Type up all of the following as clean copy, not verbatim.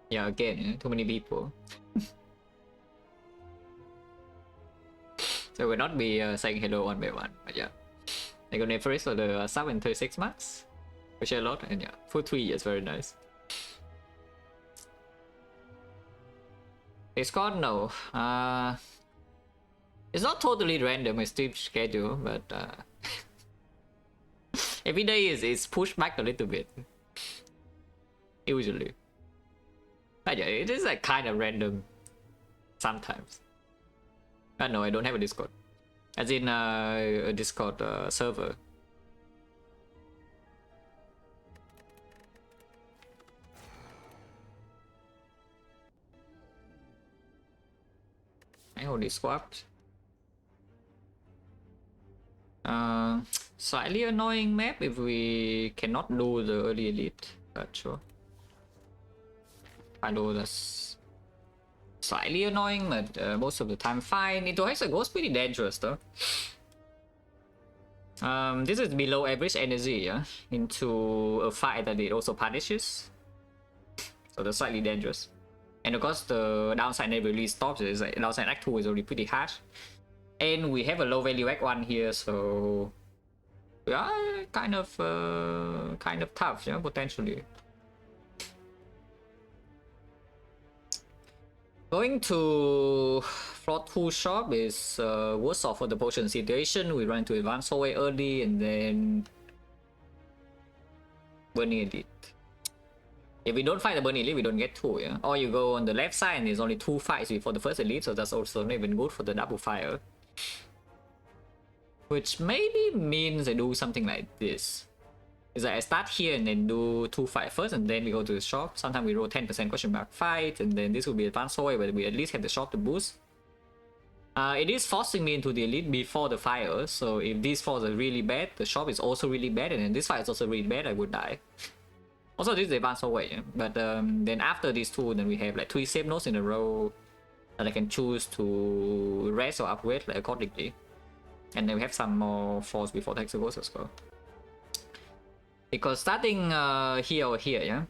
Yeah, again, too many people. So we'll not be saying hello one by one, but yeah. Thank you Neferis for the sub in 36 months. Appreciate a lot, and yeah, for 3 years, very nice. Discord, no. It's not totally random, it's stream schedule, but every day is pushed back a little bit. Usually. But yeah, it is like kind of random sometimes. No, I don't have a Discord. As in a Discord server. I already swapped. Slightly annoying map if we cannot do the early elite, but sure. I know that's slightly annoying, but most of the time fine. Into Hexagon's pretty dangerous though. This is below average energy, yeah, into a fight that it also punishes. So that's slightly dangerous. And of course the downside never really stops. Is like downside Act 2 is already pretty harsh. And we have a low value Act 1 here, so yeah, kind of tough, yeah, potentially. Going to floor 2 shop is worse off for the potion situation. We run into advanced hallway early and then burning elite. If we don't fight the burning elite, we don't get 2, yeah. Or you go on the left side and there's only 2 fights before the first elite, so that's also not even good for the double fire. Which maybe means I do something like this. Is that I start here and then do 2 fight first, and then we go to the shop. Sometimes we roll 10% question mark fight, and then this will be advanced hallway, but we at least have the shop to boost. It is forcing me into the elite before the fire, so if these falls are really bad, the shop is also really bad, and then this fight is also really bad, I would die. Also, this is advanced hallway, yeah? But then after these 2, then we have like 3 save nodes in a row that I can choose to rest or upgrade like, accordingly. And then we have some more falls before the Hexagons as well. Because starting here or here, yeah,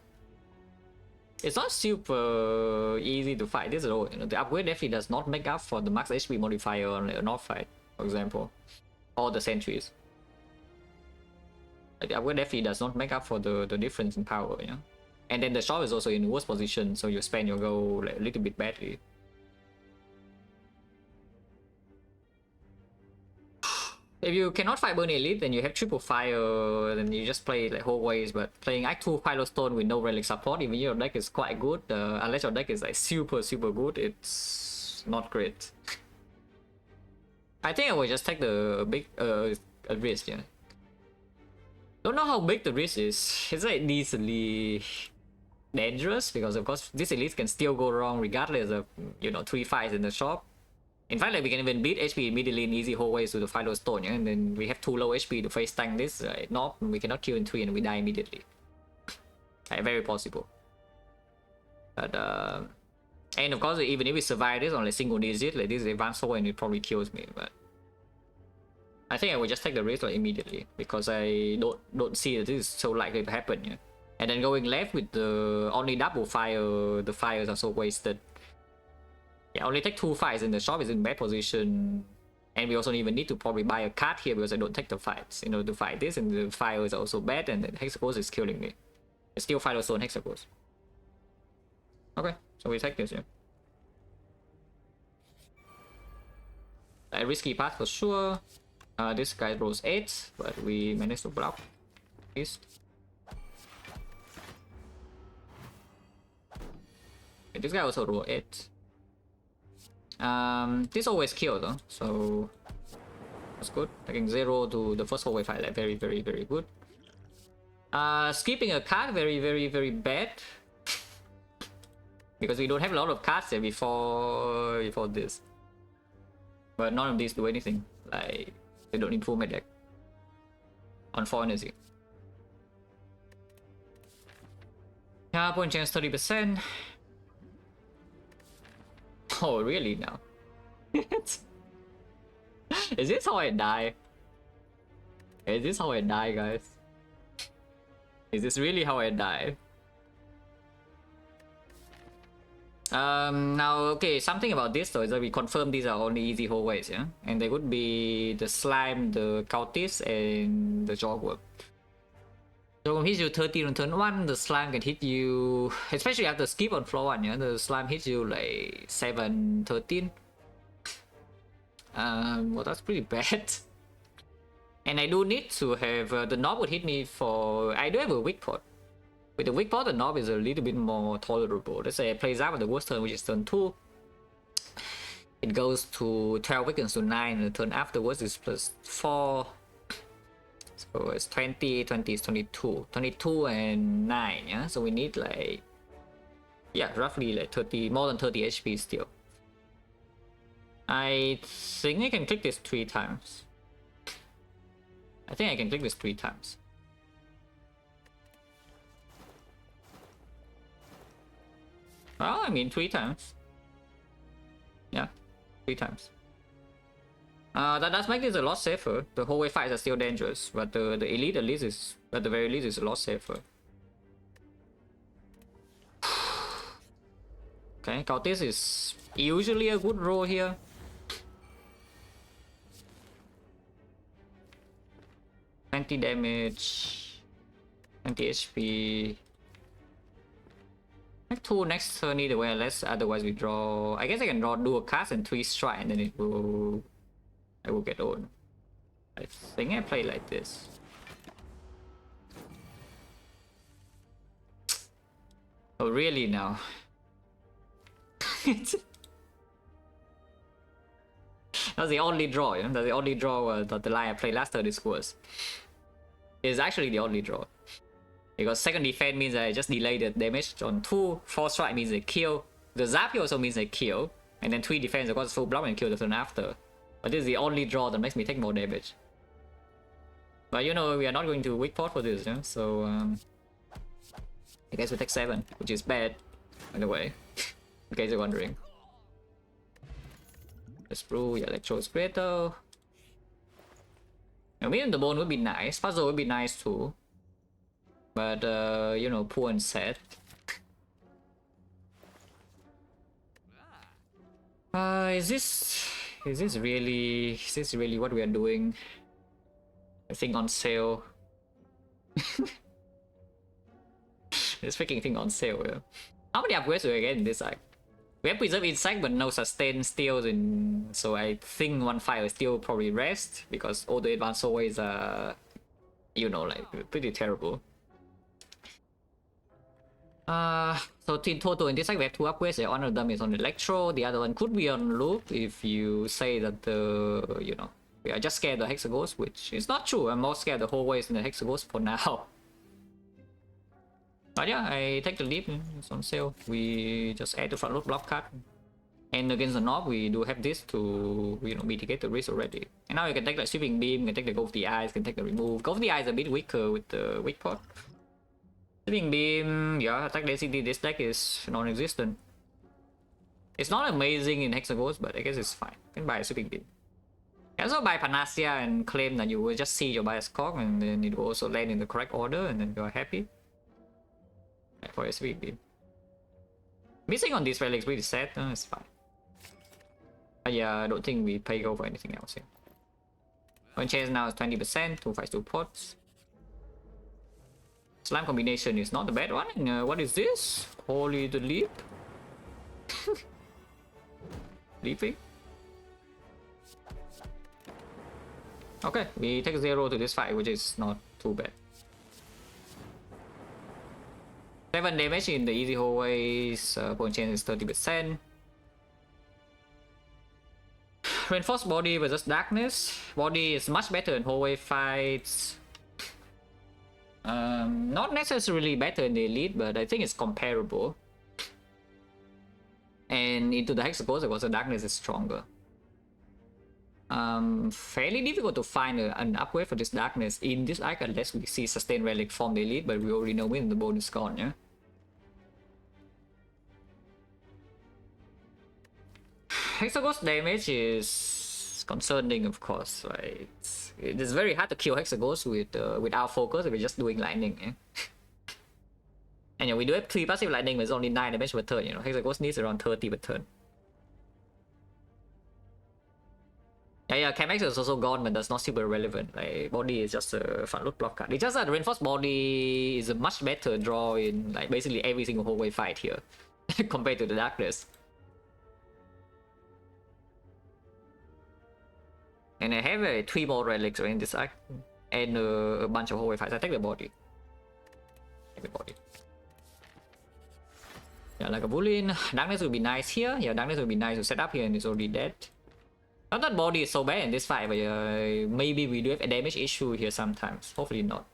it's not super easy to fight this at all. You know, the upgrade definitely does not make up for the max HP modifier on a North fight, for example, or the sentries. Like, the upgrade definitely does not make up for the difference in power, yeah. And then the shop is also in worse position, so you spend your go like, a little bit badly. If you cannot fight Burning Elite, then you have triple fire, then you just play like hallways. But playing Act 2 Philostone with no relic support, even your deck is quite good. Unless your deck is like super good, it's not great. I think I will just take the big risk, yeah. Don't know how big the risk is. It's like decently dangerous because of course this elite can still go wrong regardless of, you know, 3 fights in the shop. In fact, like, we can even beat HP immediately in easy hallways to the Philostone, yeah? And then we have 2 low HP to face tank this. No, we cannot kill in 3 and we die immediately. Very possible. But and of course, even if we survive this on like single digit, like this is advanced hallway and it probably kills me. But I think I will just take the risk like, immediately because I don't see that this is so likely to happen. Yeah? And then going left with the only double fire, the fires are so wasted. Yeah, only take 2 fights and the shop is in bad position. And we also even need to probably buy a card here because I don't take the fights, you know, to fight this, and the fire is also bad, and the Hexagons is killing me. It's still Philostone Hexagons. Okay, so we take this, yeah. A risky path for sure. This guy rolls 8, but we managed to block. This. Okay, this guy also rolled 8. This always kills though, so that's good. Taking 0 to the first hallway fight, like very good. Skipping a card, very bad. Because we don't have a lot of cards there before this. But none of these do anything. Like, they don't improve my deck. On 4 energy. Yeah, point chance 30%. Oh, really now? Is this how I die? Is this how I die, guys? Is this really how I die? Now, okay, something about this though is that we confirm these are only easy hallways, yeah? And they would be the slime, the cultist, and the jogworm. So hits you 13 on turn 1, the slime can hit you, especially after skip on floor 1, yeah? The slime hits you like 7, 13. Well, that's pretty bad. And I do need to have, the knob would hit me for, I do have a weak pot. With the weak pot, the knob is a little bit more tolerable. Let's say I play Zap on the worst turn, which is turn 2. It goes to 12 weakens to 9, and the turn afterwards is plus 4. So it's 20, 20 is 22. 22 and 9, yeah? So we need like, yeah, roughly like 30, more than 30 HP still. I think I can click this 3 times. I think I can click this 3 times. Well, I mean 3 times. Yeah, 3 times. That does make this a lot safer. The hallway fights are still dangerous, but the elite at least is, at the very least, is a lot safer. Okay, Cultist is usually a good roll here. Damage, 20 HP. Like 2 next turn either way, unless otherwise we draw. I guess I can do a cast and 3 strike, and then it will. I will get on. I think I play like this. Oh really now? That's the only draw, yeah? That's the only draw that the line I played last turn is worse. It's actually the only draw. Because second defense means I just delay the damage on 2, 4 strike means they kill. The zap here also means they kill. And then 3 defense, I got full block and kill the turn after. But this is the only draw that makes me take more damage. But you know, we are not going to weak pot for this, yeah? So I guess we take 7, which is bad, by the way, in case you're wondering. Let's brew, yeah, Electro Spirital. I mean, the bone would be nice, puzzle would be nice too. But, you know, poor and sad. Is this really what we are doing? I think on sale. This freaking thing on sale, yeah. How many upgrades do we get in this side? We have Preserve Insect but no Sustain Steals, in, so I think 1-5 will still probably rest, because all the advanced always are, you know, like, pretty terrible. So in total in this side we have 2 upgrades. One of them is on Electro, the other one could be on Loop if you say that the, you know, we are just scared of the Hexaghost, which is not true. I'm more scared the whole ways in the Hexaghost for now. But yeah, I take the leap, it's on sale. We just add the front load block card. And against the knob, we do have this to, you know, mitigate the risk already. And now you can take like Sweeping Beam, you can take the Go of the Eyes, you can take the Remove. Go of the Eyes is a bit weaker with the weak pot. Sweeping Beam, yeah, attack density this deck is non-existent. It's not amazing in Hexaghost, but I guess it's fine. You can buy a Sweeping Beam. You can also buy Panacea and claim that you will just see your bias cock, and then it will also land in the correct order, and then you are happy. For a Sweeping Beam. Missing on this relic is pretty sad, it's fine. But yeah, I don't think we pay go for anything else here. One chance now is 20%, 2 fights, 2 pots. Slime combination is not the bad one. And, what is this? Holy the leap? Leaping? Okay, we take 0 to this fight, which is not too bad. 7 damage in the easy hallways, point chance is 30%. Reinforced body versus darkness. Body is much better in hallway fights. Not necessarily better in the elite, but I think it's comparable. And into the Hexaghost, of course, the darkness is stronger. Fairly difficult to find an upgrade for this darkness in this arc unless we see Sustained Relic from the elite, but we already know when the bone is gone, yeah? Hexaghost damage is concerning, of course, right? It is very hard to kill Hexaghost with our focus if we're just doing lightning, yeah? And yeah, we do have 3 passive lightning, but it's only 9 damage per turn, you know. Hexaghost needs around 30 per turn. Yeah, Chemex is also gone, but that's not super relevant. Like, body is just a front load block card. It's just that the reinforced body is a much better draw in like basically every single hallway fight here compared to the darkness. And I have 3 more relics in this arc and a bunch of hallway fights. I take the body. Take the body. Yeah, like a Bullion. Darkness would be nice here. Yeah, darkness would be nice to set up here, and it's already dead. Not that body is so bad in this fight, but maybe we do have a damage issue here sometimes. Hopefully not.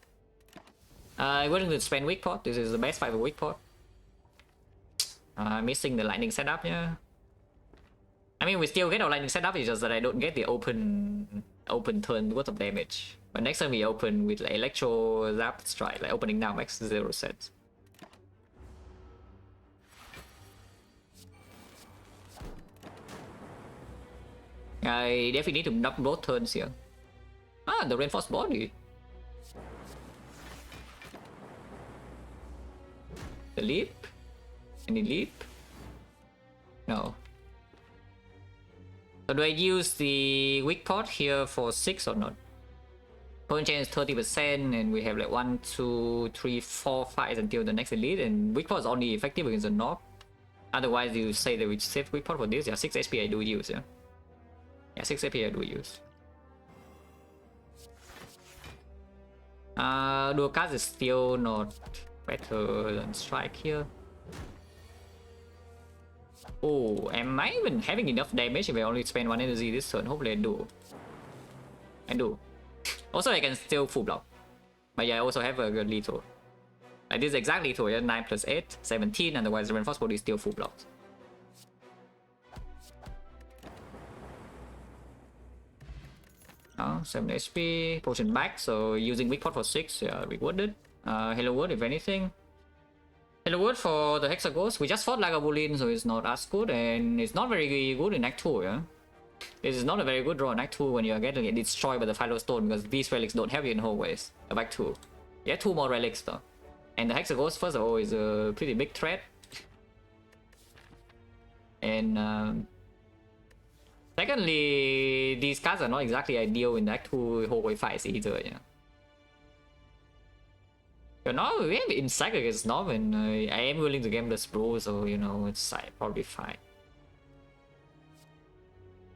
I'm going to spend weak pot. This is the best fight for weak pot. Missing the lightning setup, yeah. I mean, we still get our lightning setup, it's just that I don't get the open turn worth of damage. But next time we open with like Electro Zap Strike, like opening now makes 0 sense. I definitely need to knock both turns here. Ah, the reinforced body. The leap? Any leap? No. So do I use the weak pot here for 6 or not? Point chance 30%, and we have like 1, 2, 3, 4 fights until the next elite, and weak pot is only effective against the knob. Otherwise, you say that we save weak pot for this. Yeah, 6 HP I do use, yeah. Yeah, 6 AP I do use. Dual cast is still not better than strike here. Oh, am I even having enough damage if I only spend 1 energy this turn? Hopefully I do. I do. Also, I can still full block. But yeah, I also have a good lethal. Like this is exact lethal, yeah? 9 plus 8, 17, otherwise the reinforced body is still full blocked. Oh, 7 HP, potion back, so using weak pot for 6, yeah, rewarded. Hello World if anything. Hello World for the Hexaghost, we just fought like a Bullion, so it's not as good, and it's not very good in Act 2, yeah? This is not a very good draw in Act 2 when you are getting it destroyed by the Philostone, because these relics don't help you in hallways of Act 2. You have 2 more relics though. And the Hexaghost, first of all, is a pretty big threat. And secondly, these cards are not exactly ideal in Act 2 hallway fights either, yeah. You know, we have Insect against Nob, and I am willing to game this bro, so you know, it's probably fine.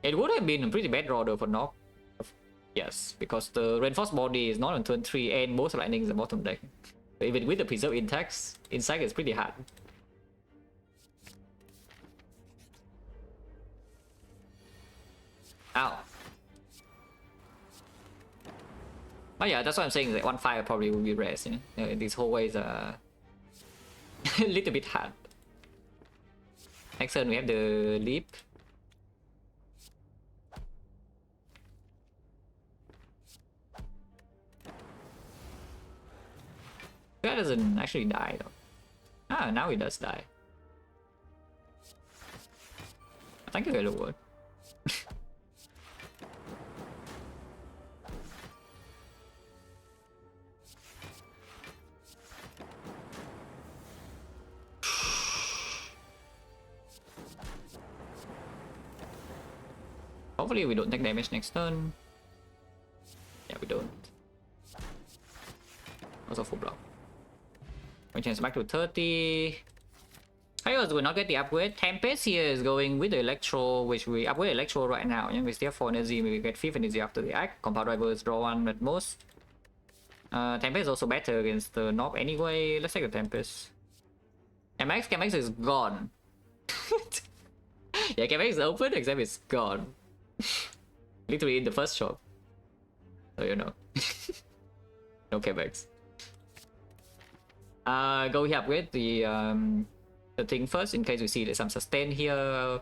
It would have been a pretty bad draw though for Nob. Yes, because the reinforced body is not on turn 3 and most lightning is the bottom deck. So even with the preserve intact, Insect is pretty hard. Ow. But yeah, that's what I'm saying, like 1 fire probably will be rest, you know? These hallways are a little bit hard. Next turn we have the leap. That doesn't actually die though. Ah, now he does die. Thank you, Hello World. Hopefully we don't take damage next turn. Yeah, we don't. Also full block. We change back to 30. Heroes will not get the upgrade. Tempest here is going with the Electro, which we upgrade Electro right now. Yeah, we still have 4 energy, maybe we get 5th energy after the act. Compound Drivers draw 1 at most. Tempest is also better against the Knob anyway. Let's take the Tempest. Chemex is gone. Yeah, Chemex is open, except it's gone. Literally in the first shop. So you know. No Chemex. Go here upgrade the thing first in case we see there's some sustain here.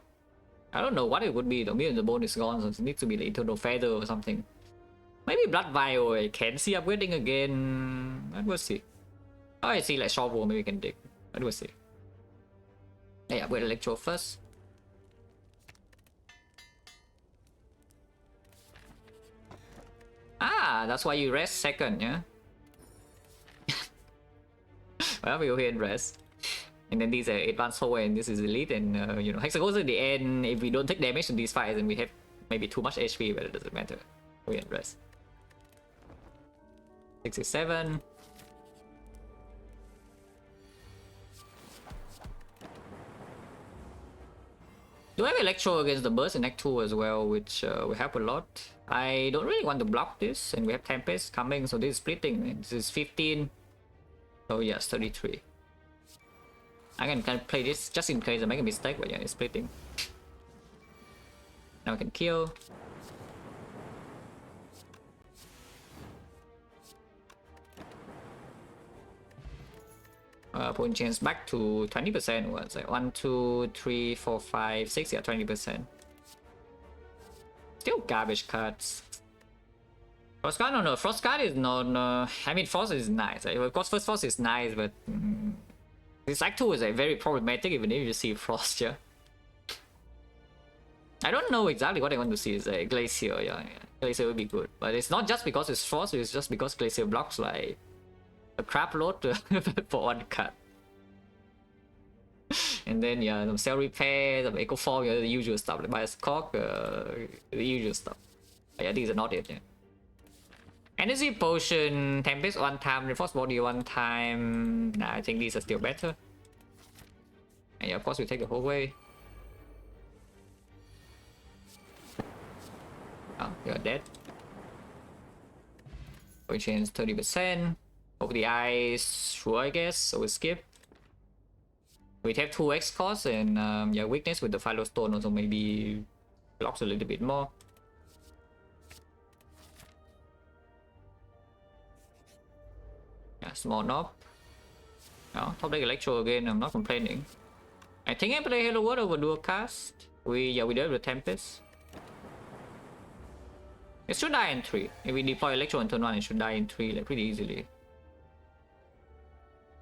I don't know what it would be though. Maybe the bone is gone, so it needs to be the Eternal Feather or something. Maybe Blood Vial I can see upgrading again. We'll see. Oh, I see like Shovel, maybe we can dig. But we'll see. Hey, upgrade Electro first. Ah, that's why you rest second, yeah? Well, we go here and rest. And then these are advanced hallway and this is elite, and you know, Hexagons at the end, if we don't take damage in these fights, then we have maybe too much HP, but it doesn't matter. We can rest. 67. Do I have Electro against the burst in Act 2 as well, which will help a lot. I don't really want to block this, and we have Tempest coming, so this is splitting. This is 15. So yes, 33. I can kind of play this just in case I make a mistake, but yeah, it's splitting. Now I can kill. Point change back to 20%. Was like 1, 2, 3, 4, 5, 6. Yeah, 20%. Still garbage cards. Frost card? No, Frost card is not. I mean, Frost is nice. Of course, first Frost is nice, but this Act 2 is like, very problematic even if you see Frost. Yeah. I don't know exactly what I want to see. Is a Glacier. Yeah, Glacier would be good, but it's not just because it's Frost. It's just because Glacier blocks like a crap load for one card. And then yeah, some cell repair, some echo fog, yeah, the usual stuff, like bias cock, the usual stuff. But yeah, these are not it. Yeah. Energy potion, Tempest one time, reinforce body one time. Nah, I think these are still better. And yeah, of course we take the whole way. Oh, you're dead. We change 30%. Over the eyes, sure, I guess. So we skip. We have 2x cost and yeah, weakness with the Philo Stone also maybe blocks a little bit more. Yeah, small knob. No, top deck Electro again. I'm not complaining. I think I play Hello World over dual cast. We do have the Tempest. It should die in 3. If we deploy Electro on turn 1, it should die in 3 like pretty easily.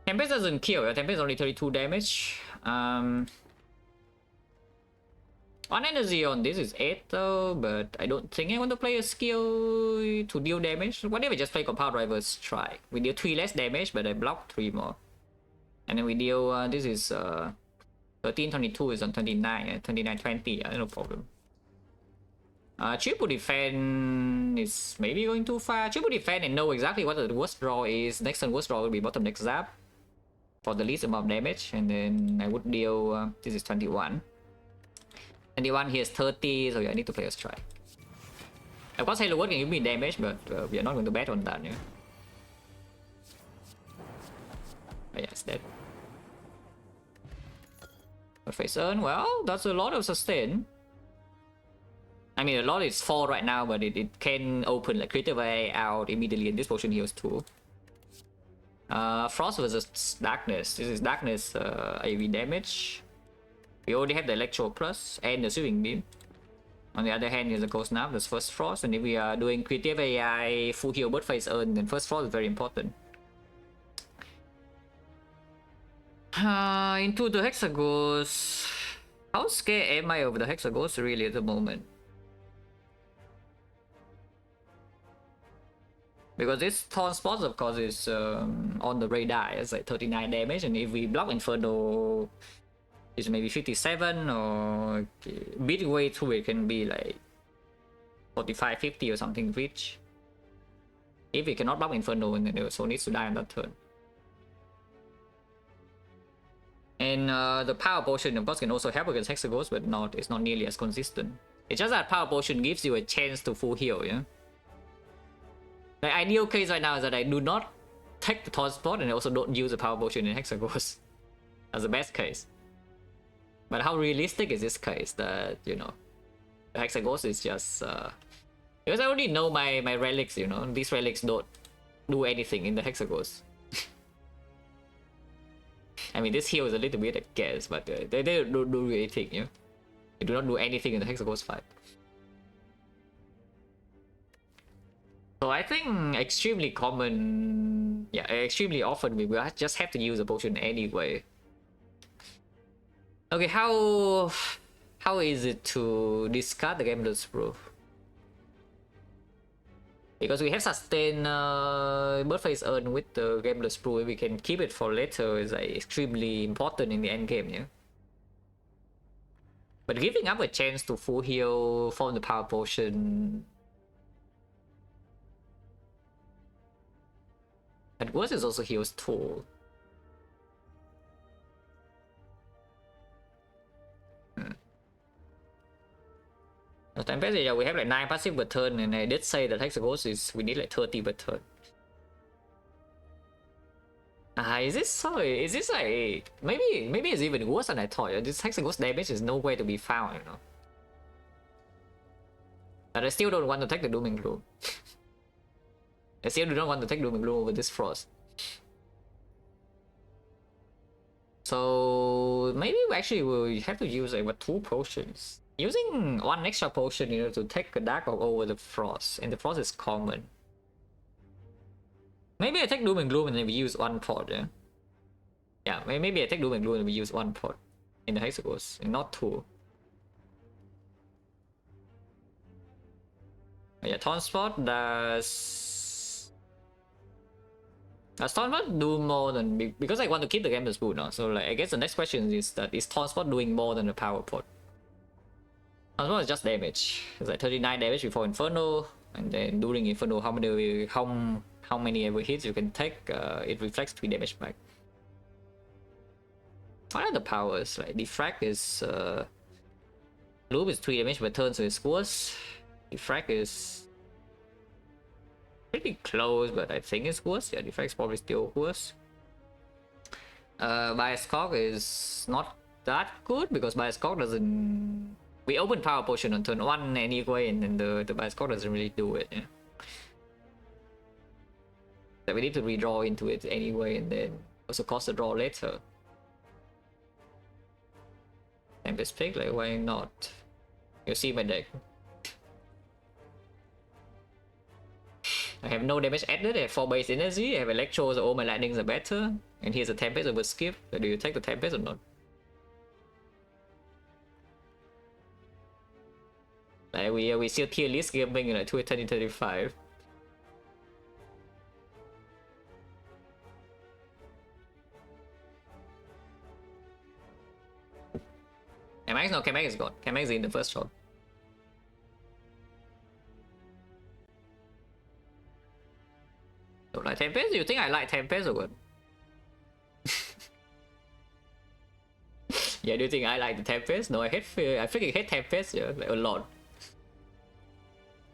Tempest doesn't kill. Tempest only 32 damage. One energy on this is 8 though, but I don't think I want to play a skill to deal damage. What if we just play Compound Driver Strike? We deal 3 less damage, but I block 3 more. And then we deal, this is 1322 is on 29, 2920, yeah, no problem. Triple defend is maybe going too far. Triple defend and know exactly what the worst draw is. Next turn worst draw will be bottom deck zap for the least amount of damage, and then I would deal. This is 21. 21 here is 30, so yeah, I need to play a strike. Of course, Halo World can give me damage, but we are not going to bet on that. Yeah. But yeah, it's dead. But face earn, well, that's a lot of sustain. I mean, a lot is 4 right now, but it can open like creative way out immediately, and this potion heals 2. Frost versus Darkness. This is Darkness AV damage. We already have the Electro Plus and the Sweeping Beam. On the other hand, here's the Cold Snap, there's First Frost, and if we are doing creative AI full heal both face earn, then First Frost is very important. Into the Hexagons. How scared am I of the Hexagons really at the moment? Because this Torn Spots, of course, is on the radar. It's like 39 damage, and if we block Inferno, it's maybe 57, or bit way through it can be like 45, 50 or something reach. If we cannot block Inferno, then it also needs to die on that turn. And the Power Potion, of course, can also help against Hexagons, but it's not nearly as consistent. It's just that Power Potion gives you a chance to full heal, yeah? The ideal case right now is that I do not take the Torn Spot and I also don't use a Power Potion in Hexagons. That's the best case. But how realistic is this case that, you know, the Hexagons is just... because I already know my relics, you know, these relics don't do anything in the Hexagons. I mean, this heal is a little bit, I guess, but they don't do anything, you know? They do not do anything in the Hexagons fight. So I think extremely common, yeah, extremely often we will just have to use a potion anyway. Okay, how is it to discard the Gambler's Proof? Because we have sustain bird phase earn with the Gameless Brew, we can keep it for later is like extremely important in the end game, yeah. But giving up a chance to full heal from the power potion. And worse is also heals too. The time pass, yeah, we have like 9 passive per turn, and I did say that Hexaghost is we need like 30 per turn. Is this so? Is this like maybe it's even worse than I thought? This Hexaghost damage is nowhere to be found, you know. But I still don't want to take the Doom and Gloom. I still do not want to take Doom and Gloom over this Frost. So maybe we actually will have to use like 2 potions. Using 1 extra potion, you know, to take a Dark Oak over the Frost, and the Frost is common. Maybe I take Doom and Gloom and then we use 1 pot, yeah? Yeah, maybe I take Doom and Gloom and we use 1 pot in the Hexaghost, and not 2. Yeah, Taunt Spot does Taunt Spot do more than... Because I want to keep the Gameless Brew now, so like, I guess the next question is that is Taunt Spot doing more than the Power Pot? Taunt Spot is just damage. It's like 39 damage before Inferno, and then during Inferno, how many ever hits you can take, it reflects 3 damage back. What are the powers? Like Defect is Loop is 3 damage per turn, so it's worse. Defect is pretty close, but I think it's worse. Yeah, Defect is probably still worse. Bias Cog is not that good because Bias Cog doesn't... We open Power Potion on turn 1 anyway, and then the Bias Cog doesn't really do it, yeah. So we need to redraw into it anyway, and then also cost a draw later. Tempest Pick, like why not? You see my deck. I have no damage added, I have 4 base energy, I have Electro, so all my lightnings are better. And here's a Tempest over skip. So do you take the Tempest or not? Like we still tier list gaming in like 2035. Kamax, no, Kamax is gone. Kamax is in the first round. Don't like Tempest? You think I like Tempest or what? Yeah, do you think I like the Tempest? No, I freaking hate Tempest, yeah, like a lot.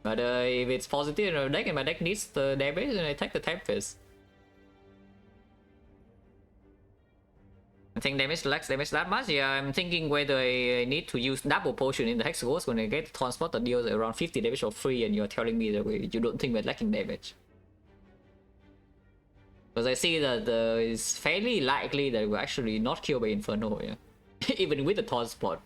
But if it's positive in my deck and my deck needs the damage, then I take the Tempest. I think damage lacks damage that much. Yeah, I'm thinking whether I need to use double potion in the Hexaghost when I get the transport that deals around 50 damage for free, and you're telling me that you don't think we're lacking damage. Because I see that it's fairly likely that we're actually not killed by Inferno, yeah. Even with the Taunt Spot.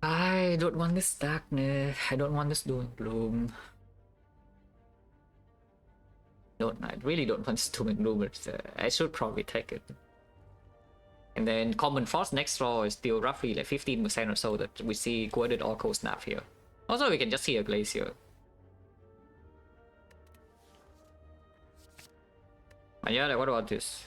I don't want this darkness. I don't want this doom and gloom. I really don't want this doom and gloom, but I should probably take it. And then Common Frost next draw is still roughly like 15% or so that we see Quoted Oracle Snap here. Also, we can just see a Glacier. But yeah, like, what about this?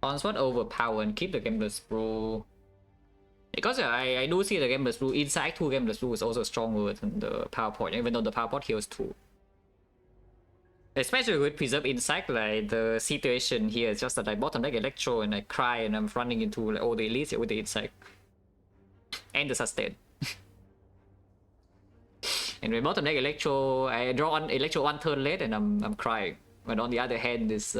Transfer overpower and keep the Gameless Brew. Because I do see the Gameless Brew inside 2 Gameless Brew is also stronger than the Power Point, even though the Power Pot heals 2. Especially with Preserve Insight, like the situation here is just that I bottom deck Electro and I cry and I'm running into like, all the elites with the Insight. And the sustain. And with bottom deck Electro, I draw on Electro 1 turn late and I'm crying. But on the other hand, this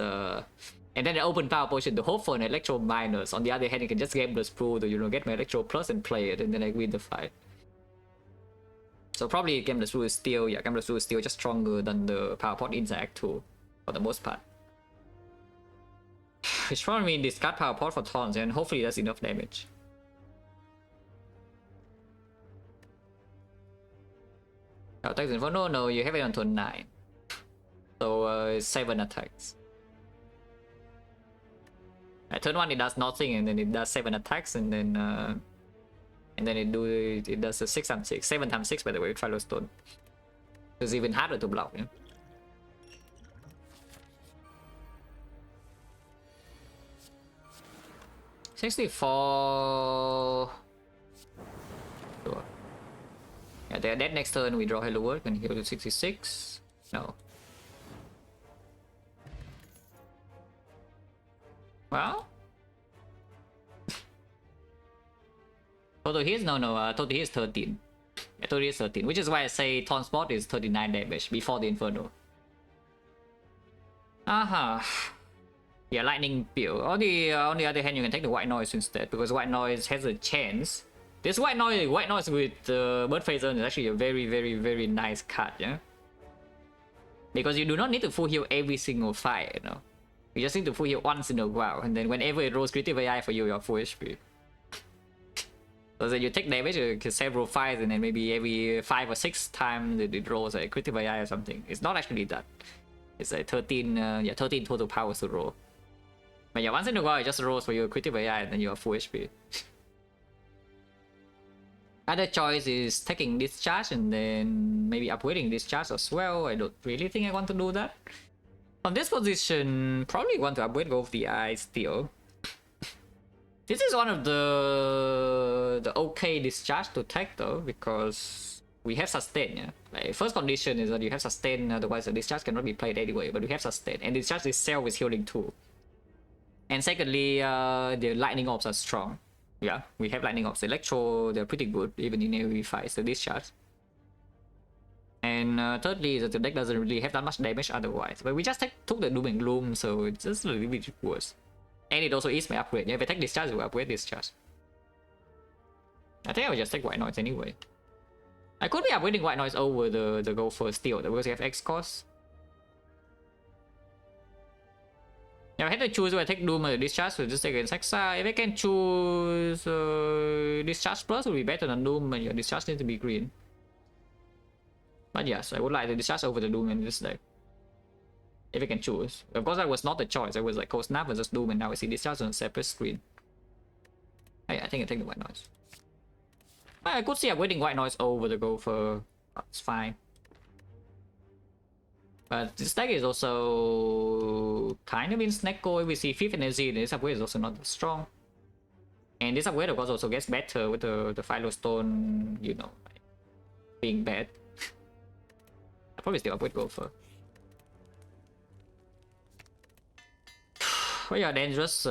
and then I open Power Potion to hope for an Electro minus. On the other hand, you can just Gameless Brew to, you know, get my Electro plus and play it, and then I win the fight. So probably Gameless Brew is still, yeah, Gameless Brew is still just stronger than the Power Pot Inside Act 2 for the most part. Which probably means discard Power Pot for taunts, and hopefully that's enough damage. I'll take the Inferno. No, you have it on turn 9. so 7 attacks. At turn 1 it does nothing, and then it does 7 attacks, and then it does a 6 times 6, 7 times 6 by the way with Firestone. It's even harder to block, yeah. $64. Sure. Yeah, they're dead next turn. We draw Hello World and heal to 66. No. Well. Total hits? No. Total hits 13. Yeah, total hits 13. Which is why I say Taunt Spot is 39 damage before the Inferno. Yeah, Lightning Bill. On the other hand, you can take the White Noise instead, because White Noise has a chance. This White Noise with Bird Phaser is actually a very nice card, yeah? Because you do not need to full heal every single fight, you know? You just need to full heal once in a while, and then whenever it rolls critical AI for you, you're full HP. So that you take damage several fights, and then maybe every 5 or 6 times it rolls a critical AI or something. It's not actually that. It's like 13 total powers to roll. But yeah, once in a while it just rolls for your critical AI and then you are full HP. Other choice is taking Discharge and then maybe upgrading Discharge as well. I don't really think I want to do that. On this position, probably want to upgrade Go of the Eye still. This is one of the okay Discharge to take though, because we have Sustain, yeah? Like, first condition is that you have Sustain, otherwise the Discharge cannot be played anyway, but we have Sustain, and Discharge itself is healing too. And secondly, the Lightning Orbs are strong. Yeah, we have Lightning Orbs. Electro, they're pretty good, even in AoE fights, the Discharge. And thirdly, the deck doesn't really have that much damage otherwise. But we just took the Doom and Gloom, so it's just a little bit worse. And it also is my upgrade. Yeah, if I take Discharge, we'll upgrade Discharge. I think I'll just take White Noise anyway. I could be upgrading White Noise over the Go for Steel, because we have X cost. Yeah, I had to choose whether I take Doom or Discharge, so just take against Hexa. If I can choose Discharge Plus, would be better than Doom, and your Discharge needs to be green. But yes, I would like the Discharge over the Doom in this deck. If I can choose. Of course, that was not the choice. I was like, Cold Snap versus Doom, and now I see Discharge on a separate screen. I think I take the White Noise. I could see upgrading White Noise over the Gopher. That's fine. But this deck is also kind of in snack go. If we see 5th energy, this upgrade is also not that strong. And this upgrade of course also gets better with the Firestone, you know, like, being bad. I'll probably still upgrade Gopher. Oh yeah, dangerous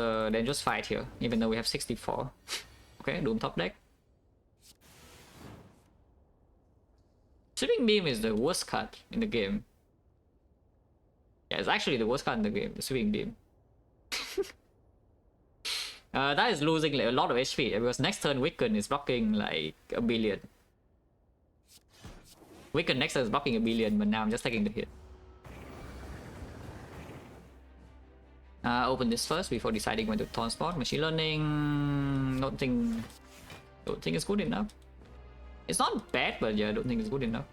fight here, even though we have 64. Okay, Doom top deck. Sweeping Beam is the worst card in the game. Yeah, it's actually the worst card in the game, the Sweeping Beam. That is losing like a lot of HP, because next turn Wiccan is blocking like a billion. Wiccan next turn is blocking a billion, but now I'm just taking the hit. Open this first before deciding when to Taunt Spot. Machine Learning, don't think it's good enough. It's not bad, but yeah, I don't think it's good enough.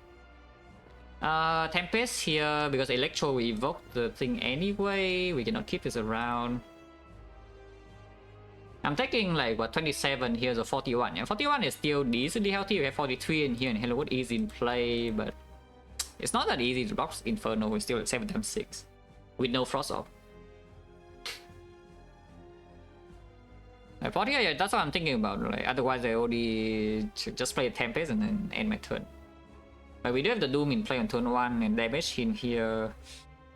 Tempest here, because Electro we evoke the thing anyway. We cannot keep this around. I'm taking like what, 27 here, so 41. Yeah, 41 is still decently healthy. We have 43 in here, and Hello World is in play, but it's not that easy to block Inferno. We're still at 7 times 6 with no Frost off. 40, yeah, that's what I'm thinking about. Like, otherwise, I only just play Tempest and then end my turn. But we do have the Doom in play on turn 1, and damage in here.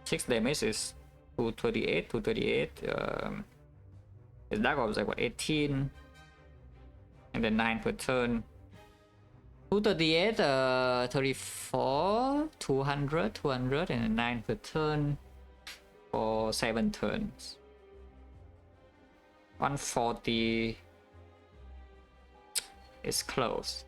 6 damage is 238, 238. His Dark Orbs like what, 18, and then 9 per turn. 238, 34, 200, 200, and then 9 per turn for 7 turns. 140 is close.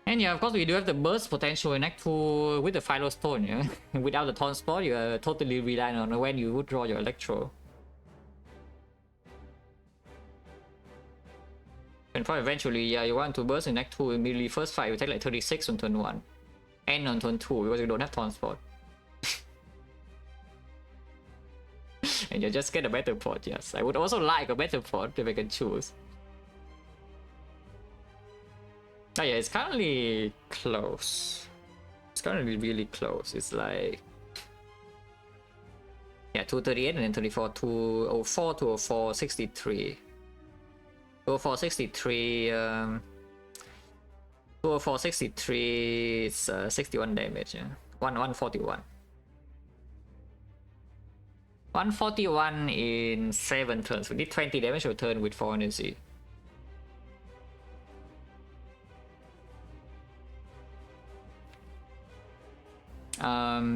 And yeah, of course we do have the burst potential in Act 2 with the Firestone, yeah? Without the Taunt Spot, you are totally reliant on when you would draw your Electro. And probably eventually, yeah, you want to burst in Act 2 immediately. First fight, you take like 36 on turn 1. And on turn 2, because you don't have Taunt Spot. And you just get a better port. Yes, I would also like a better port if I can choose. Oh yeah, it's currently close. It's currently really close. It's like, yeah, 238 and then 34, 204, 204, 63. 204, 63, 204, 63, it's 61 damage, yeah. 141. 141 in 7 turns. We did 20 damage per turn with 4 energy.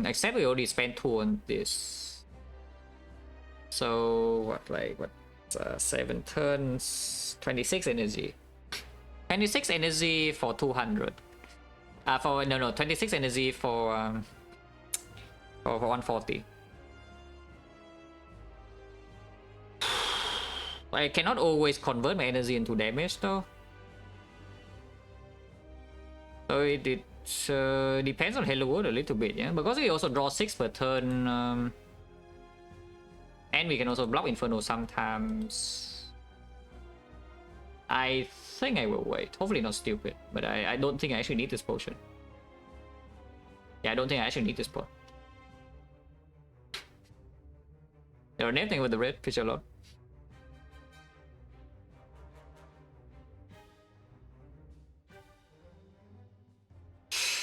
Except we already spent 2 on this. So what, like what? 7 turns, 26 energy. 26 energy for 200. For no, 26 energy for 140. I cannot always convert my energy into damage though. So it depends on Hello World a little bit, yeah. Because we also draw 6 per turn, and we can also block Inferno sometimes. I think I will wait. Hopefully not stupid, but I don't think I actually need this potion. Yeah, I don't think I actually need this pot. There are nothing with the red pitch a lot.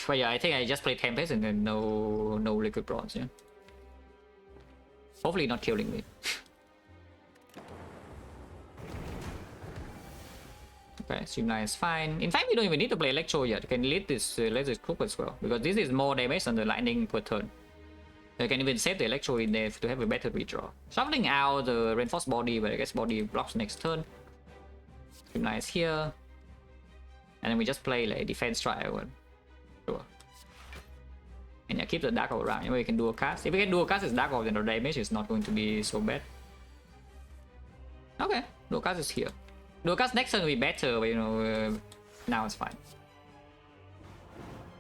But yeah, I think I just play Tempest and then no liquid bronze, yeah. Hopefully not killing me. Okay, Streamline is fine. In fact, we don't even need to play Electro yet. You can lead this group as well, because this is more damage than the lightning per turn. You can even save the Electro in there to have a better redraw. Shuffling out the Reinforced Body, but I guess Body blocks next turn. Streamline is here. And then we just play like Defense Trial. Sure. And yeah, keep the Dark Orb around. You know, we can do a cast. If we can do a cast as Dark Orb, then the damage is not going to be so bad. Okay, Dual Cast is here. Dual Cast next turn will be better, but you know, now it's fine.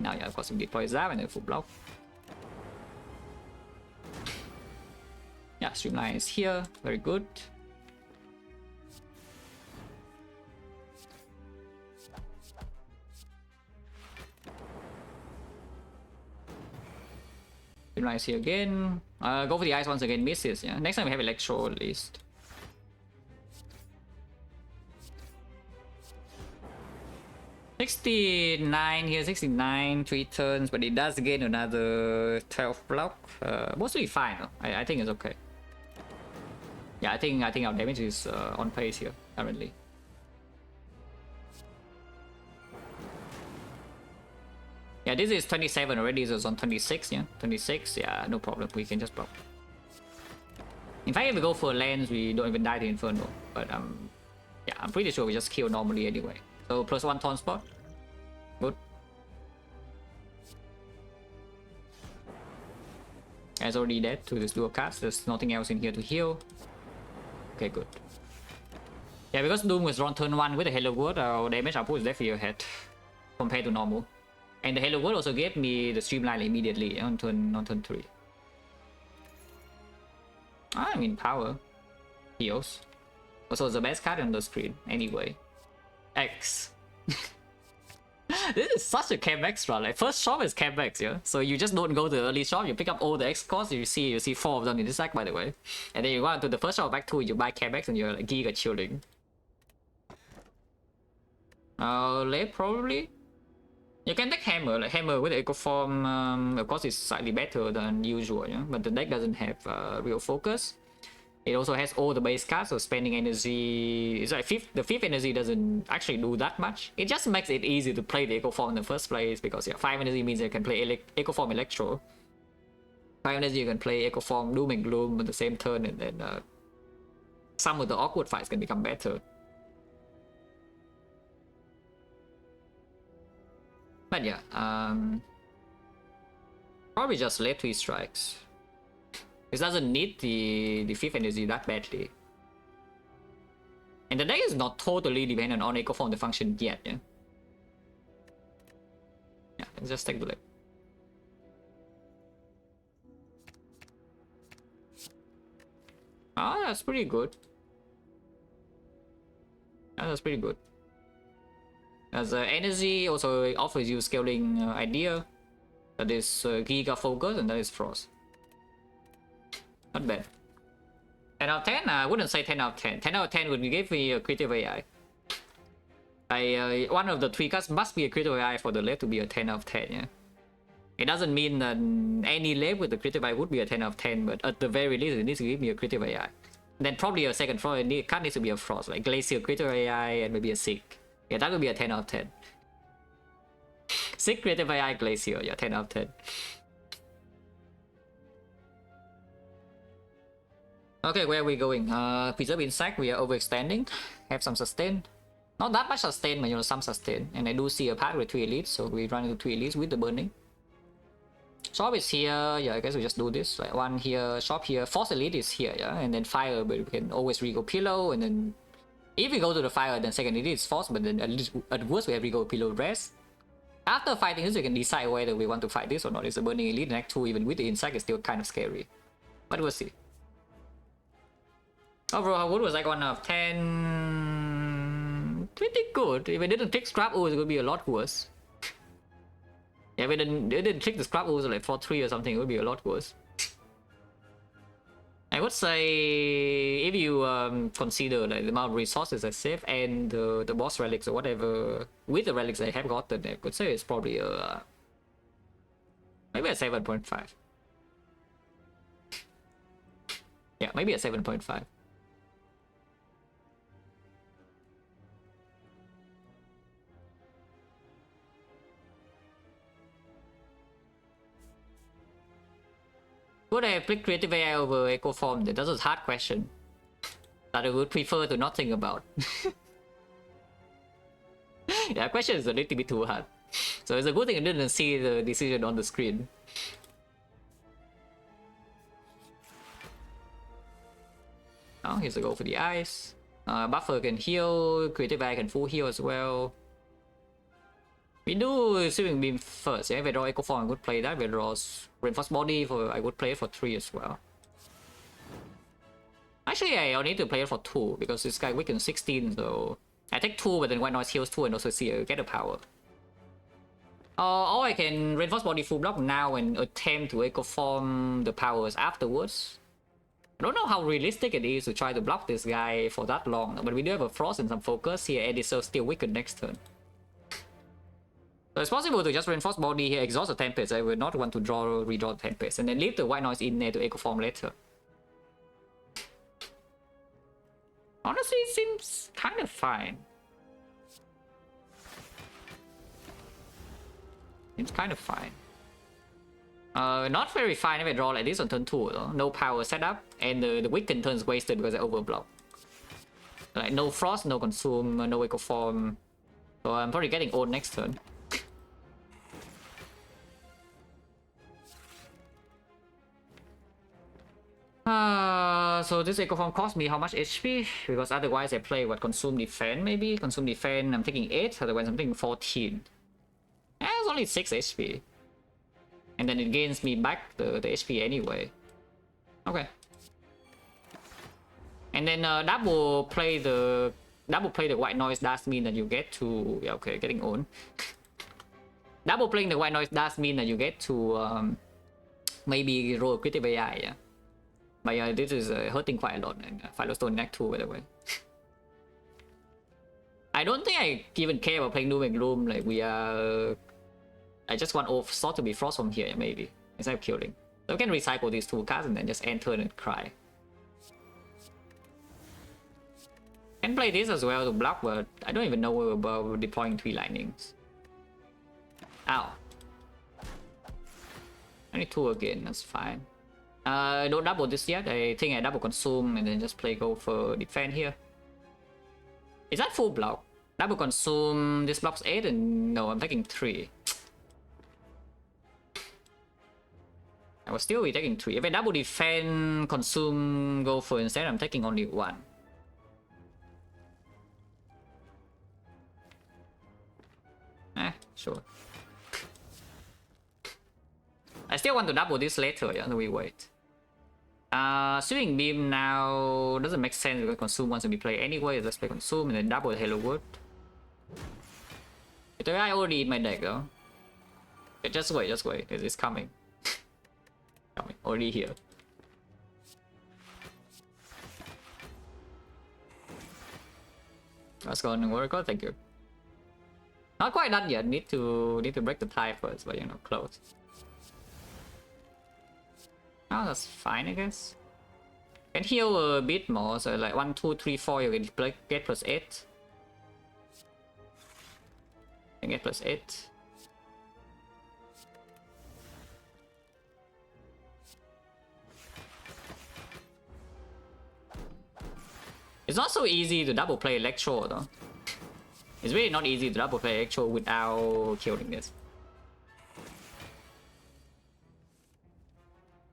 Now, yeah, of course, we deploy Zap and then full block. Yeah, Streamline is here. Very good. Streamline is here again. Go for the ice once again. Misses. Yeah. Next time we have Electro at least. $69 here, 69, 3 turns, but it does gain another 12 block. Mostly fine. I think it's okay. Yeah, I think our damage is on pace here currently. Yeah, this is 27 already. This is on 26. Yeah, 26. Yeah, no problem. We can just block. In fact, if we go for a lens, we don't even die to Inferno. But yeah, I'm pretty sure we just kill normally anyway. So +1 taunt spot. Good. As already dead to this dual cast. There's nothing else in here to heal. Okay, good. Yeah, because Doom was drawn turn 1 with the Hello World, our damage output is definitely ahead compared to normal. And the Hello World also gave me the Streamline immediately on turn 3. I mean, power heals. Also, the best card on the screen anyway. X. This is such a camp extra. Like, first shop is camp X, yeah. So you just don't go to the early shop. You pick up all the X costs. You see 4 of them in this deck, by the way. And then you go to the first shop back 2. You buy camp X and you're like giga chilling. Late probably. You can take Hammer. Like Hammer with Echo Form, of course, is slightly better than usual, yeah. But the deck doesn't have real focus. It also has all the base cards, so spending energy. It's like the fifth energy doesn't actually do that much. It just makes it easy to play the Echo Form in the first place because yeah, 5 energy means you can play Echo Form Electro. 5 energy you can play Echo Form Doom and Gloom at the same turn, and then some of the awkward fights can become better. But yeah, probably just late 3 strikes. This doesn't need the 5th energy that badly. And the deck is not totally dependent on Echo Form to function yet, yeah? Yeah, let's just take the leg. Oh, that's pretty good. That's pretty good. As energy also offers you scaling idea. That is Giga Focus and that is Frost. Not bad. 10 out of 10? I wouldn't say 10 out of 10. 10 out of 10 would give me a creative AI. One of the 3 cards must be a creative AI for the left to be a 10 out of 10, yeah. It doesn't mean that any left with the creative AI would be a 10 out of 10, but at the very least it needs to give me a creative AI. Then probably a second Frost, card needs to be a Frost, like Glacier, creative AI, and maybe a Sick. Yeah, that would be a 10 out of 10. Sick, creative AI, Glacier, yeah, 10 out of 10. Okay, where are we going? Preserve Insect, we are overextending. Have some sustain. Not that much sustain, but you know, some sustain. And I do see a path with 3 elites, so we run into 3 elites with the burning. Shop is here, yeah, I guess we just do this. Like 1 here, shop here, force elite is here, yeah, and then fire, but we can always re-go pillow, and then if we go to the fire, then second elite is force, but then at worst we have re-go pillow rest. After fighting this, we can decide whether we want to fight this or not. It's a burning elite, and Act 2, even with the insect, is still kind of scary. But we'll see. Overall, what was like 1 out of 10? Pretty good. If I didn't take Scrap Ooze, it would be a lot worse. Yeah, if I didn't take the Scrap Ooze like 4-3 or something, it would be a lot worse. I would say if you consider like the amount of resources I save and the boss relics or whatever with the relics I have gotten, I could say it's probably a maybe a 7.5. Yeah, maybe a 7.5. Would I pick creative AI over eco form? That's a hard question that I would prefer to not think about. Yeah, question is a little bit too hard. So it's a good thing I didn't see the decision on the screen. Oh, here's a go for the ice. Buffer can heal, creative AI can full heal as well. We do Sweeping Beam first, yeah. If I draw Echo Form, I would play that. If I draw Reinforced Body, I would play it for 3 as well. Actually, I'll need to play it for 2 because this guy weakens 16, so I take 2, but then White Noise heals 2 and also see get a power. Or I can Reinforced Body full block now and attempt to Echo Form the powers afterwards. I don't know how realistic it is to try to block this guy for that long, but we do have a Frost and some focus here, and it's still weakened next turn. So it's possible to just Reinforce Body here, exhaust the Tempest. I would not want to redraw the Tempest, and then leave the White Noise in there to Echo Form later. Honestly, it seems kind of fine. Seems kind of fine. Not very fine if I draw like this on turn 2 though. No power setup, and the weakened turn is wasted because I overblock. Like no Frost, no Consume, no Echo Form. So I'm probably getting old next turn. So this Echo Form cost me how much HP? Because otherwise I play what, Consume Defend maybe? Consume Defend, I'm taking 8, otherwise I'm taking 14. It's only 6 HP. And then it gains me back the HP anyway. Okay. And then double play the White Noise does mean that you get to... Yeah, okay, getting on. Double playing the White Noise does mean that you get to maybe roll Creative AI, yeah. But this is hurting quite a lot, and Firestone in Act 2 by the way. I don't think I even care about playing Doom and Gloom, like we are... I just want off sort to be Frost from here, maybe, instead of killing. So we can recycle these 2 cards and then just end turn and cry. Can play this as well to block, but I don't even know about deploying 3 lightnings. Ow. I need 2 again, that's fine. I don't double this yet. I think I double Consume and then just go for defend here. Is that full block? Double Consume, this blocks 8 and no, I'm taking 3. I will still be taking 3. If I double defend, Consume, go for instead, I'm taking only 1. Sure. I still want to double this later, yeah, so we wait. Sweeping beam now doesn't make sense because consume wants to be played anyway. Let's play consume and then double Halo Wood. The guy already in my deck though. Okay, just wait. It's coming. Coming, already here. Let's go and work out. Thank you. Not quite done yet. Need to break the tie first, but you know, close. Oh, that's fine, I guess. Can heal a bit more, so like 1, 2, 3, 4, you can get plus 8. You get plus 8. It's not so easy to double play Electro though. It's really not easy to double play Electro without killing this.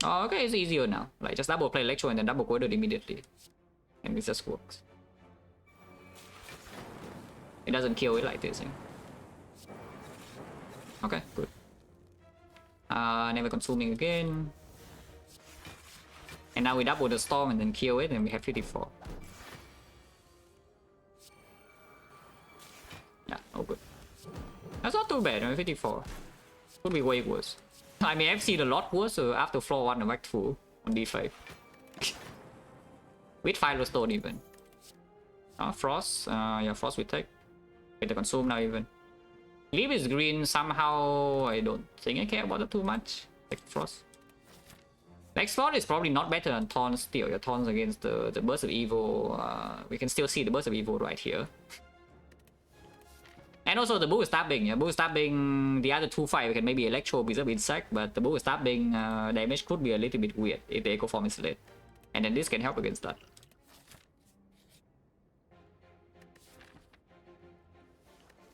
Oh, okay, it's easier now. Like just double play Electro and then double Quarter immediately. And it just works. It doesn't kill it like this. Yeah? Okay, good. Never consuming again. And now we double the Storm and then kill it and we have 54. Yeah, oh good. That's not too bad, 54. Could be way worse. I mean, I've seen a lot worse after floor 1 of Act 2 on D5. With Firestone even. Frost, yeah, Frost we take. Get the consume now even. Leaf is green somehow, I don't think I care about it too much. Take Frost. Next one is probably not better than Taunt still. Your Taunts against the Burst of Evil. We can still see the Burst of Evil right here. And also the Bull Stabbing. Yeah, Bull Stabbing, the other 2-5 can maybe Electro, Preserve Insect, but the Bull Stabbing damage could be a little bit weird if the Echo Form is late. And then this can help against that.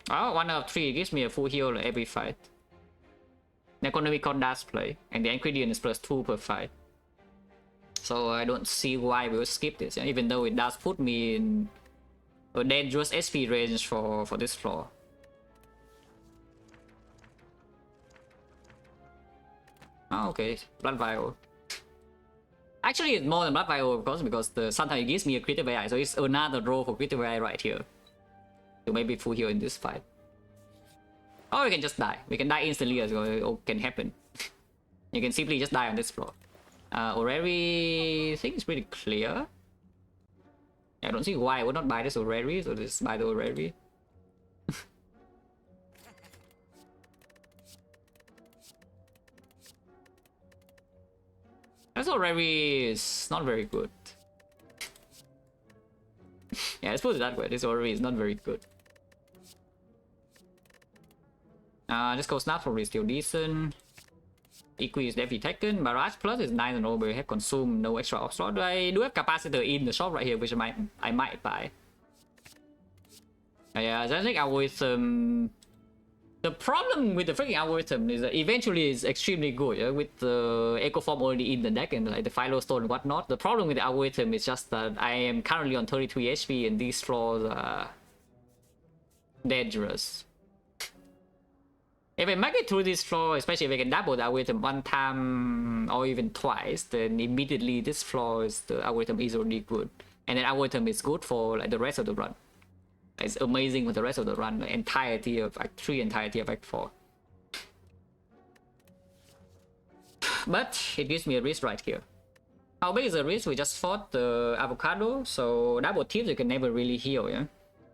Oh, 1 out of 3 gives me a full heal every fight. Necronomicon does play, and the ingredient is +2 per fight. So I don't see why we would skip this, yeah? Even though it does put me in a dangerous SP range for this floor. Oh, okay, Blood Vial. Actually, it's more than Blood Vial, of course, because sometimes it gives me a critical AI, so it's another row for critical AI right here. To maybe full heal in this fight. Or we can just die. We can die instantly as well. It can happen. You can simply just die on this floor. Orrery, I think it's pretty clear. Yeah, I don't see why I would not buy this Orrery, so just buy the Orrery. This Orrery is not very good. Yeah, let's put it that way. This Orrery is not very good. Just go Snap probably still decent. Equi is definitely taken. Barrage Plus is nice and all, but we have consumed no extra off slot. I do have capacitor in the shop right here, which I might buy. Yeah, I think algorithm. The problem with the freaking algorithm is that eventually it's extremely good, yeah? With the Echo Form already in the deck and like the Firestone and whatnot. The problem with the algorithm is just that I am currently on 33 HP and these floors are dangerous. If I make it through this floor, especially if I can double the algorithm 1 time or even twice, then immediately this floor is the algorithm is already good. And then algorithm is good for like the rest of the run. It's amazing for the rest of the run, the entirety of Act 3, entirety of Act 4. But it gives me a risk right here. How big is the risk? We just fought the Avocado, so double tips you can never really heal, yeah?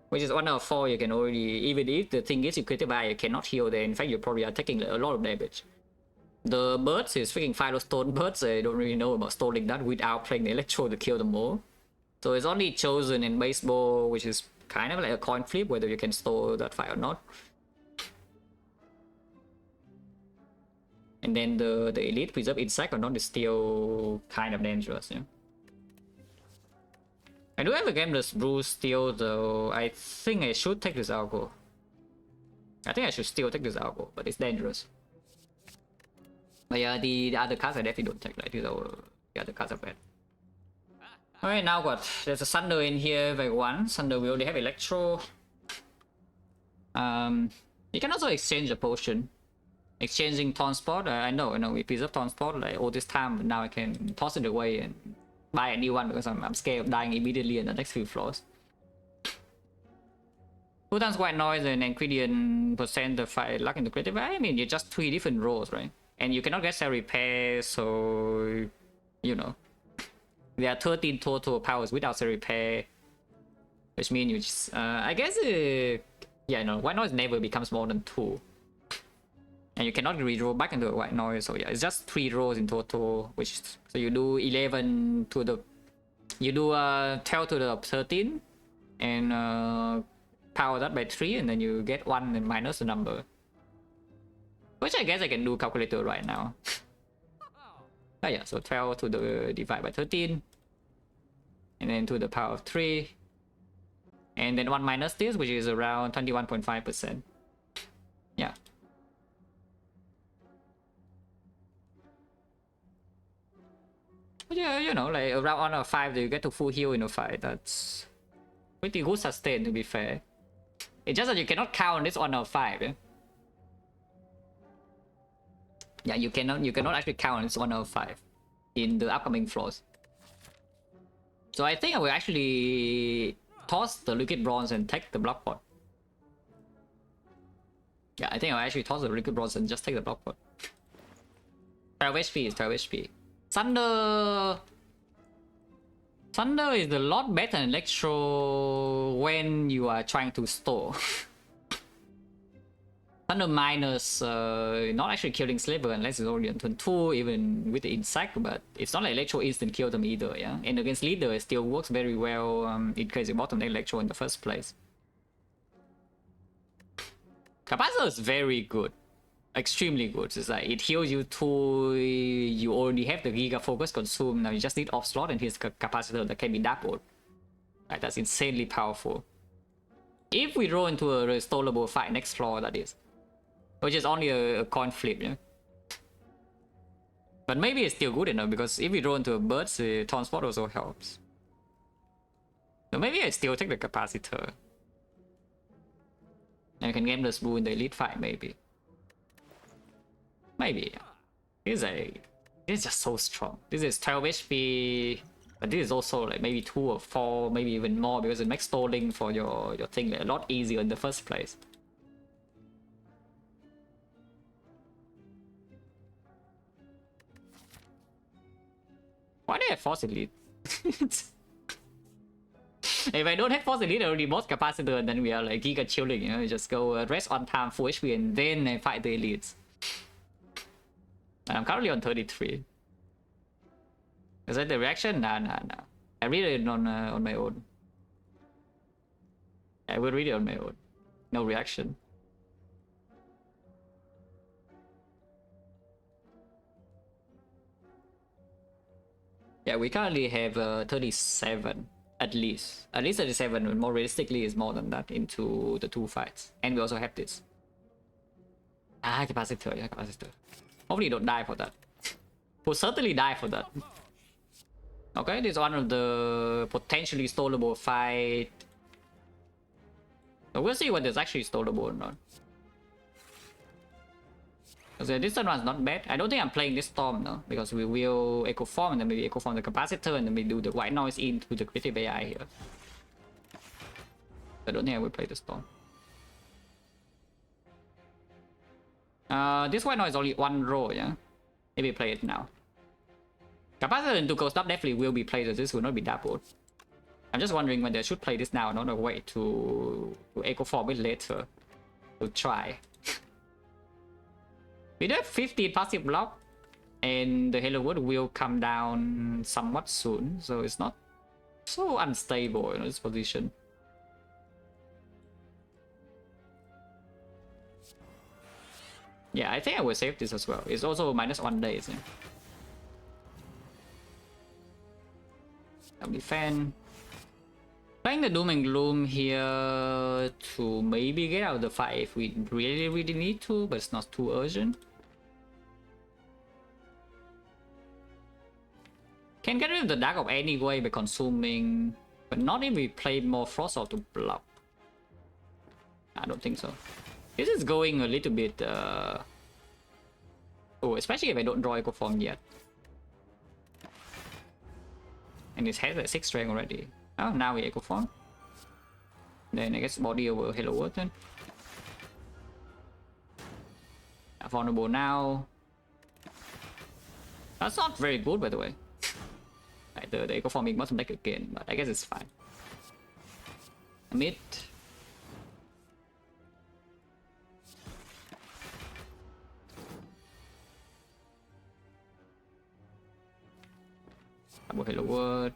Which is 1 out of 4 you can already, even if the thing is you critical you cannot heal, then in fact you probably are taking a lot of damage. The birds is freaking Firestone birds, I don't really know about stalling that without playing the Electro to kill them all. So it's only Chosen and Baseball, which is kind of like a coin flip, whether you can stall that fight or not. And then the Elite Preserve Insect or not is still kind of dangerous, yeah. I do have a Gameless Brew still, though. I think I should take this algo. I think I should still take this algo, but it's dangerous. But yeah, the other cards I definitely don't take, like the other cards are bad. Alright, now what? There's a Thunder in here, like 1. Thunder, we already have Electro. You can also exchange a potion. Exchanging Taunt Spot, I know, we preserve Taunt Spot like all this time, but now I can toss it away and buy a new one because I'm scared of dying immediately in the next few floors. 2 times white noise and ingredient percent the fight luck into creative. I mean, you're just 3 different roles, right? And you cannot get cell repair, so you know. There are 13 total powers without cell repair, which means you just, I guess, yeah, no, white noise never becomes more than 2. And you cannot reroll back into a white noise, so yeah, it's just 3 rolls in total, which, so you do 11 to the, you do 12 to the 13, and power that by 3, and then you get 1 and minus the number. Which I guess I can do calculator right now. Oh yeah, so 12 to the divide by 13, and then to the power of 3, and then 1 minus this, which is around 21.5%. Yeah. But yeah, you know, like around 1 or 5 you get to full heal in a fight. That's pretty good sustain, to be fair. It's just that you cannot count this 1 or 5. Yeah? Yeah, you cannot actually count this 1 or 5 in the upcoming floors. So I think I will actually toss the liquid bronze and take the block pot. Yeah, I think I'll actually toss the liquid bronze and just take the block pot. 12 HP is 12 HP. Thunder is a lot better than Electro when you are trying to store. Thunder minus not actually killing Slaver unless it's already on turn 2, even with the insect, but it's not like Electro instant kill them either, yeah? And against Leader it still works very well in case you bottom deck Electro in the first place. Capacitor is very good. Extremely good. It's like it heals you to, you already have the Giga Focus consumed, now you just need off slot and his Capacitor that can be dappled. Right, that's insanely powerful. If we roll into a restorable fight next floor, that is. Which is only a coin flip, yeah? But maybe it's still good enough, because if we roll into a birds, Taunt Spot also helps. So maybe I still take the Capacitor. And we can game this blue in the elite fight, maybe. Maybe, yeah. This is just so strong. This is 12 HP, but this is also like maybe 2 or 4, maybe even more, because it makes stalling for your thing like a lot easier in the first place. Why do I have Force Elite? If I don't have Force Elite, I already bought Capacitor, and then we are like Giga chilling, you know, you just go rest on time, full HP, and then I fight the elites. I'm currently on 33. Is that the reaction? Nah. I read it on my own. I will read it on my own. No reaction. Yeah, we currently have 37 at least. At least 37, but more realistically is more than that into the 2 fights. And we also have this. Ah, Capacitor, yeah, Capacitor. Hopefully you don't die for that. Will certainly die for that. Okay, this is one of the potentially stallable fight. So we'll see whether it's actually stallable or not. Because the distant one's not bad. I don't think I'm playing this Storm though, because we will Echo Form and then maybe Echo Form the Capacitor and then we do the white noise into the creative AI here. I don't think I will play the Storm. This white noise is only 1 row, yeah? Maybe play it now. Capacitor into Ghost Up definitely will be played, so this will not be dappled. I'm just wondering whether I should play this now, not a way to Echo Form it later. To try. We do have 15 passive block, and the Halo Wood will come down somewhat soon, so it's not so unstable in this position. Yeah, I think I will save this as well. It's also -1 days. Yeah. I'll defend. Playing the Doom and Gloom here to maybe get out of the fight if we really need to, but it's not too urgent. Can get rid of the Dark of any way by consuming, but not if we play more Frost or to block. I don't think so. This is going a little bit Oh, especially if I don't draw Echo Form yet. And it has like 6 strength already. Oh, now we Echo Form. Then I guess body over Hello World then. Vulnerable now. That's not very good, by the way. Like the Echo Form must deck again, but I guess it's fine. Mid. Double Hello World.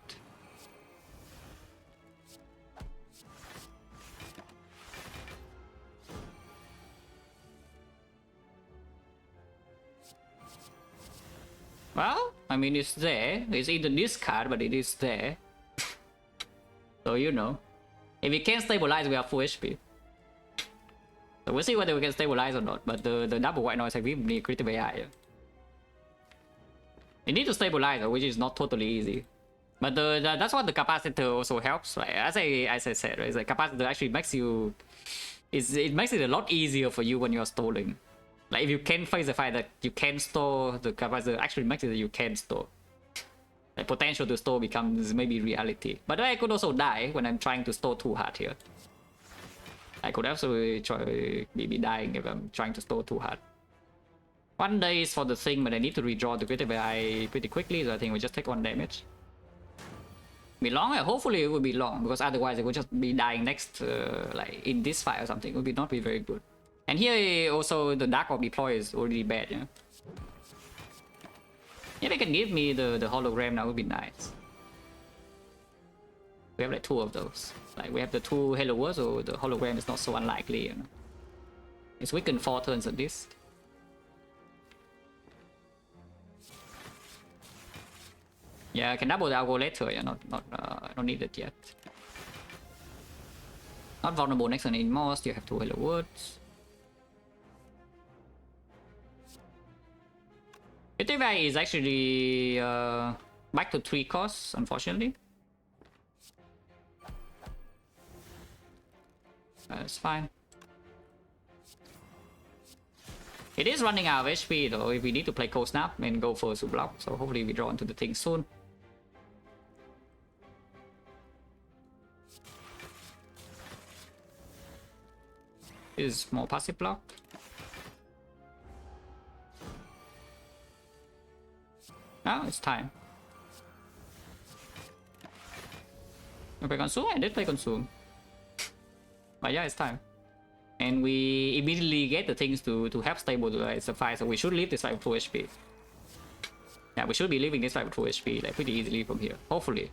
Well, I mean, it's there. It's in the discard, but it is there. So, you know. If we can stabilize, we are full HP. So we'll see whether we can stabilize or not. But the double white noise, we need critical AI. You need to stabilize, which is not totally easy. But that's what the capacitor also helps. Right? As I said, right? It's like capacitor actually makes you... It makes it a lot easier for you when you're stalling. Like if you can face the fact that you can store, the capacitor actually makes it that you can store. Like potential to store becomes maybe reality. But I could also die when I'm trying to store too hard here. I could absolutely be dying if I'm trying to store too hard. 1 day is for the thing, but I need to redraw the critical AI pretty quickly, so I think we just take 1 damage. Be long? Hopefully it will be long, because otherwise it would just be dying next, like in this fight or something. It would not be very good. And here also the Dark Orb deploy is already bad, yeah. If they can give me the hologram, that would be nice. We have like 2 of those. Like we have the 2 Hello Worlds, so the hologram is not so unlikely, you know. It's weakened 4 turns at least. Yeah, I can double the algo later, yeah, not needed yet. Not vulnerable next turn anymore, still have 2 Hello Worlds. Defect is actually back to 3 costs, unfortunately. That's fine. It is running out of HP though, if we need to play Cold Snap and go for a block, so hopefully we draw into the thing soon. This is more passive block. Now it's time. You play Consume? I did play Consume. But yeah, it's time. And we immediately get the things to help stabilize the fight, so we should leave this fight with full HP. Yeah, we should be leaving this fight with full HP like pretty easily from here, hopefully.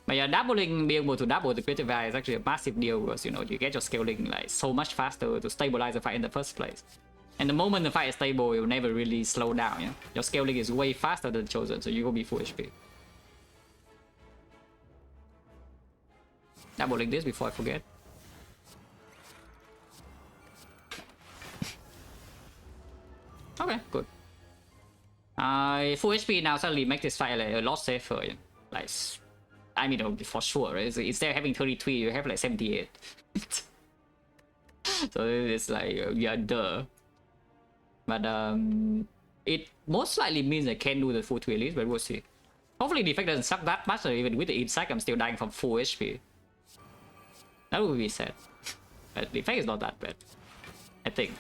But yeah, being able to double the critical value is actually a massive deal because, you know, you get your scaling like so much faster to stabilize the fight in the first place. And the moment the fight is stable, it will never really slow down, yeah? Your scaling is way faster than Chosen, so you will be full HP. Doubling this before I forget. Okay, good. Full HP now suddenly make this fight like a lot safer, yeah? Like, I mean, for sure, right? So instead of having 33, you have like 78. So it's like, yeah, duh. But it most likely means I can do the full 2 elites, but we'll see. Hopefully Defect doesn't suck that much, or even with the Insight, I'm still dying from full HP. That would be sad. But Defect is not that bad, I think.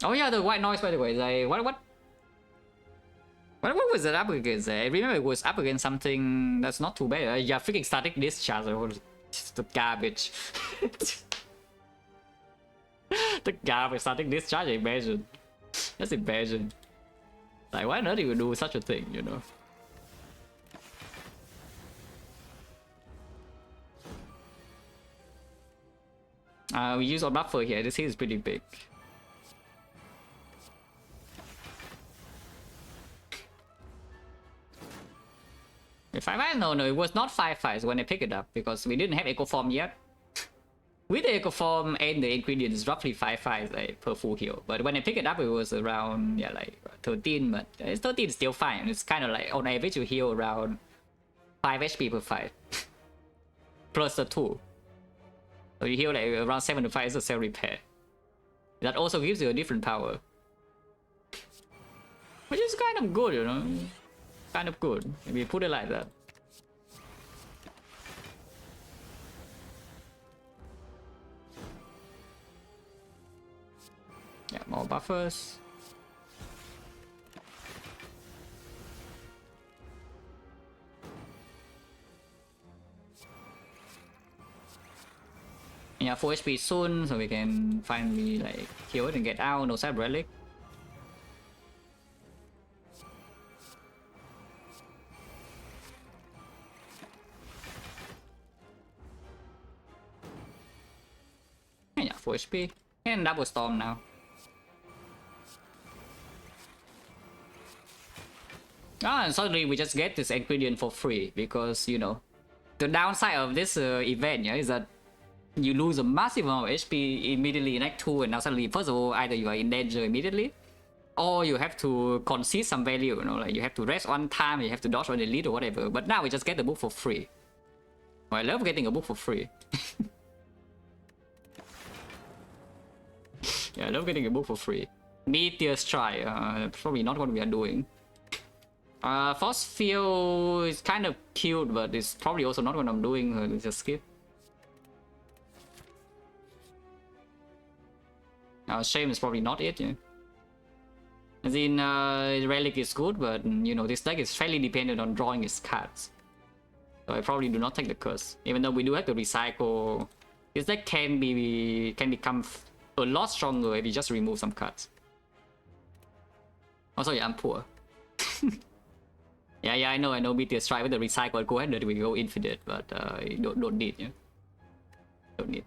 Oh yeah, the white noise, by the way, like, what was it up against? I remember it was up against something that's not too bad. Yeah, freaking static discharge, just the garbage. The garbage static discharge, imagine. Just imagine. Like, why not even do such a thing, you know? We use our buffer here. This is pretty big. If I no, it was not 5/5 when I picked it up because we didn't have Echo Form yet. With the Echo Form and the ingredients, roughly 5/5 like, per full heal. But when I picked it up, it was around, yeah, like 13. But 13 is still fine. It's kind of like on average you heal around 5 HP per fight, plus the 2. So you heal like around 7 to 5 is a self repair. That also gives you a different power, which is kind of good, you know, kind of good if you put it like that. Yeah, more buffers. Yeah, 4 HP soon, so we can finally like kill it and get out. No side relic. Yeah, 4 HP and double storm now. Ah, and suddenly we just get this ingredient for free because, you know, the downside of this event, yeah, is that you lose a massive amount of HP immediately in Act 2, and now suddenly, first of all, either you are in danger immediately, or you have to concede some value, you know, like you have to rest one time, you have to dodge on elite or whatever. But now we just get the book for free. Well, I love getting a book for free. Yeah, I love getting a book for free. Meteor Strike, probably not what we are doing. Force Field is kind of cute, but it's probably also not what I'm doing, so let's just skip. Shame is probably not it, yeah. As in, Relic is good, but you know, this deck is fairly dependent on drawing its cards. So I probably do not take the curse. Even though we do have to recycle, this deck can become a lot stronger if you just remove some cards. Also, yeah, I'm poor. yeah, I know. Meteor Strike with the recycle, go ahead and we go infinite, but don't need, yeah. Don't need.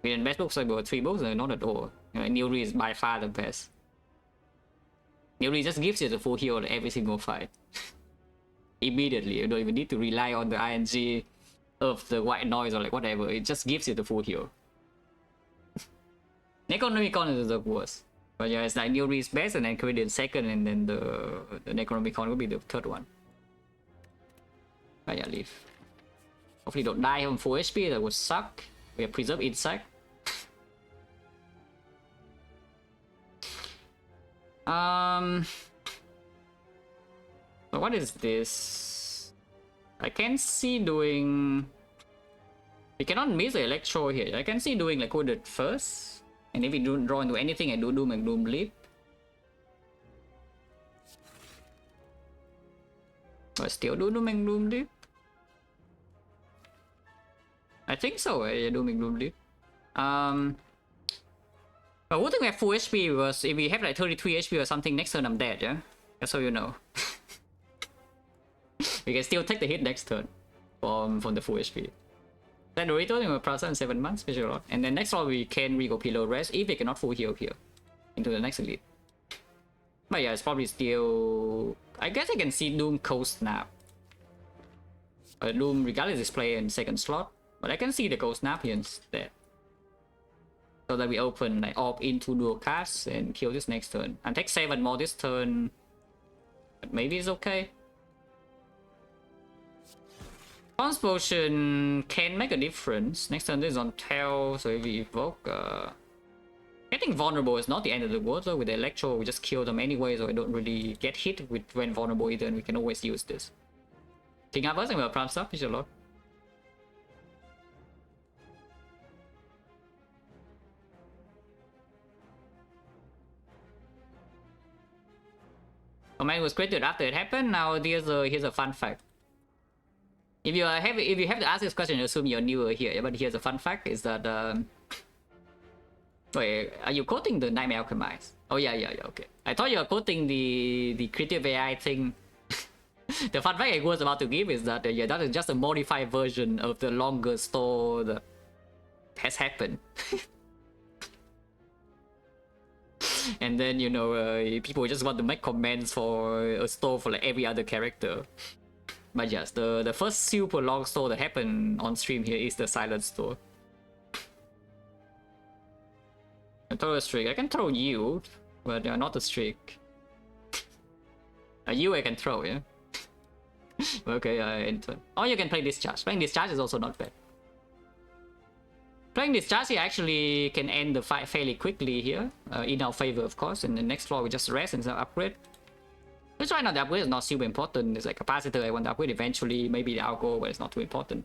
The best books, I got 3 books, not at all. Newry is by far the best. Newry just gives you the full heal every single fight. Immediately, you don't even need to rely on the ING of the white noise or like whatever, it just gives you the full heal. Necronomicon is the worst. But yeah, it's like Newry is best and then Quiridian second, and then the Necronomicon will be the third one. But yeah, leave. Hopefully don't die on 4 HP, that would suck. We have Preserve Insect. But what is this? I can see doing... We cannot miss the Electro here. I can see doing like Coded first. And if we don't draw into anything, I do Doom and Gloom Leap. But still do Doom and Gloom Leap. I think so, yeah, Doom and Gloom Leap. But good thing we have full HP, because if we have like 33 HP or something, next turn I'm dead, yeah? Just so you know. We can still take the hit next turn from the full HP. Then Dorito in Plaza in 7 months, special lot. And then next round we can re-go Pillow Rest if we cannot full heal here. Into the next elite. But yeah, it's probably still... I guess I can see Doom Cold Snap. Doom regardless is play in second slot. But I can see the Cold Snap here instead. So that we open like Orb into dual cards and kill this next turn. And take 7 more this turn. But maybe it's okay. Potion can make a difference. Next turn this is on Tail, so if we evoke... Getting vulnerable is not the end of the world, so with the Electro we just kill them anyway, so I don't really get hit with when vulnerable either, and we can always use this. King Harvest and we'll prompt stuff, is a lot. Command was created after it happened. Now here's a fun fact. If you have to ask this question, assume you're newer here. Yeah, but here's a fun fact: is that wait, are you quoting the Nightmare Alchemist? Oh yeah, okay. I thought you were quoting the creative AI thing. The fun fact I was about to give is that yeah, that is just a modified version of the longer store that has happened. And then, you know, people just want to make comments for a store for like every other character. But yes, the first super long store that happened on stream here is the Silent Store. I throw a streak. I can throw you, but not a streak. You I can throw, yeah? Okay, enter. Or you can play Discharge. Playing Discharge is also not bad. Playing discharge here actually can end the fight fairly quickly here, in our favor of course. And the next floor we just rest and upgrade. Which right now the upgrade is not super important. It's like capacitor I want to upgrade eventually, maybe the algo, but it's not too important.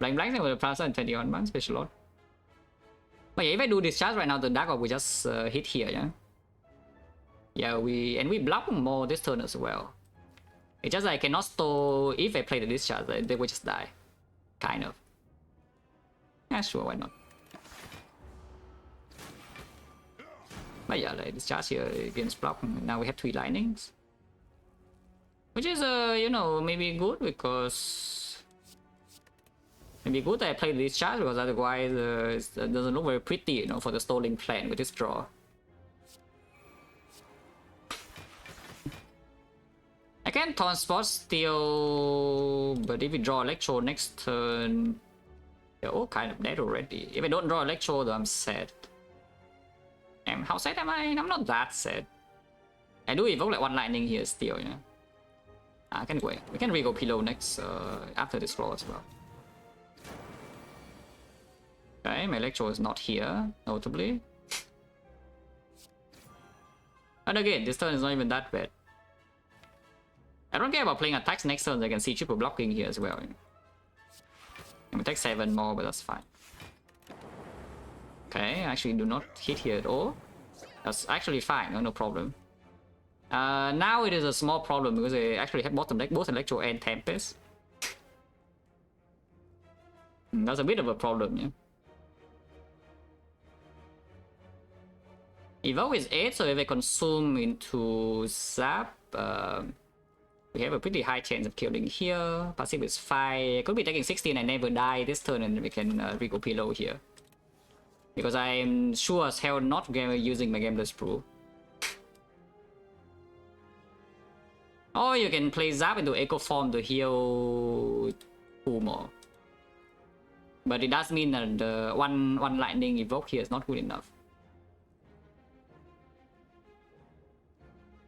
Blank with the plaza in 21 months, special lot. But yeah, if I do discharge right now, the dark orb will just hit here, yeah. Yeah, we block more this turn as well. It's just I cannot store. If I play the discharge, they will just die, kind of. Yeah, sure, why not? But yeah, like discharge here against block. Now we have 3 lightnings, which is you know, maybe good because maybe good that I play discharge because otherwise it doesn't look very pretty, you know, for the stalling plan with this draw. I can transport still, but if we draw Electro next turn, they're all kind of dead already. If I don't draw Electro, though, I'm sad. How sad am I? I'm not that sad. I do evoke like 1 lightning here still, you know. I can wait. We can re-go pillow next after this floor as well. Okay, my Electro is not here, notably. And again, this turn is not even that bad. I don't care about playing attacks next turn. I can see triple blocking here as well. You know. I'm gonna take 7 more, but that's fine. Okay, I actually do not hit here at all. That's actually fine, no problem. Now it is a small problem because I actually have bottom deck both Electro and Tempest. That's a bit of a problem, yeah. Evoke is 8, so if I consume into Zap, we have a pretty high chance of killing here. Passive is 5. I could be taking 16 and never die this turn, and we can re-go pillow here. Because I'm sure as hell not using my Gambler's Brew. Or you can play Zap into Echo Form to heal 2 more. But it does mean that the one lightning evoke here is not good enough.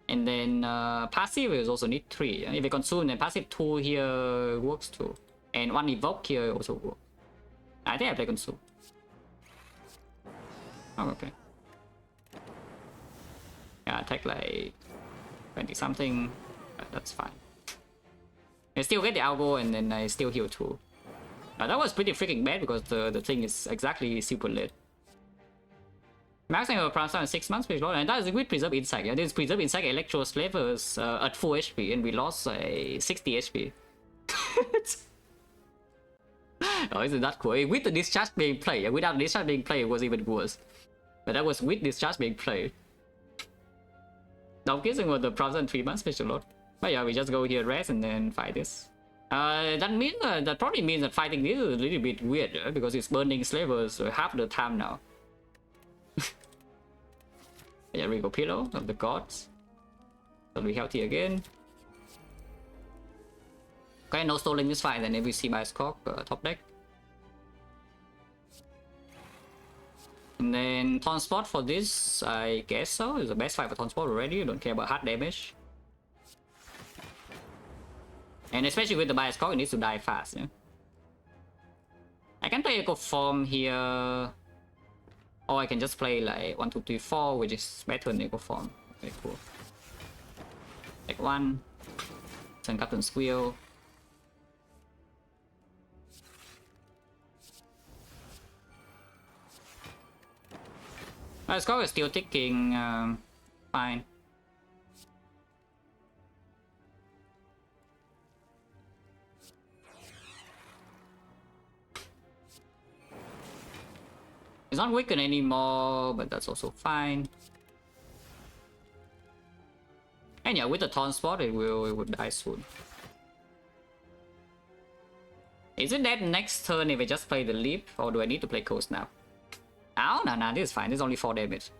And then passive is also need 3. If you consume, then passive 2 here works too. And 1 evoke here also works. I think I play consume. Oh, okay. Yeah, attack like 20 something. That's fine. I still get the algo and then I still heal 2. That was pretty freaking bad because the thing is exactly super lit. Maxing our Prime in 6 months, and that is with Preserve Insight. Yeah, this Preserve Insight Electro Slavers at full HP and we lost 60 HP. Oh, isn't that cool? With the discharge being played, yeah, without discharge being played, it was even worse. But that was with discharge being played. Now, guessing what the Prime 3 months special lot. But yeah, we just go here, rest, and then fight this. That probably means that fighting this is a little bit weird because it's burning slavers half the time now. Yeah, Rigo Pillow of the gods. So we healthy again. Okay, no stalling this fight, then if we see my Skok top deck. And then Taunt Spot for this, I guess so. It's the best fight for Taunt Spot already. You don't care about hard damage. And especially with the bias Skok, it needs to die fast, yeah. I can play Echo Form here. Or I can just play like 1, 2, 3, 4, which is better than Echo Form. Okay, cool. Take 1. Send Captain Squeal. My Skok is still ticking. Fine. It's not weakened anymore, but that's also fine. And yeah, with the Taunt Spot, it would die soon. Isn't that next turn if I just play the Leap, or do I need to play Coast now? Oh, no, this is fine. This is only 4 damage.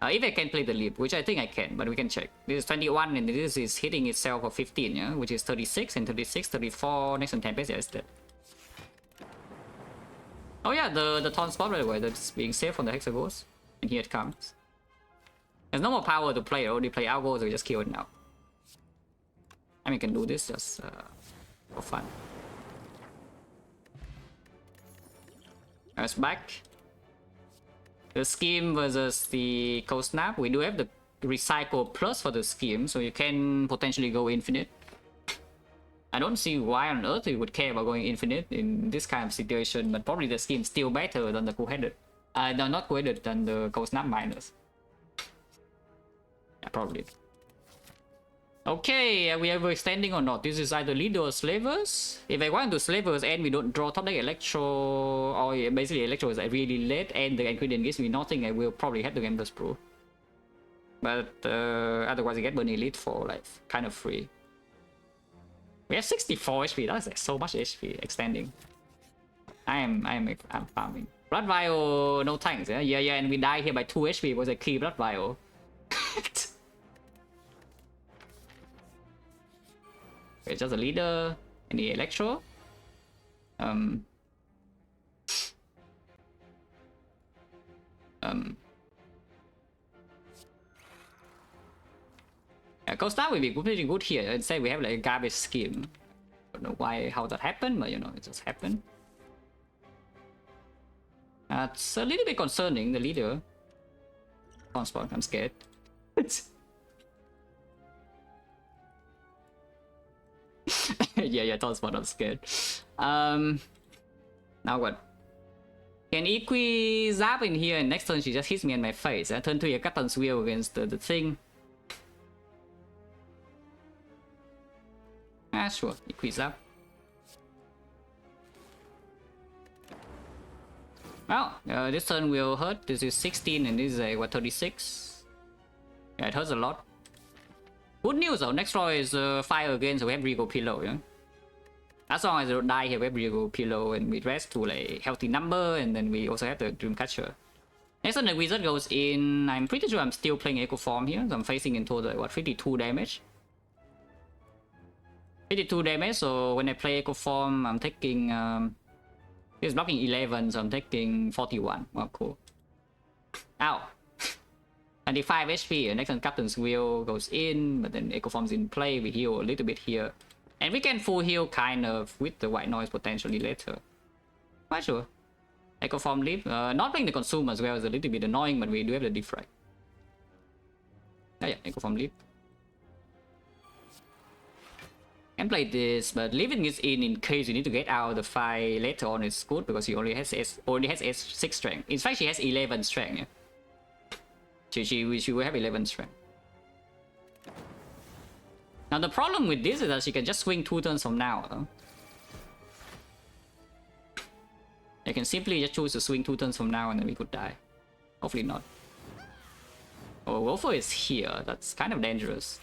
If I can play the Leap, which I think I can, but we can check. This is 21, and this is hitting itself for 15, yeah? Which is 36, and 36, 34, next on Tempest, yeah, it's dead. Oh yeah, the Taunt Spot, by the way, that's being saved from the Hexagons. And here it comes. There's no more power to play, I only play Algo, so we just kill it now. I mean, we can do this just for fun. It's back. The scheme versus the cold snap. We do have the recycle plus for the scheme, so you can potentially go infinite. I don't see why on earth you would care about going infinite in this kind of situation, but probably the scheme still better than the cool-headed. No, not cool-headed, than the cold snap minus. Yeah, probably. Okay, are we ever extending or not? This is either leader or slavers. If I want to slavers and we don't draw top deck electro, or basically electro is like really late and the ingredient gives me nothing, I will probably have to game plus pro. But otherwise I get Burn Elite for like kind of free. We have 64 HP, that's like so much HP extending. I'm farming. Blood Vial, no tanks, yeah? Yeah, and we die here by 2 HP, it was a key Blood Vial. It's just a leader and the electro. Yeah, Cold Snap will be pretty good here. Instead, we have like a garbage scheme. Don't know why, how that happened, but you know, it just happened. It's a little bit concerning, the leader. Spawn, I'm scared. yeah, Spawn, I'm scared. Now what? Can Equi zap in here and next turn she just hits me in my face. Turn 3 a Captain's Wheel against the thing. Sure, Equi zap. Well, this turn will hurt. This is 16 and this is a, what, 36? Yeah, it hurts a lot. Good news though, next draw is fire again, so we have Regal Pillow, yeah? As long as I don't die here, we have Regal Pillow and we rest to like healthy number, and then we also have the Dreamcatcher. Next turn the Wizard goes in. I'm pretty sure I'm still playing Echo Form here, so I'm facing into the, what, 52 damage? 52 damage, so when I play Echo Form, I'm taking... It's blocking 11, so I'm taking 41. Wow, cool. Ow. 95 HP, and next turn Captain's Wheel goes in, but then Echo Form's in play, we heal a little bit here. And we can full heal kind of with the white noise potentially later. Quite sure. Echo Form leave. Not playing the Consume as well is a little bit annoying, but we do have the Defect. Yeah, Echo Form leave. Can play this, but leaving this in case you need to get out of the fight later on is good because he only has S6 strength. In fact, she has 11 strength. Yeah? She will have 11 strength. Now the problem with this is that she can just swing 2 turns from now. You can simply just choose to swing 2 turns from now and then we could die. Hopefully not. Oh, Wolfer is here. That's kind of dangerous.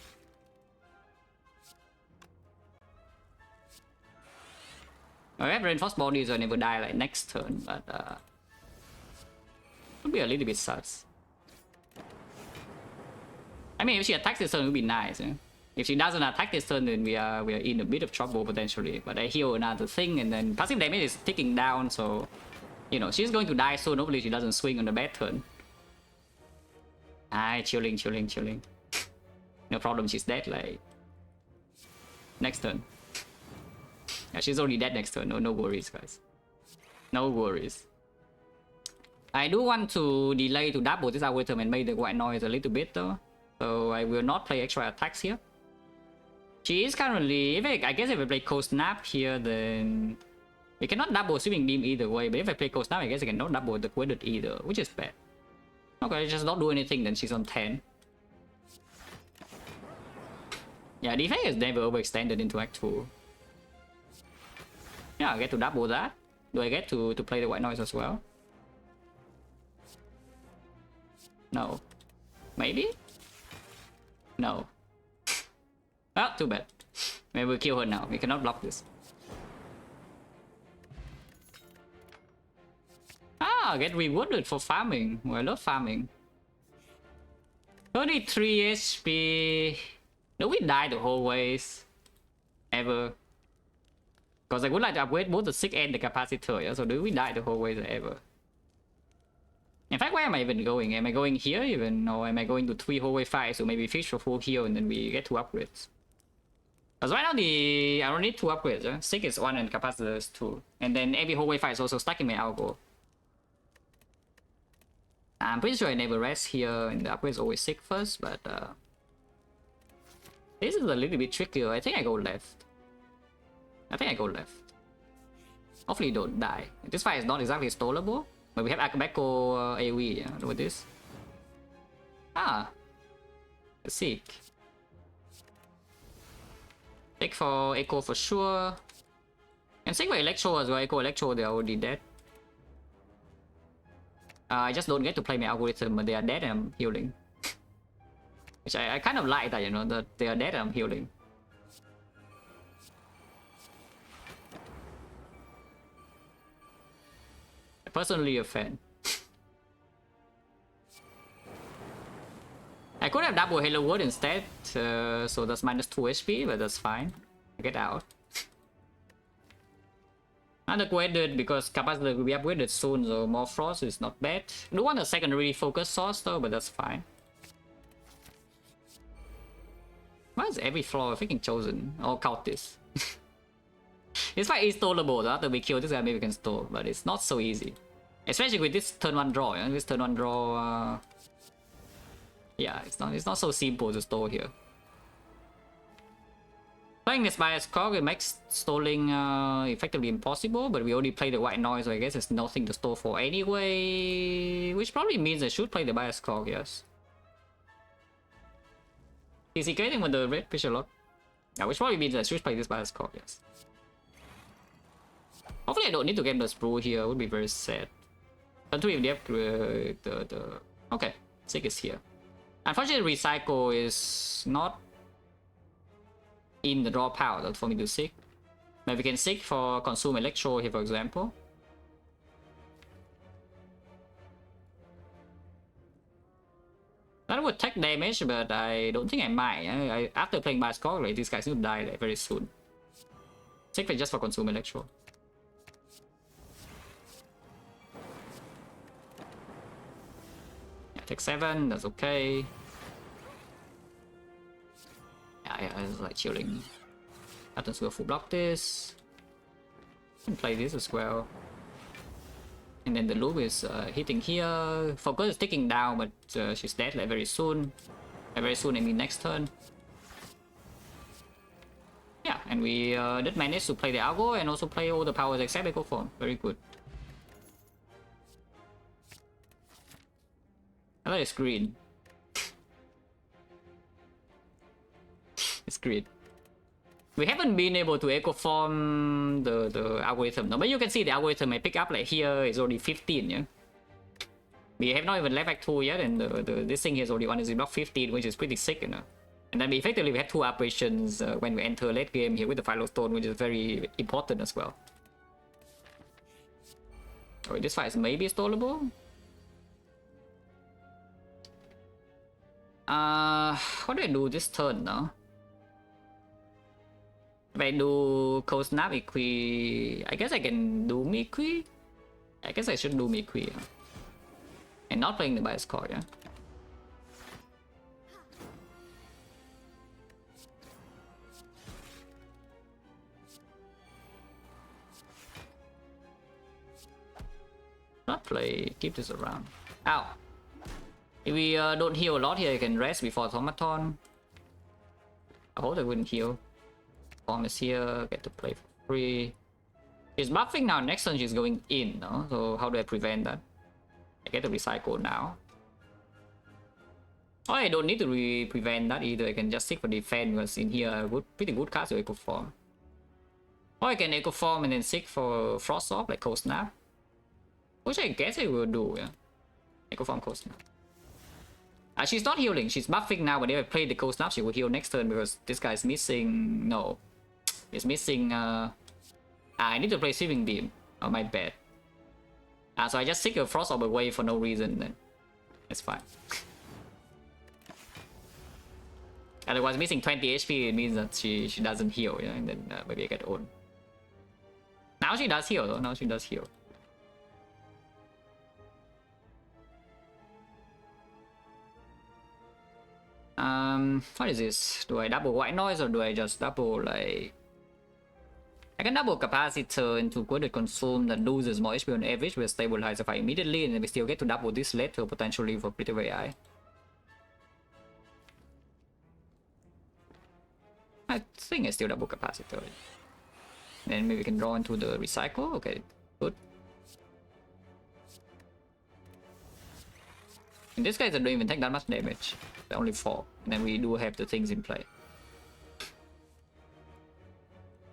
I have Reinforced Bodies, so I never die like next turn, but would be a little bit sus. I mean, if she attacks this turn, it would be nice. Eh? If she doesn't attack this turn, then we are in a bit of trouble potentially. But I heal another thing, and then passive damage is ticking down, so you know she's going to die soon. Hopefully, she doesn't swing on the bad turn. Chilling. No problem, she's dead. Like next turn. Yeah, she's already dead next turn. No worries, guys. No worries. I do want to delay to double this algorithm and make the white noise a little bit though. So I will not play extra attacks here. She is currently... I guess if I play Cold Snap here, then... We cannot double Sweeping Beam either way. But if I play Cold Snap, I guess I cannot double the Quided either, which is bad. Okay, just don't do anything, then she's on 10. Yeah, Defect is never overextended into Act 2. Yeah, I get to double that. Do I get to play the white noise as well? No. Maybe? No. Well, too bad. Maybe we'll kill her now. We cannot block this. Get rewarded for farming. Well, I love farming. 33 HP. Do we die the whole ways? Ever? Because I would like to upgrade both the sick and the capacitor, yeah? So do we die the whole way ever? In fact, where am I even going? Am I going here even? Or am I going to 3 whole way 5? So maybe fish for full heal and then we get 2 upgrades. Because right now I don't need 2 upgrades, yeah? Sick is 1 and capacitor is 2. And then every whole way 5 is also stuck in my algo. I'm pretty sure I never rest here, and the upgrade is always sick first, but this is a little bit trickier. I think I go left. I think I go left. Hopefully don't die. This fight is not exactly stallable, but we have Akabeko AoE, yeah, with this. Ah, a Seek. Take for Echo for sure. And Seek for Electro as well. Electro, they're already dead. I just don't get to play my algorithm, but they are dead and I'm healing. Which I kind of like that, you know, that they are dead and I'm healing. I'm personally a fan. I could have double Halo Word instead, so that's -2 HP, but that's fine. Get out. Not upgraded because capacitor will be upgraded soon, so more frost is not bad. I do want a secondary focus source though, but that's fine. Why is every floor freaking chosen? Or count this. This fight is stallable, so after we kill this guy maybe we can stall, but it's not so easy. Especially with this turn 1 draw, yeah? This turn 1 draw yeah, it's not so simple to stall here. Playing this bias cog, it makes stalling effectively impossible, but we only play the white noise, so I guess there's nothing to stall for anyway. Which probably means I should play the bias cog, yes. Is he getting with the red picture lock? Yeah, which probably means I should play this bias cog, yes. Hopefully I don't need to get the sprue here, it would be very sad. Until if they have the... Okay, Sig is here. Unfortunately, Recycle is not in the draw power for me to Seek. Maybe we can Seek for Consume Electro here, for example. That would take damage, but I don't think I might. After playing by Score, like, these guys will die like, very soon. Seek just for Consume Electro. Yeah, take 7, that's okay. Yeah, it's like chilling. Atoms will full block this. And play this as well. And then the loop is hitting here. Focus is ticking down, but she's dead like very soon. Very soon, I mean next turn. Yeah, and we did manage to play the algo and also play all the powers except Echo Form. Very good. I thought it's green. It's green. We haven't been able to echo form the algorithm no, but you can see the algorithm I pick up like here is already 15, yeah. We have not even left back 2 yet, and this thing here is already 1 is block 15, which is pretty sick, you know. And then we effectively have 2 operations when we enter late game here with the Philostone, which is very important as well. Oh, this fight is maybe stallable. What do I do this turn now? If I do Cold Snap Equi, I guess I can do Miqui. I guess I should do Miqui. Yeah. And not playing the bias card, yeah. Not play, keep this around. Ow. If we don't heal a lot here, you can rest before Automaton. I hope I wouldn't heal. Bomb is here, get to play for free. She's buffing now, next turn she's going in, no? So how do I prevent that? I get to recycle now. Oh, I don't need to prevent that either, I can just stick for defense because in here pretty good cards to Echo Form. Or I can Echo Form and then seek for Frost Off like Cold Snap. Which I guess I will do, yeah. Echo Form Cold Snap. She's not healing, she's buffing now, but if I play the Cold Snap she will heal next turn because this guy is missing... No. He's missing... I need to play Sweeping Beam. Oh, my bad. So I just seek a Frost Orb away for no reason then. That's fine. Otherwise missing 20 HP it means that she doesn't heal, yeah? And then maybe I get owned. Now she does heal though, now she does heal. What is this? Do I double White Noise or do I just double like... I can double capacitor into Quoted Consume that loses more HP on average with stabilize the fight immediately, and then we still get to double this later potentially for pretty AI. I think I still double capacitor. Then maybe we can draw into the recycle. Okay, good. And this guy don't even take that much damage. Only 4. And then we do have the things in play.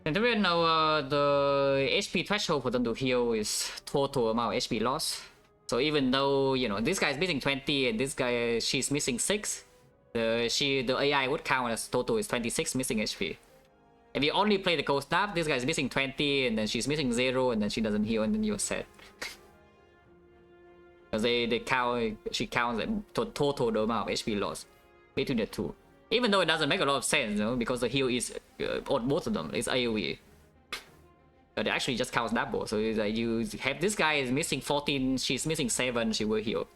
And then now the HP threshold for them to heal is total amount of HP loss. So even though, you know, this guy is missing 20 and this guy, she's missing 6, the AI would count as total is 26 missing HP. If you only play the cold snap, this guy is missing 20 and then she's missing 0 and then she doesn't heal and then you're set. Because they count, she counts the total the amount of HP loss between the two. Even though it doesn't make a lot of sense, you know, because the heal is on both of them, it's AoE. But it actually just counts double. So it's like you have this guy is missing 14, she's missing 7, she will heal.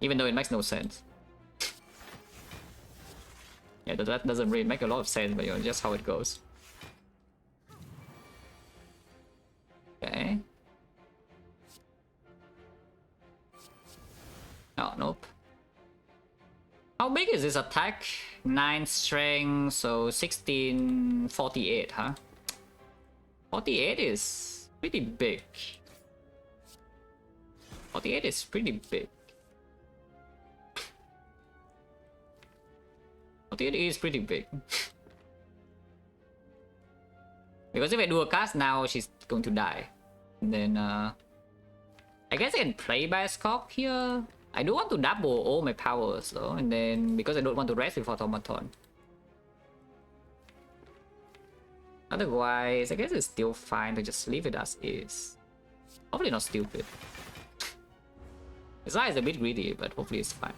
Even though it makes no sense. Yeah, that doesn't really make a lot of sense, but you know, just how it goes. Okay. Oh, nope. How big is this attack? 9 strength, so 16, 48, huh? 48 is pretty big. 48 is pretty big. 48 is pretty big. Because if I do a cast now, she's going to die. And then, I guess I can play by a Scorp here. I do want to double all my powers though, and then because I don't want to rest with automaton. Otherwise, I guess it's still fine to just leave it as is. Hopefully not stupid. This eye is a bit greedy, but hopefully it's fine.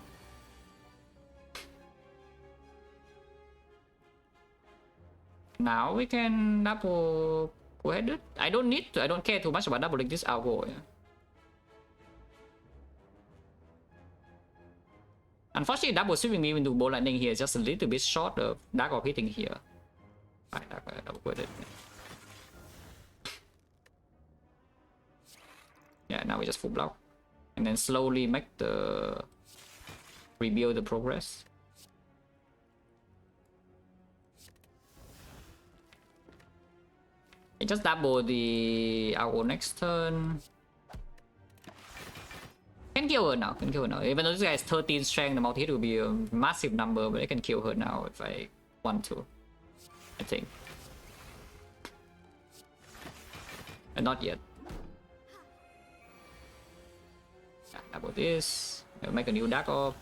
Now we can double co-headed. I don't care too much about doubling this algo, yeah. Unfortunately, double sweeping me into ball lightning here is just a little bit short of Dark Orb hitting here. Right, double quit it. Yeah, now we just full block. And then slowly make the... rebuild the progress. I just double the Owl next turn. Can kill her now, Even though this guy has 13 strength, the multi-hit will be a massive number, but I can kill her now if I want to. I think. And not yet. Yeah, double this. I'll make a new Dark Orb.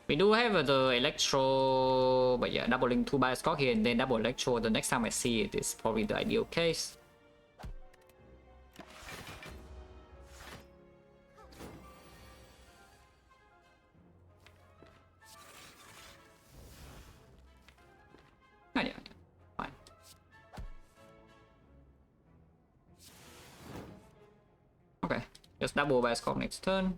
We do have the Electro, but yeah, doubling 2 by Scorp here and then double Electro. The next time I see it is probably the ideal case. Oh, yeah, fine. Okay, just double by Scorp next turn.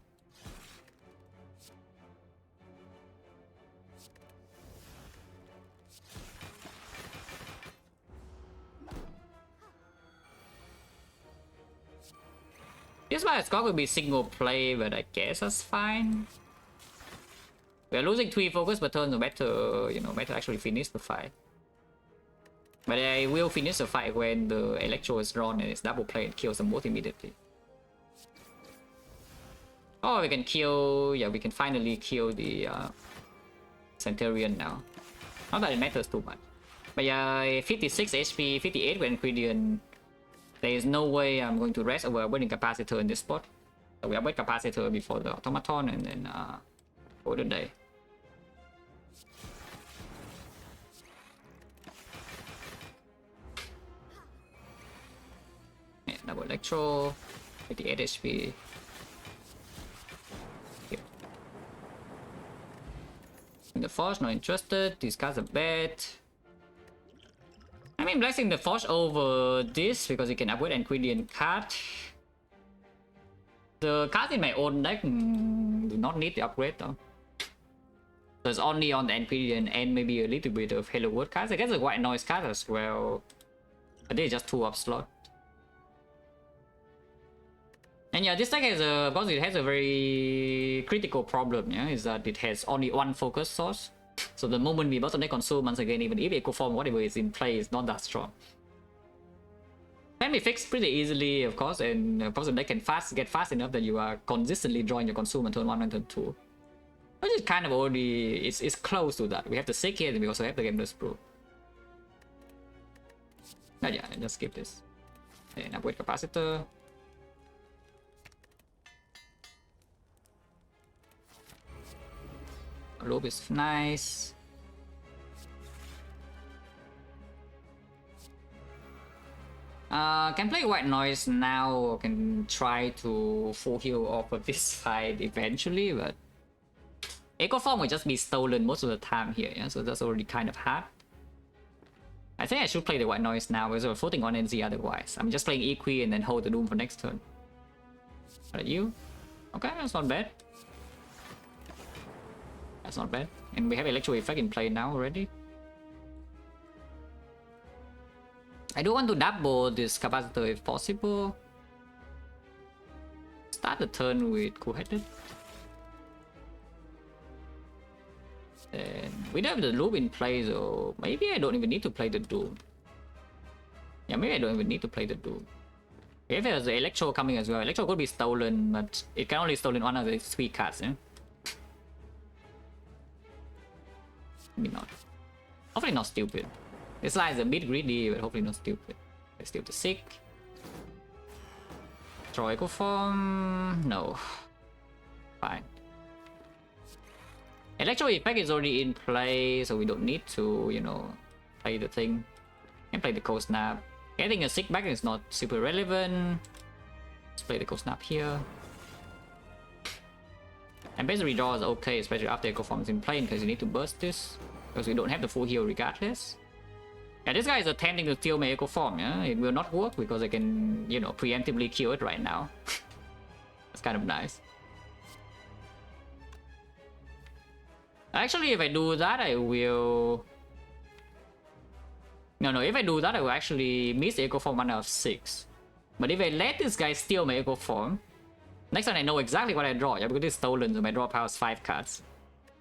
This by Scorp will be single play, but I guess that's fine. We are losing 3 focus per turn, so better, you know, better actually finish the fight. But I will finish the fight when the Electro is drawn and it's double play and kills them both immediately. Oh, we can kill... yeah, we can finally kill the Centurion now. Not that it matters too much. But yeah, 56 HP, 58 with Ingredient. There is no way I'm going to rest over Wedding Capacitor in this spot. So we upgrade Capacitor before the Automaton and then for the day. Yeah, double Electro, 58 HP. Here. In the Forge, not interested. These guys are bad. I mean, blessing the Forge over this because you can upgrade Ingredient card. The cards in my own deck do not need the upgrade though. So it's only on the NPD and maybe a little bit of Hello World cards. I guess the white noise cards as well. But they're just 2 up slot. And yeah, this deck has a, because it has a very critical problem, yeah, is that it has only 1 focus source. So the moment we bottom deck consume, once again, even if Echo Form, whatever is in play, is not that strong. Can be fixed pretty easily, of course, and of course the deck can get fast enough that you are consistently drawing your consume on turn 1 and turn 2. Which is kind of already, it's close to that. We have the Sick here, and we also have the Gameless Brew. But yeah, just skip this. And upgrade Capacitor. Lobe is nice. Can play White Noise now, or can try to full heal off of this fight eventually, but Echo Form will just be stolen most of the time here, yeah? So that's already kind of hard. I think I should play the White Noise now because we're floating on NZ otherwise. I'm just playing Equi and then hold the Doom for next turn. Are you? Okay, that's not bad. That's not bad. And we have Electro Effect in play now already. I do want to double this Capacitor if possible. Start the turn with Cool-Headed. And we don't have the Loop in play, so maybe I don't even need to play the Doom. Yeah, maybe I don't even need to play the Doom. If there's the Electro coming as well, Electro could be stolen, but it can only stolen one of the 3 cards, yeah? Maybe not. Hopefully not stupid. This line is a bit greedy, but hopefully not stupid. Let's steal the Sick. Draw Echo Form. No. Fine. Electro Effect is already in play, so we don't need to, you know, play the thing. Can play the Cold Snap. Getting a Sick back is not super relevant. Let's play the Cold Snap here. And basically redraw is okay, especially after Echo Form is in play, because you need to burst this. Because we don't have the full heal regardless. Yeah, this guy is attempting to steal my Echo Form, yeah? It will not work because I can, you know, preemptively kill it right now. That's kind of nice. Actually, if I do that, I will... No, if I do that, I will actually miss Echo Form 1 out of 6. But if I let this guy steal my Echo Form, next time I know exactly what I draw, yeah, because it's stolen, so my draw power is 5 cards.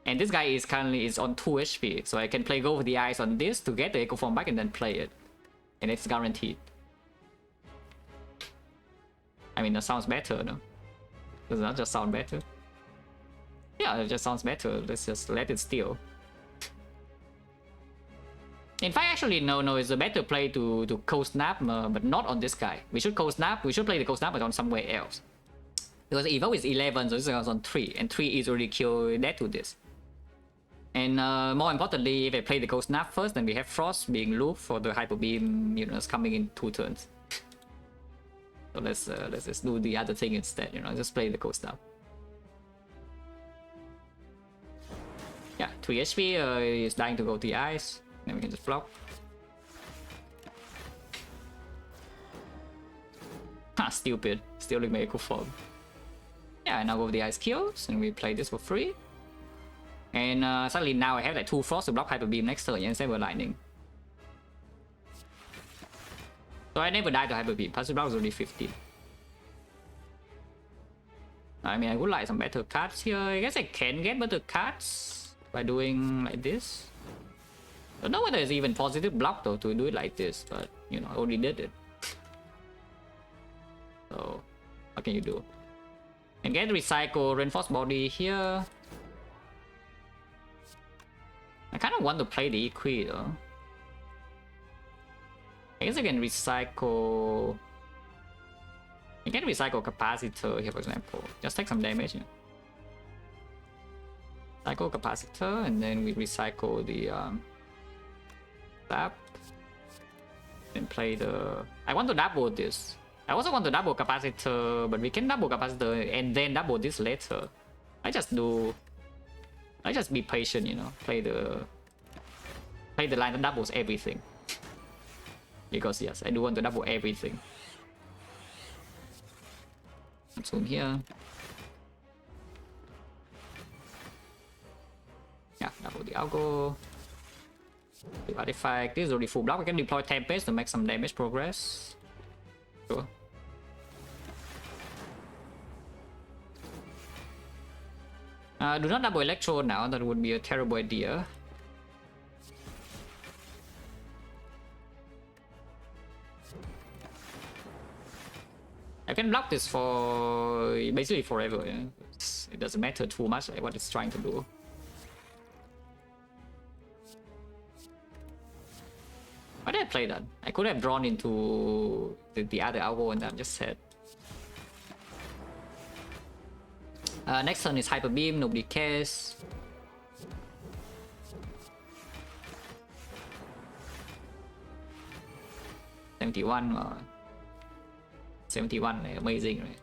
And this guy is currently on 2 HP, so I can play Go with the Eyes on this to get the Echo Form back and then play it. And it's guaranteed. I mean, that sounds better, no? Does that just sound better? Yeah, it just sounds better. Let's just let it steal. In fact, actually, no, it's a better play to Cold Snap, but not on this guy. We should Cold Snap, we should play the Cold Snap, but on somewhere else. Because Evo is 11, so this is on 3, and 3 is already killed dead to this. And more importantly, if I play the Cold Snap first, then we have Frost being looped for the Hyper Beam, you know, it's coming in 2 turns. So let's just do the other thing instead, you know, just play the Cold Snap. Yeah, 3 HP is dying to go to the Ice. Then we can just block. Ah, stupid. Stealing my Echo Form. Yeah, and now go with the Ice Kills, and we play this for free. And suddenly now I have like 2 Frost to block Hyper Beam next turn, instead of Lightning. So I never died to Hyper Beam, plus the block is already 15. I mean, I would like some better cards here. I guess I can get better cards by doing like this. I don't know whether it's even positive block though to do it like this, but you know, I already did it. So, what can you do? And get recycle reinforced body here. I kind of want to play the Equi though. I guess I can recycle. I can recycle Capacitor here, for example. Just take some damage. You know? Recycle Capacitor, and then we recycle the Tap. And play the. I want to double this. I also want to double Capacitor, but we can double Capacitor and then double this later. I just be patient, you know. Play the line that doubles everything. Because yes, I do want to double everything. Zoom here. Yeah, I'll go do artifact. This is already full block. I can deploy Tempest to make some damage progress. Sure. Do not double Electro now, that would be a terrible idea. I can block this for basically forever, yeah? It doesn't matter too much like what it's trying to do. Why did I play that? I could have drawn into the other algo and then just said. Next turn is Hyper Beam, nobody cares. $71, 71, amazing, right?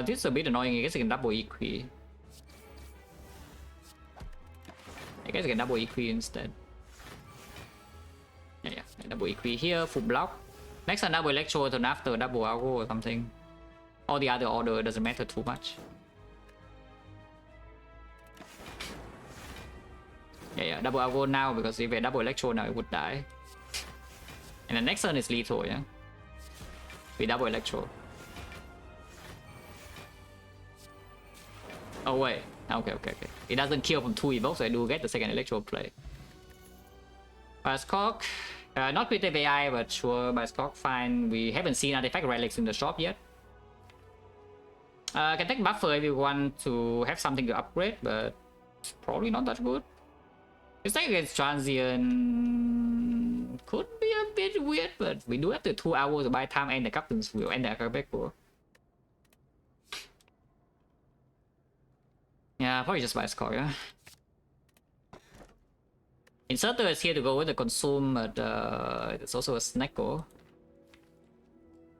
This is a bit annoying. I guess I can double EQ. I guess I can double EQ instead. Yeah, double EQ here, full block. Next time double Electro, turn after double Algo or something. All the other order doesn't matter too much. Yeah, double Algo now, because if I double Electro now, it would die. And the next turn is lethal, yeah? We double Electro. Oh wait, okay. It doesn't kill from 2 evokes, so I do get the second Electro play. Bioscock, not with AI, but sure, Bioscock, fine. We haven't seen artifact relics in the shop yet. Can take buffer if you want to have something to upgrade, but it's probably not that good. It's like against transient could be a bit weird, but we do have the 2 hours by time and the captains will end the artifact. Yeah, probably just Bioscock, yeah. Inserter is here to go with the consume, but it's also a SecnaR.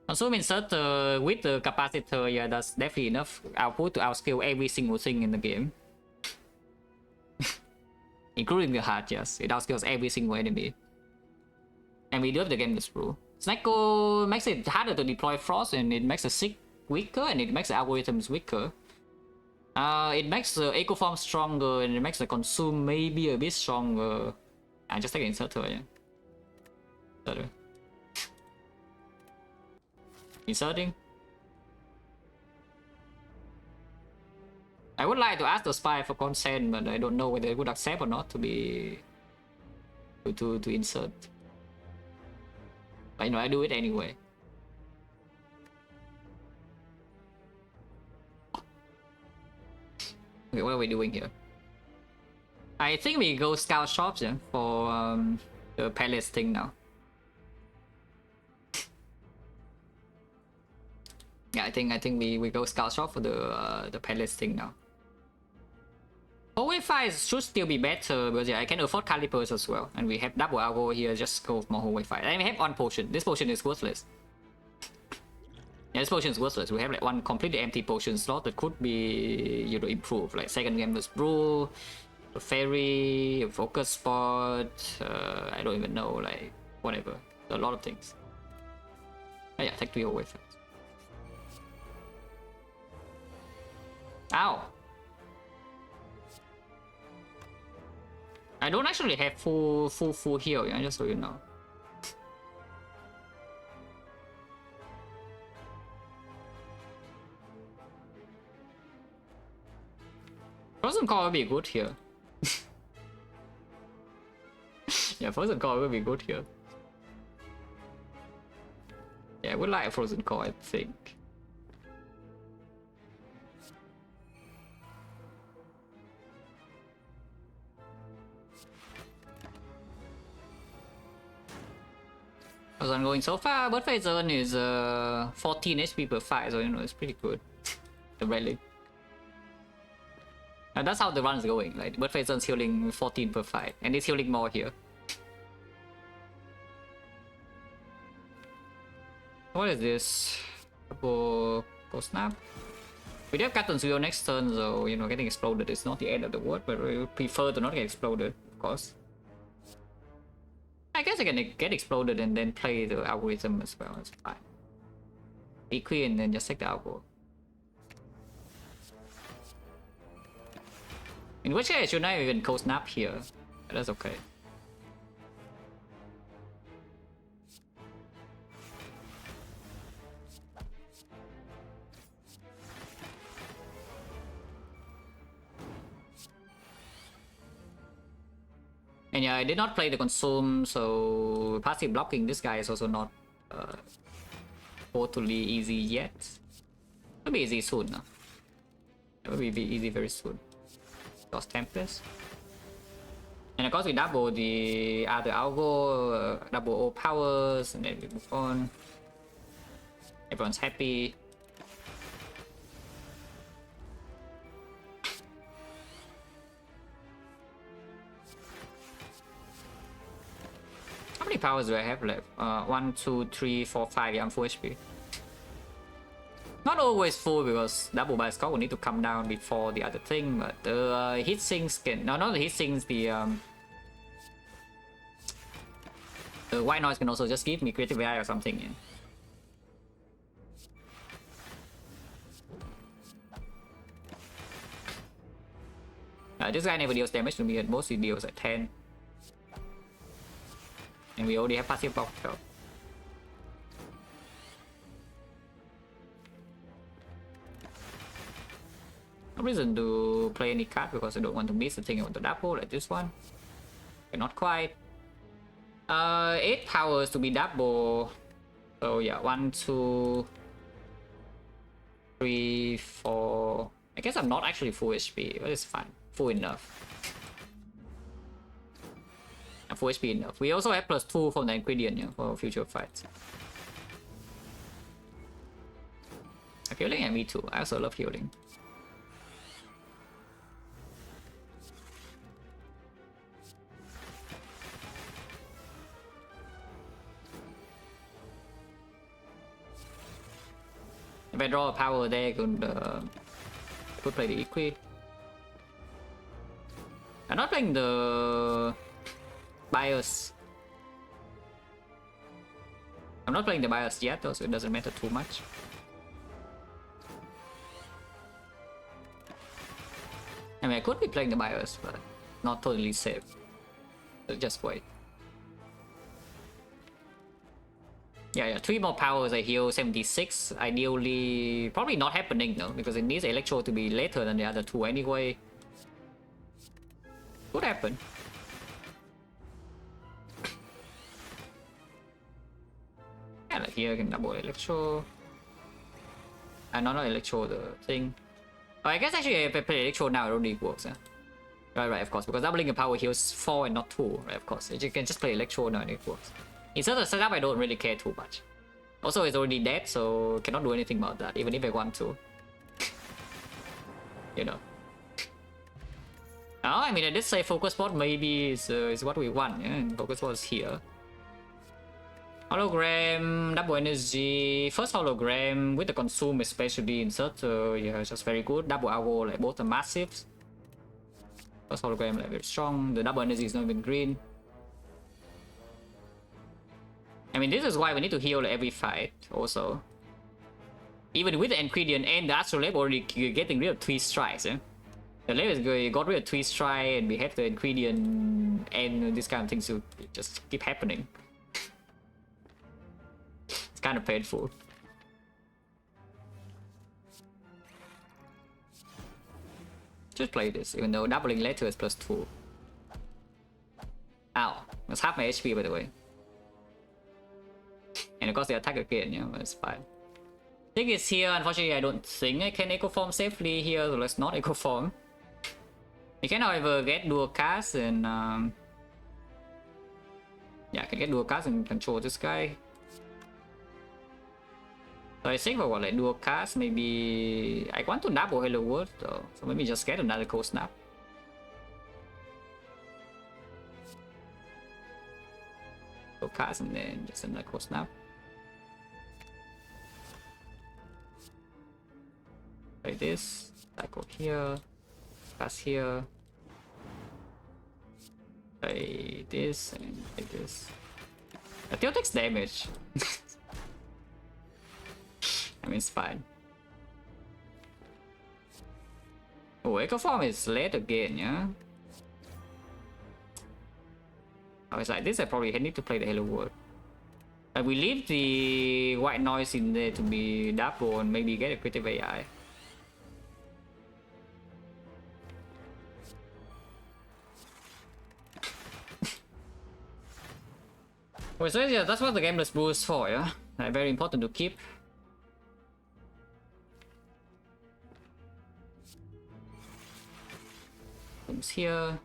Consume inserter with the capacitor, yeah, that's definitely enough output to outscale every single thing in the game. Including the heart, yes. It outscales every single enemy. And we do have the game disprove. SecnaR makes it harder to deploy Frost, and it makes the Sick weaker, and it makes the algorithms weaker. It makes the Echo Form stronger, and it makes the Consume maybe a bit stronger. I just take the inserter, yeah. Inserter. Inserting. I would like to ask the spy for consent, but I don't know whether they would accept or not to be to insert. But you know, I do it anyway. Okay, what are we doing here? I think we go scout shops, yeah, for the palace thing now. Yeah, I think we go scout shop for the palace thing now. Hallway fights should still be better because yeah, I can afford calipers as well, and we have double algo here. Just go for more hallway fight. And we have one potion. This potion is worthless. Yeah, this potion is worthless. We have like one completely empty potion slot that could be, you know, improved. Like second Gambler's Brew, the Fairy, a Focus Spot, I don't even know, like, whatever. A lot of things. Oh yeah, take 3 away first. Ow! I don't actually have full heal, yeah, just so you know. Frozen Core will be good here. Yeah, Frozen Core will be good here. Yeah, I would like a Frozen Core, I think. As I'm going so far, Bird Phase Zone is 14 HP per fight, so you know, it's pretty good. The Relic. And that's how the run is going. Like Bird Phase Zone's healing 14 per fight, and it's healing more here. What is this? Go snap. We do have Captain's Wheel next turn, so you know, getting exploded is not the end of the world, but we prefer to not get exploded, of course. I guess I can get exploded and then play the algorithm as well. It's fine. Equi and then just take the algo. In which case, should I even cold snap here? But that's okay. And yeah, I did not play the consume, so passive blocking this guy is also not totally easy yet. It'll be easy soon. No? It will be easy very soon. Lost Tempest. And of course we double the other algo, double all powers, and then we move on. Everyone's happy. How many powers do I have left? 1, 2, 3, 4, 5. Yeah, I'm full HP. Not always full because double by score will need to come down before the other thing, but the hit sinks can. No, not the hit sinks, the white noise can also just give me creative AI or something. Yeah. This guy never deals damage to me, and mostly deals at 10. And we already have passive block, so. No reason to play any card because I don't want to miss the thing I want to double like this one. Okay, not quite. 8 powers to be double. So yeah, 1, 2, 3, 4. I guess I'm not actually full HP, but it's fine. Full enough. And full HP enough. We also have +2 from the ingredient, yeah, for future fights. Healing and me too. I also love healing. If I draw a power there, I could play the Equi. I'm not playing the BIOS. I'm not playing the BIOS yet though, so it doesn't matter too much. I mean, I could be playing the BIOS, but not totally safe. So just wait. Yeah, 3 more powers, I heal 76. Ideally, probably not happening though, because it needs Electro to be later than the other 2 anyway. Could happen. Yeah, like here I can double Electro. Not Electro, the thing. Oh, I guess actually if I play Electro now, it already works. Right, of course, because doubling a power heals 4 and not 2, right, of course. You can just play Electro now and it works. In certain setup, I don't really care too much. Also, it's already dead, so cannot do anything about that, even if I want to. You know. Oh, I mean, I did say focus spot maybe is what we want, yeah? And focus spot is here. Hologram, double energy, first hologram with the consume especially insert, yeah, it's just very good. Double algo, like both are massives. First hologram, like very strong. The double energy is not even green. I mean, this is why we need to heal every fight, also. Even with the ingredient and the Astral Lab already getting rid of 3 strikes, eh? The lab is good, got rid of 3 strikes, and we have the ingredient, and this kind of things to just keep happening. It's kind of painful. Just play this, even though doubling later is +2. Ow, that's half my HP by the way. And of course they attack again, yeah, but it's fine. Thing is here, unfortunately I don't think I can eco form safely here, so let's not eco form. You can however get dual cast and yeah, I can get dual cast and control this guy. So I think for what, like dual cast, maybe I want to double Hello World though, so maybe just get another cold snap. Dual cast and then just another cold snap. Like this, cycle here, pass here, like this, and like this. It still takes damage. I mean, it's fine. Oh, Echo Form is late again, yeah? I was like, this I probably need to play the Hello World. We leave the white noise in there to be double and maybe get a creative AI. Well, so yeah, that's what the Gameless Brew is for, yeah? Very important to keep. Comes here.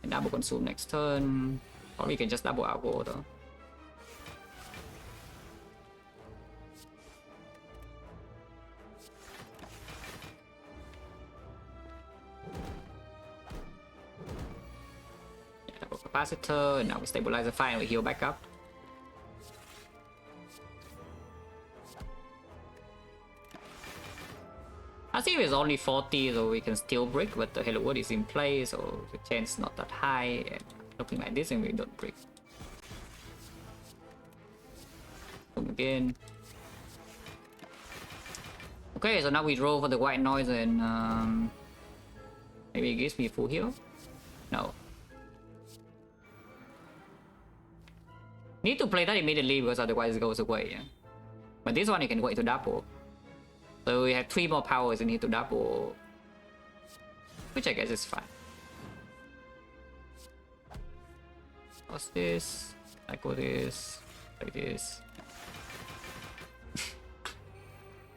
And double consume next turn. Or we can just double outgo though. Yeah, double capacitor, and now we stabilize the fire and we heal back up. I think it's only 40, so we can still break, but the Hello World is in place, so the chance not that high. And looking like this, and we don't break. Boom again. Okay, so now we roll for the white noise, and maybe it gives me full heal. No. Need to play that immediately because otherwise it goes away. Yeah? But this one you can go into double. So we have 3 more powers and need to double, which I guess is fine. What's this? I go this, like this.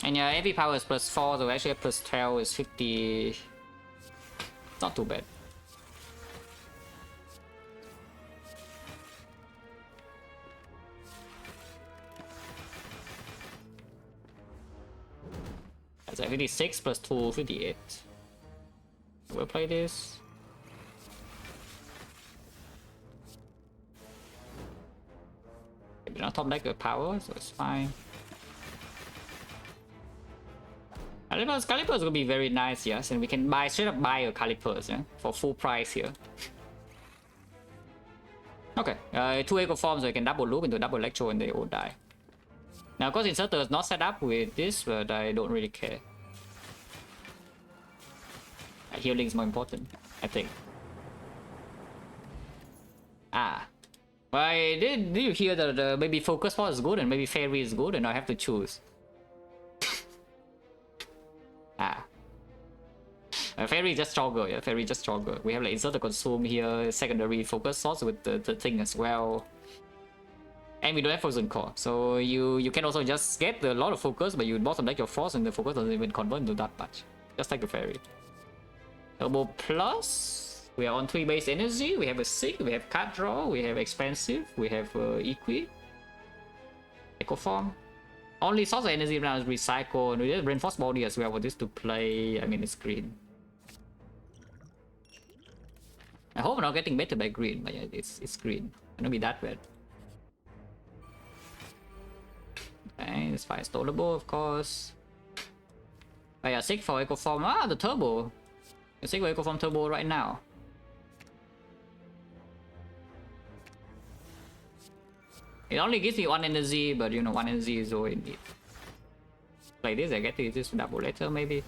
And yeah, every power is +4, so actually +12 is 50. Not too bad. It's like 56 +2, 58. We'll play this. Maybe not top deck with power, so it's fine. Calipers is gonna be very nice, yes, and we can buy straight up buy a Calipers, yeah, for full price here. Okay, 2 Echo Forms, so you can double loop into double Electro and they all die. Now, of course, Inserter is not set up with this, but I don't really care. Healing is more important, I think. Ah. Why did you hear that maybe Focus Force is good and maybe Fairy is good and I have to choose? Ah. Fairy is just stronger, yeah, Fairy is just stronger. We have like Inserter Consume here, secondary Focus Source with the thing as well. And we don't have Frozen Core, so you can also just get a lot of focus, but you bottom deck your force and the focus doesn't even convert into that much. Just like the Fairy. Turbo Plus, we are on 3 base energy, we have a Sig, we have card draw, we have expensive, we have Equi. Echo Form. Only source of energy right now is Recycle, and we have Reinforced Body as well for this to play. I mean, it's green. I hope we're not getting better by green, but yeah, it's green. It's gonna be that bad. Okay, this fire is stoleable, of course. Oh yeah, Sig for Echo Form. Ah, the turbo. The Sig for Echo Form turbo right now. It only gives me 1 energy, but you know, 1 energy is all I need. Like this, I get to use this double later, maybe.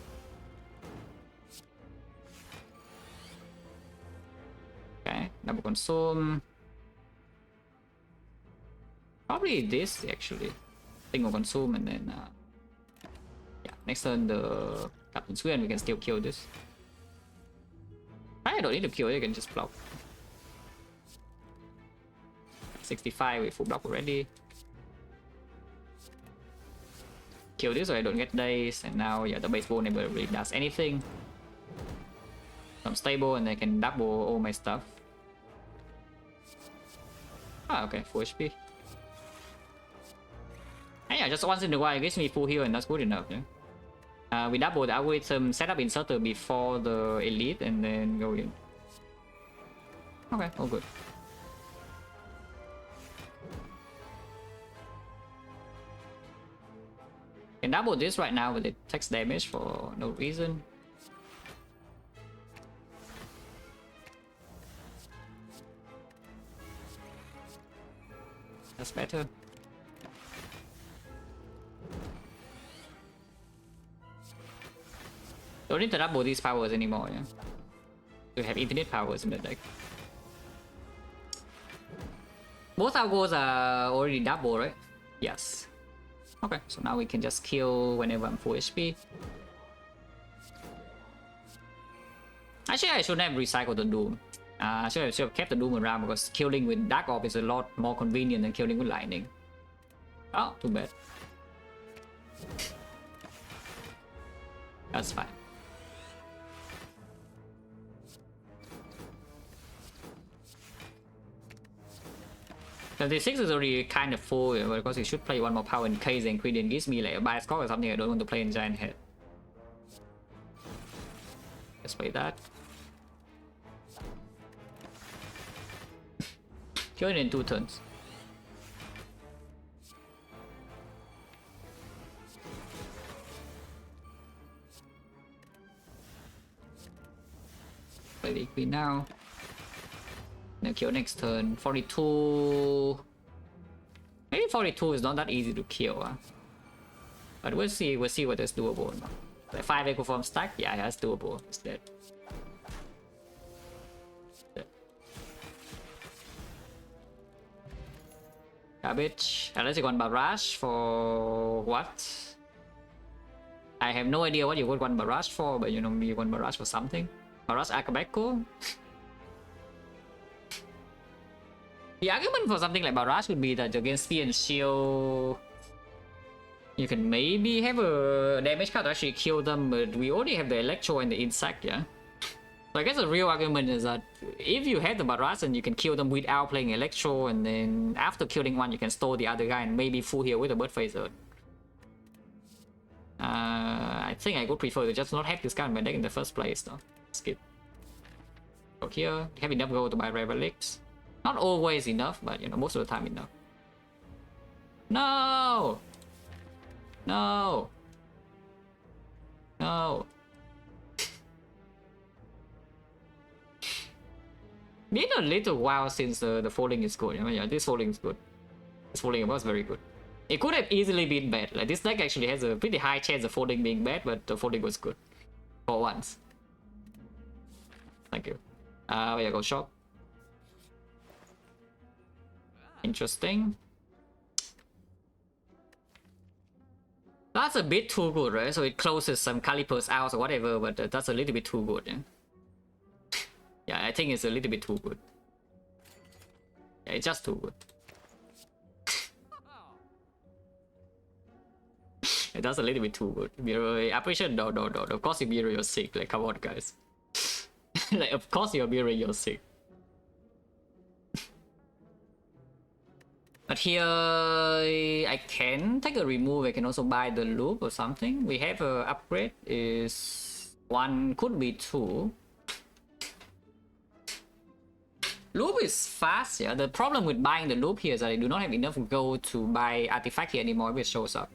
Okay, double consume. Probably this actually. Single consume and then yeah, next turn the Captain Swing, we can still kill this. I don't need to kill it, you can just block. 65 with full block already. Kill this so I don't get days, and now yeah, the baseball never really does anything. I'm stable and I can double all my stuff. Ah, okay, full HP. And yeah, just once in a while it gives me full heal and that's good enough, yeah. We double the algorithm, set up Inserter before the Elite and then go in. Okay, all good. Can double this right now, but it takes damage for no reason. That's better. Don't need to double these powers anymore, yeah? We have infinite powers in the deck. Both our goals are already double, right? Yes. Okay, so now we can just kill whenever I'm full HP. Actually, I shouldn't have recycled the Doom. I should have kept the Doom around because killing with Dark Orb is a lot more convenient than killing with Lightning. Oh, too bad. That's fine. The D6 is already kind of full because you should play one more power in case the ingredient gives me like a bias score or something. I don't want to play in Giant Head. Let's play that. Kill it in 2 turns. Play the Queen now. Then kill next turn. 42. Maybe 42 is not that easy to kill. But we'll see whether it's doable or not. Like 5 Echo Form stack? Yeah, it's doable. It's dead. Garbage. Unless you want Barrage for what? I have no idea what you would want Barrage for, but you know, you want Barrage for something. Barrage Akabeko? The argument for something like Barrage would be that against Spear and Shield, you can maybe have a damage card to actually kill them, but we only have the Electro and the Insect, yeah? So I guess the real argument is that if you have the Barrage and you can kill them without playing Electro, and then after killing one you can stole the other guy and maybe full heal with a Bird Phaser. I think I would prefer to just not have this guy in my deck in the first place though. Skip. Go here, have enough gold to buy Relics. Not always enough, but you know, most of the time enough. No! No! No! Been a little while since the folding is good. Yeah, this folding is good. This folding was very good. It could have easily been bad. Like this deck actually has a pretty high chance of folding being bad, but the folding was good. For once. Thank you. Yeah, go shop. Interesting. That's a bit too good, right? So it closes some Calipers out or whatever, but that's a little bit too good, yeah? Yeah, I think it's a little bit too good. Yeah, it's just too good. Yeah, that's a little bit too good. Miro, I appreciate no. Of course you Miro, you're sick. Like, come on, guys. Like, of course you're Miro, you're sick. But here, I can take a remove. I can also buy the loop or something. We have a upgrade. Is 1, could be 2. Loop is fast, yeah. The problem with buying the loop here is that I do not have enough gold to buy artifact here anymore if it shows up.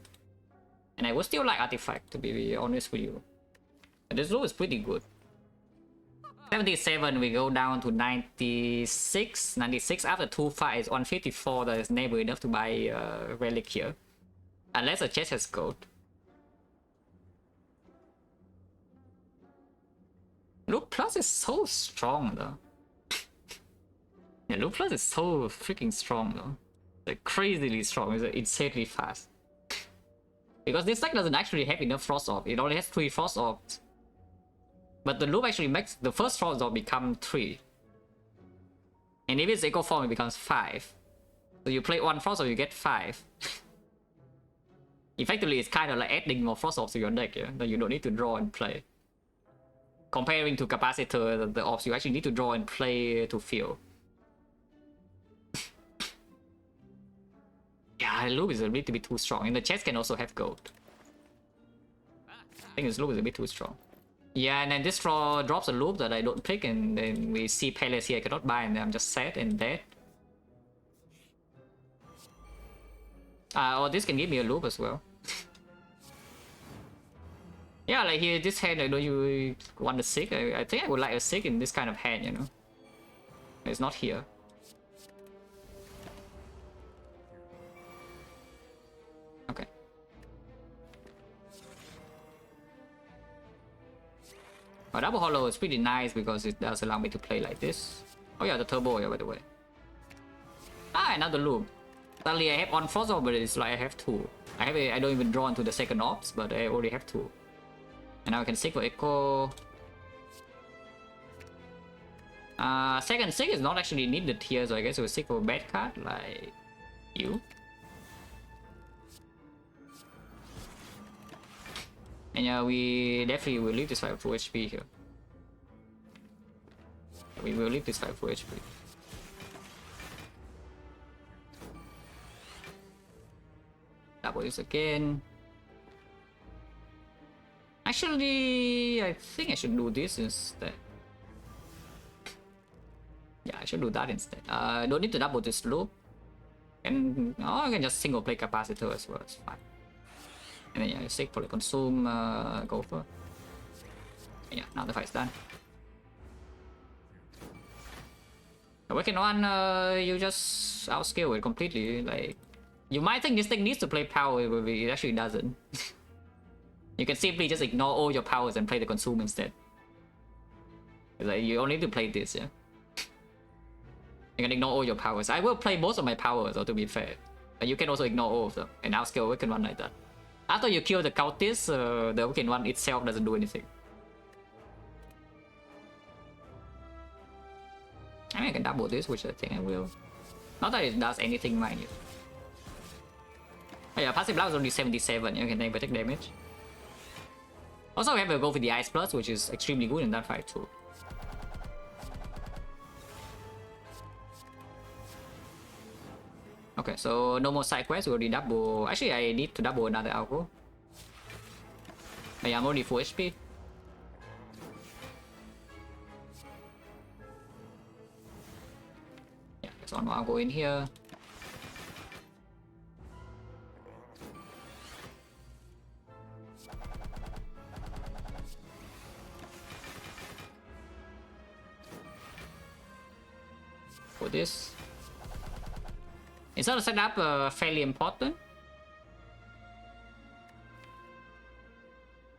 And I would still like artifact, to be honest with you. But this loop is pretty good. 77, we go down to 96. 96 after 2 fights, 154. That is never enough to buy Relic here. Unless the chest has gold. Loop Plus is so strong though. Yeah, Loop Plus is so freaking strong though. Like crazily strong, it's insanely fast. Because this deck doesn't actually have enough Frost Orb, it only has 3 Frost Orbs. But the loop actually makes the first Frost Orb become 3. And if it's Echo Form, it becomes 5. So you play 1 Frost Orb, you get 5. Effectively, it's kind of like adding more Frost Orbs to your deck, yeah? That you don't need to draw and play. Comparing to Capacitor, the Orbs you actually need to draw and play to fill. Yeah, the loop is a little bit too strong. And the chest can also have gold. I think this loop is a bit too strong. Yeah, and then this draw drops a loop that I don't pick, and then we see Palace here I cannot buy, and I'm just sad and dead. Or this can give me a loop as well. Yeah, like here, this hand, I know you want a Sig. I think I would like a Sig in this kind of hand, you know. It's not here. Double hollow is pretty nice because it does allow me to play like this. Oh yeah, the turbo, yeah, by the way. Ah, another loop. Suddenly I have on frost orb, but it's like I have two. I don't even draw into the second orbs, but I already have two. And now I can seek for echo. Second seek is not actually needed here, so I guess we'll seek for a bad card like you. And yeah, we definitely will leave this fight full HP here. We will leave this fight full HP. Double this again. Actually, I think I should do this instead. Yeah, I should do that instead. Don't need to double this loop. And I can just single play capacitor as well, it's fine. And then yeah, seek for the consume, go for. Yeah, now the fight's done. The Awakened One, you just outscale it completely. Like, you might think this thing needs to play power, but it actually doesn't. You can simply just ignore all your powers and play the consume instead. Like, you only need to play this, yeah. You can ignore all your powers. I will play most of my powers, though, to be fair. But you can also ignore all of them and outscale Awakened One like that. After you kill the cultist, the Awakened One itself doesn't do anything. I mean, I can double this, which I think I will. Not that it does anything, mind you. Oh yeah, passive blast is only 77, you can take damage. Also, we have to go for the Ice Plus, which is extremely good in that fight too. Okay, so no more side quests, we already double. Actually, I need to double another algo. But yeah, I'm already full HP. Yeah, there's one more algo in here. For this. Is that setup fairly important?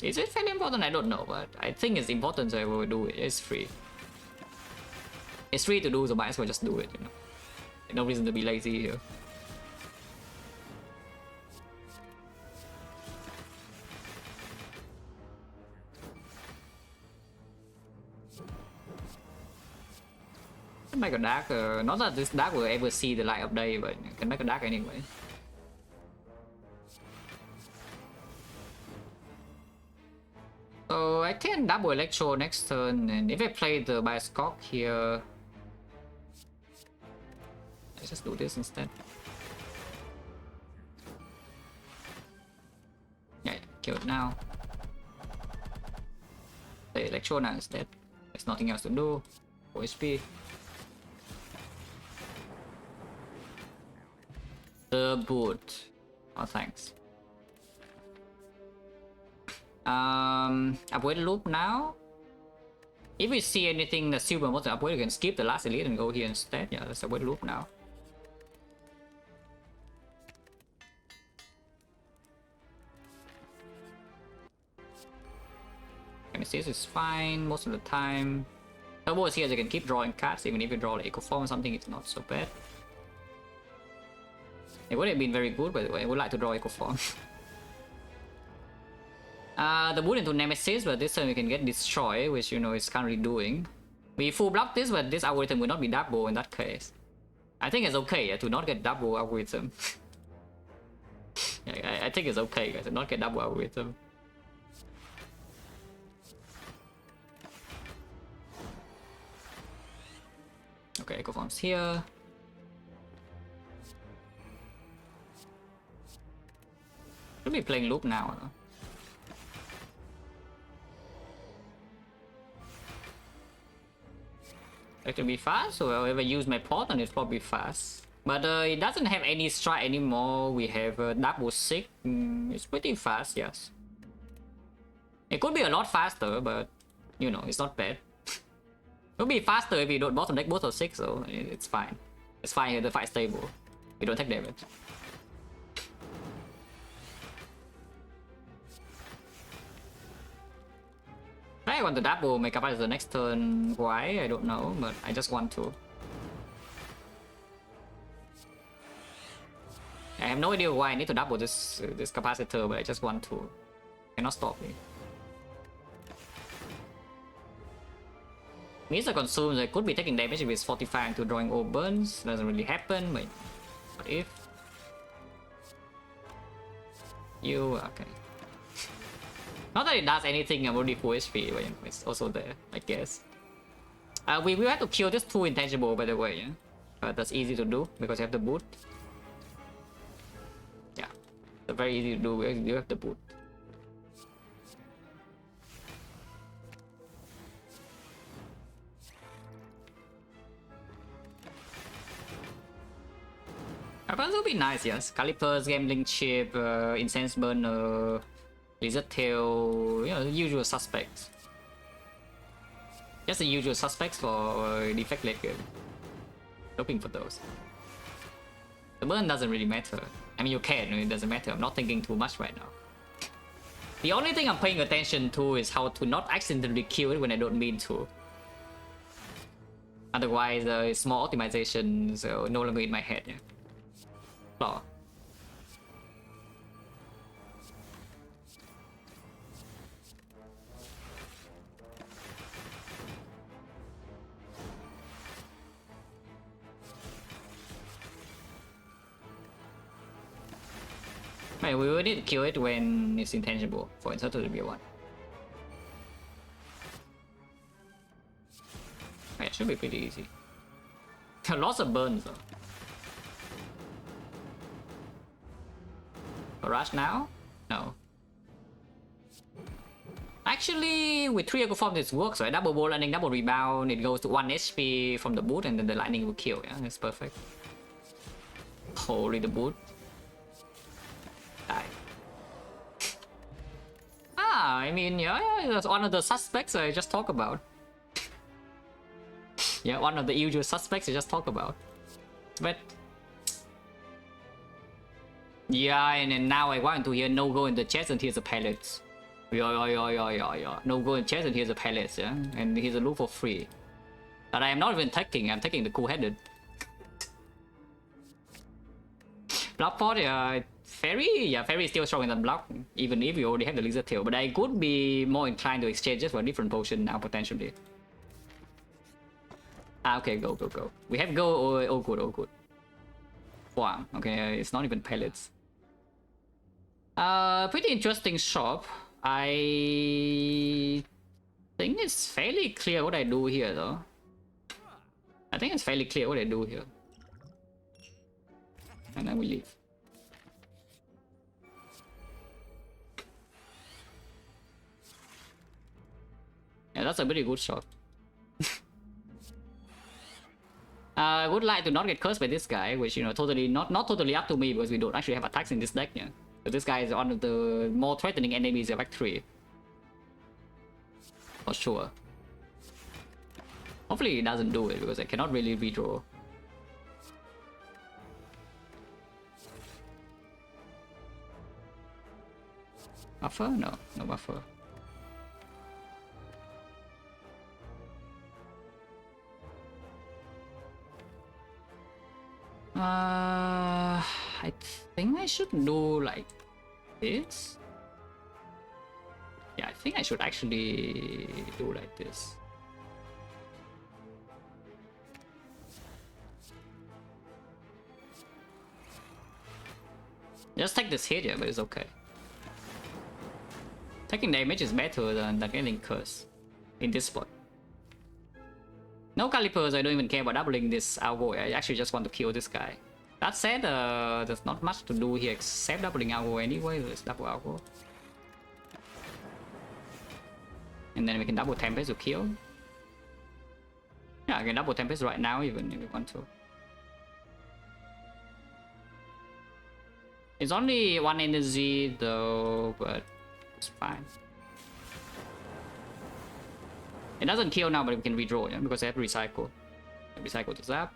Is it fairly important? I don't know, but I think it's important, so I will do it. It's free. It's free to do, so might as well just do it, you know. No reason to be lazy here. Can make a dark, not that this dark will ever see the light of day, but you can make a dark anyway. So I can double electro next turn, and if I play the Bioscock here, let's just do this instead. Yeah, kill it now. Play electro now instead. There's nothing else to do. 4 HP. The boot. Oh, thanks. Upgrade loop now. If we see anything that's super important upgrade, you can skip the last elite and go here instead. Yeah, let's upgrade loop now. Nemesis is fine most of the time. Turbo is here, so you can keep drawing cards. Even if you draw like Eco Form or something, it's not so bad. It would have been very good, by the way. I would like to draw Eco Form. The boot into Nemesis, but this time we can get Destroy, which you know is currently doing. We full block this, but this algorithm will not be double in that case. I think it's okay to not get double algorithm. Yeah, I think it's okay, guys, to not get double algorithm. Okay, Eco Form's here. Should be playing loop now, though. Like to be fast, so if I use my pot, and it's probably fast. But it doesn't have any strike anymore. We have double 6. It's pretty fast, yes. It could be a lot faster, but you know, it's not bad. It would be faster if you don't bottom deck both of 6, so it's fine. It's fine if the fight's stable. You don't take damage. I want to double make up the next turn. Why? I don't know, but I just want to. I have no idea why I need to double this capacitor, but I just want to. Cannot stop me. Means I consume, I could be taking damage if it's 45 into drawing all burns. Doesn't really happen, but what if? You, okay. Not that it does anything about the full HP, but it's also there, I guess. We will have to kill this 2 intangible, by the way, yeah? But that's easy to do, because you have the boot. Yeah, it's very easy to do, you have the boot. Weapons would be nice, yes. Calipers, Gambling Chip, Incense Burner, Lizard Tail, you know, the usual suspects. Just the usual suspects for Defect late game. Looking for those. The burn doesn't really matter. I mean, you can, it doesn't matter. I'm not thinking too much right now. The only thing I'm paying attention to is how to not accidentally kill it when I don't mean to. Otherwise, it's more optimization, so no longer in my head. Yeah. Flaw. Right, we will need to kill it when it's intangible for insert to be one. Right, it should be pretty easy. Lots of burns though. Rush now? No. Actually, with 3 Echo Form this works, right? Double ball landing, double rebound, it goes to 1 HP from the boot and then the lightning will kill, yeah? That's perfect. Holy, the boot. Die. I mean, yeah, that's one of the suspects I just talked about. Yeah, one of the usual suspects I just talked about. But yeah, and then now I want to hear no go in the chest and here's the pellets. Yeah. No go in chest and here's the pellets, yeah? And here's a loot for free. But I am not even taking, I'm taking the cool-headed. Blockport, Fairy is still stronger than Block, even if you already have the Lizard Tail. But I could be more inclined to exchange just for a different potion now, potentially. Ah, okay, go. We have go, oh good. Wow, okay, it's not even pellets. Pretty interesting shop. I think it's fairly clear what I do here, though. I think it's fairly clear what I do here. And then we leave. Yeah, that's a pretty good shot. I would like to not get cursed by this guy, which, you know, totally not totally up to me because we don't actually have attacks in this deck, yeah. So this guy is one of the more threatening enemies of Act 3. For sure. Hopefully he doesn't do it because I cannot really redraw. Buffer? No buffer. I think I should do like this. Yeah, I think I should actually do like this. Just take this hit, yeah, but it's okay. Taking damage is better than getting cursed in this spot. No calipers, I don't even care about doubling this algo. I actually just want to kill this guy. That said, there's not much to do here except doubling algo anyway. Let's double algo. And then we can double Tempest to kill. Yeah, I can double Tempest right now even if we want to. It's only 1 energy though, but it's fine. It doesn't kill now, but we can redraw, yeah? Because I have to recycle. Recycle to zap.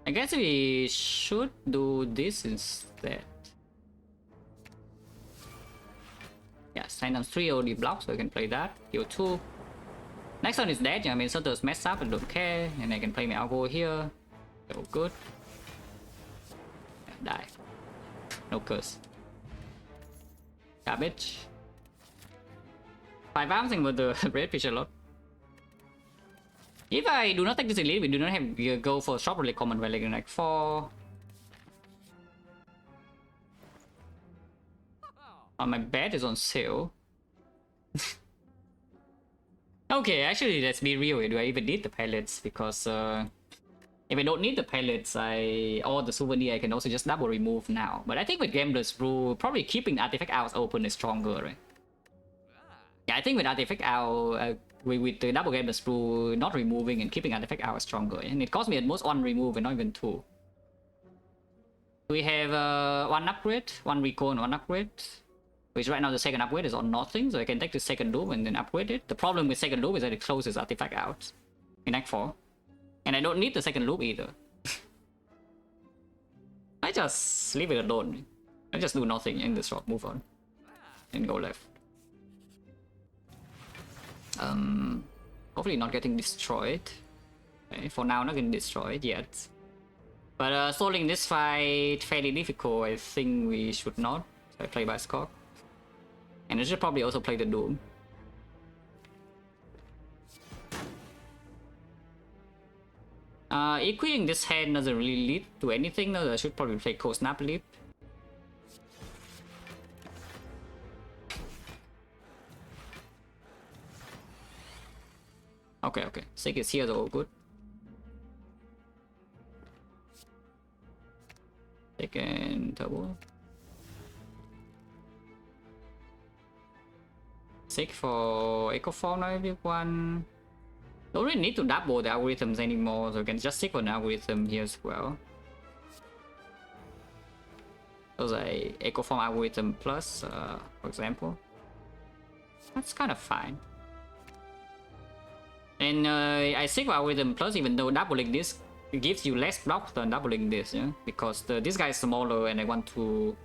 I guess we should do this instead. Yeah, 10 times 3 already blocked, so I can play that. Heal 2. Next one is dead, I mean, Sutter's messed up, I don't care. And I can play my algo here. So good. Yeah, die. No curse. Garbage. 5 arms with the red fish a lot. If I do not take this elite, we do not have go for shop Relic common Relic in like 4. My bed is on sale. Okay, actually, let's be real. Do I even need the pellets? Because if I don't need the pellets, or the souvenir, I can also just double remove now. But I think with Gambler's Brew, probably keeping the artifact out open is stronger, right? Yeah, I think with artifact out, with the double Gambler's Brew, not removing and keeping artifact out is stronger. And it cost me at most 1 remove and not even 2. We have 1 upgrade, 1 recall and 1 upgrade. Which right now the second upgrade is on nothing, so I can take the second loop and then upgrade it. The problem with second loop is that it closes artifact out in Act 4. And I don't need the second loop either. I just leave it alone. I just do nothing in this shop, move on. And go left. Hopefully not getting destroyed. Okay, for now not getting destroyed yet. But stalling this fight fairly difficult, I think we should not. So I play by Scott. And I should probably also play the Doom. Equipping this hand doesn't really lead to anything though. I should probably play Cold Snap Leap. Okay, okay. Sick is here though, good. Second turbo. Sick for Echo Form now, everyone. Don't really need to double the algorithms anymore, so I can just stick on the algorithm here as well. Those are Echo Form algorithm plus, for example. That's kind of fine. And I stick with algorithm plus, even though doubling this gives you less blocks than doubling this, yeah? Because this guy is smaller and I want to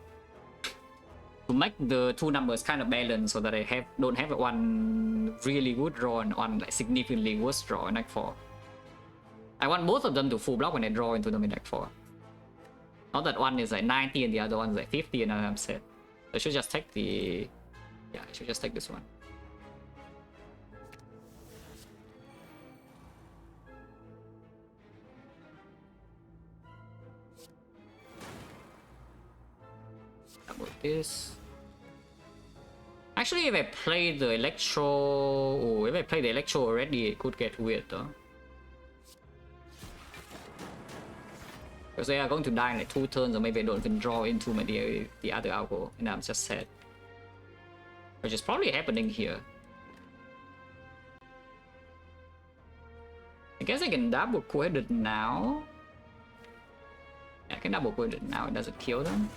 make the two numbers kind of balanced so that I don't have one really good draw and one like significantly worse draw in Act 4. I want both of them to full block when I draw into them in Act 4. Not that one is like 90 and the other one is like 50 and I'm set. So I should just take the... Yeah, I should just take this one. About this. Actually, if I play the Electro... Oh, if I play the Electro already, it could get weird though. Because they are going to die in like 2 turns, or maybe I don't even draw into the other algo, and I'm just sad. Which is probably happening here. I guess I can double quit it now. Yeah, I can double quit it now, it doesn't kill them.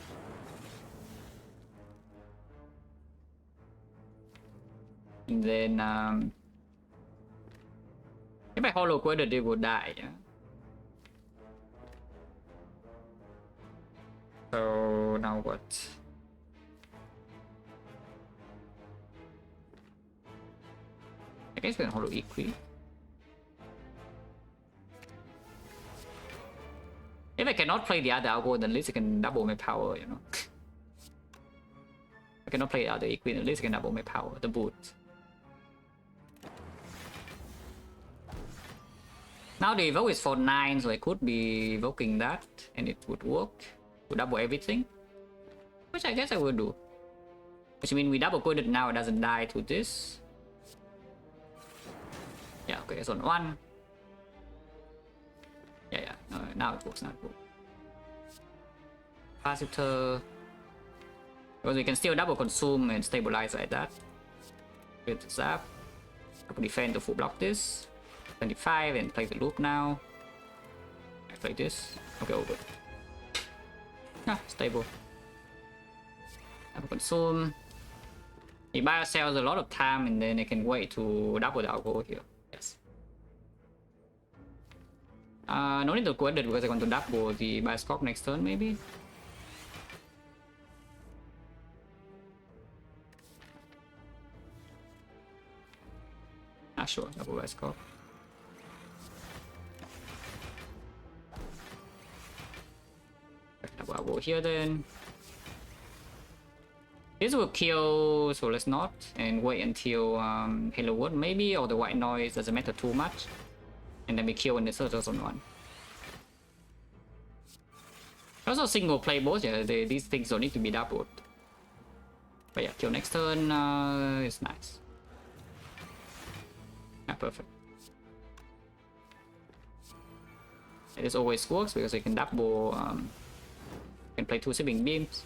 And then if I hollow quit it, they will die, yeah. So now what? I guess we can hollow equi. If I cannot play the other algo, then at least I can double my power, you know. I cannot play the other equi, at least I can double my power, the boot. Now the evoke is for 9, so I could be evoking that, and it would work to double everything. Which I guess I will do. Which means we double coded now, it doesn't die to this. Yeah, okay, it's on 1. Yeah, no, now it works, now it works. Capacitor. Because we can still double consume and stabilize like that. With zap. Double defend to full block this. 25 and play the loop now. I play this. Okay, over. Ah, stable. Double consume. He buy sells a lot of time and then I can wait to double the algo here. Yes. No need to go ahead because I want to double the bioscope next turn maybe. sure, double red score. I'll go here then. This will kill, so let's not, and wait until Hello World maybe, or the white noise doesn't matter too much. And then we kill when the third doesn't run. Also single play boss, yeah, these things don't need to be doubled. But yeah, kill next turn is nice. Yeah, perfect. And this always works because you can double, you can play 2 sipping beams.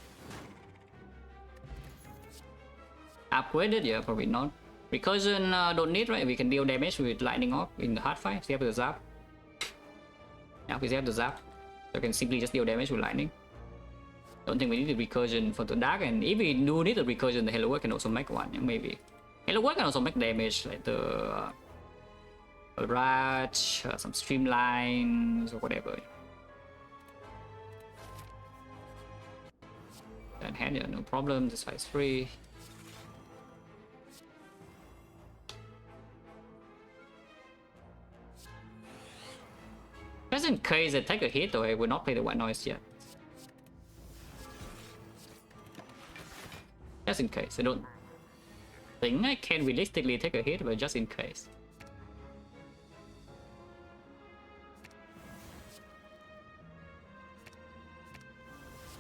Upgraded, yeah, probably not. Recursion don't need, right? We can deal damage with lightning orb in the hard fight. So we have the zap. Yeah, we have the zap. So we can simply just deal damage with lightning. Don't think we need the recursion for the dark, and if we do need the recursion, the Hello World can also make one, yeah, maybe. Hello World can also make damage, like the Raj, some streamlines or whatever. And hand, yeah, no problem. This fight is free. Just in case they take a hit, or I will not play the white noise yet. Just in case. I don't think I can realistically take a hit, but just in case.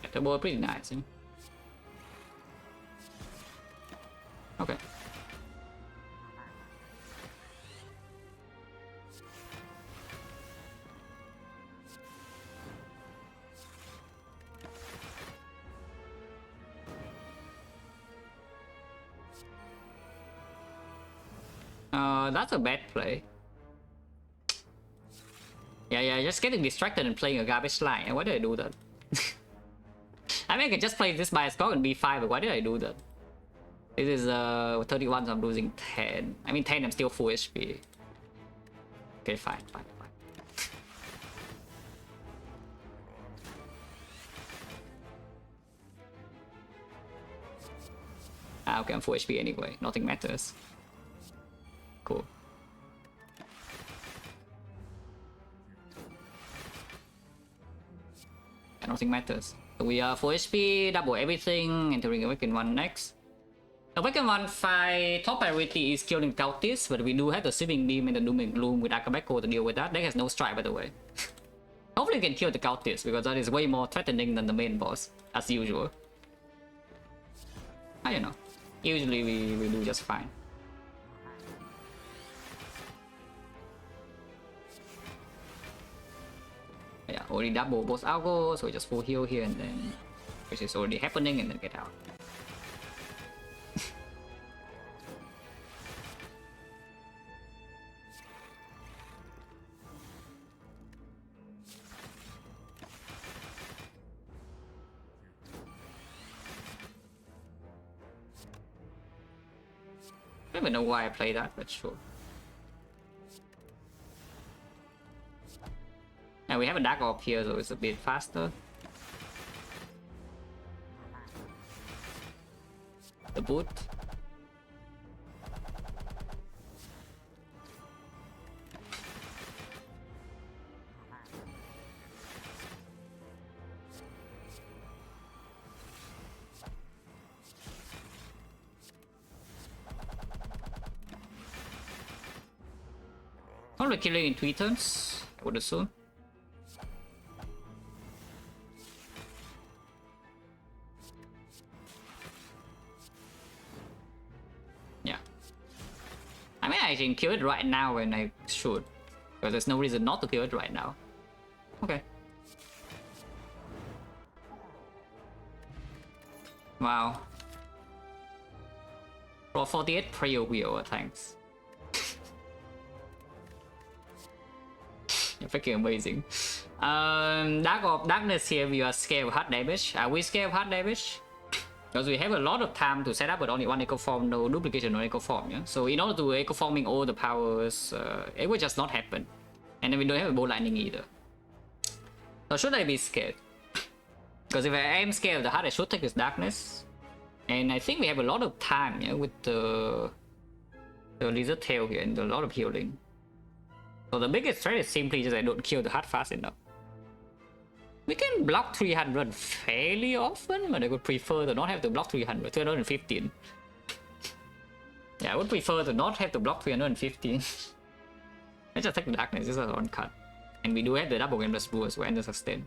Yeah, the ball pretty nice. Okay. That's a bad play. Yeah, just getting distracted and playing a garbage line. Why did I do that? I mean, I can just play this by a score and B5, but why did I do that? This is 31, so I'm losing 10. I mean, 10, I'm still full HP. Okay, fine. Okay, I'm full HP anyway. Nothing matters. Cool. Yeah, nothing matters. So we are full HP, double everything, entering Awaken 1 next. Awaken 1 fight, top priority is killing Cultists, but we do have the Sipping Beam and the Doom and Gloom with Akabeko to deal with that. Deck has no strike, by the way. Hopefully we can kill the Cultists, because that is way more threatening than the main boss, as usual. I don't know. Usually we do just fine. Yeah, already double both algo, so we just full heal here and then, which is already happening, and then get out. I don't even know why I play that, but sure. And we have a Dark Orb here, so it's a bit faster. The boot. Probably killing in 3 turns, I would assume. Yeah. I mean, I can kill it right now when I should, because there's no reason not to kill it right now. Okay. Wow. For 48 prayer wheel, thanks. You're freaking amazing. Darkness here, we are scared of hard damage. Are we scared of hard damage? Because we have a lot of time to set up, but only one echo form, no duplication, no echo form. Yeah? So in order to echo forming all the powers, it will just not happen. And then we don't have a bow lightning either. So should I be scared? Because if I am scared of the hard, I should take this darkness. And I think we have a lot of time, yeah, with the the lizard tail here and a lot of healing. So the biggest threat is simply just I don't kill the heart fast enough. We can block 300 fairly often, but I would prefer to not have to block 300, 315. Yeah, I would prefer to not have to block 315. Let's just take the darkness, this is one cut. And we do have the double endless blue as well, and the sustain.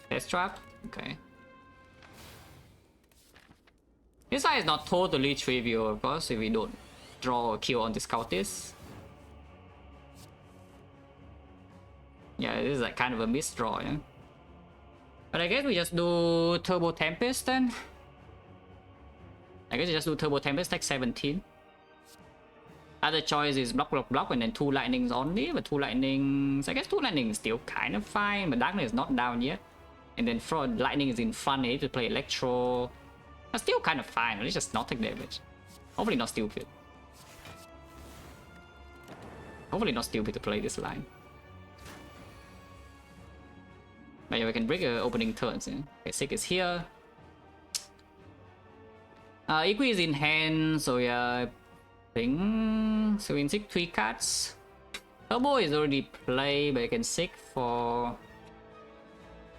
Test trap, okay. This side is not totally trivial, of course, if we don't draw a kill on this cultist. Yeah, this is like kind of a misdraw, yeah. But I guess we just do Turbo Tempest then. I guess we just do Turbo Tempest, take 17. Other choice is block, block, block, and then 2 lightnings only. But 2 lightnings, I guess 2 lightnings is still kind of fine, but darkness is not down yet. And then lightning is in front, I need to play Electro. That's still kind of fine, let's just not take damage. Hopefully not stupid. Hopefully not stupid to play this line. But yeah, we can break opening turns. Yeah? Okay, Sick is here. Equi is in hand, so yeah, I think so. In Sick 3 cards. Turbo is already played, but I can Sick for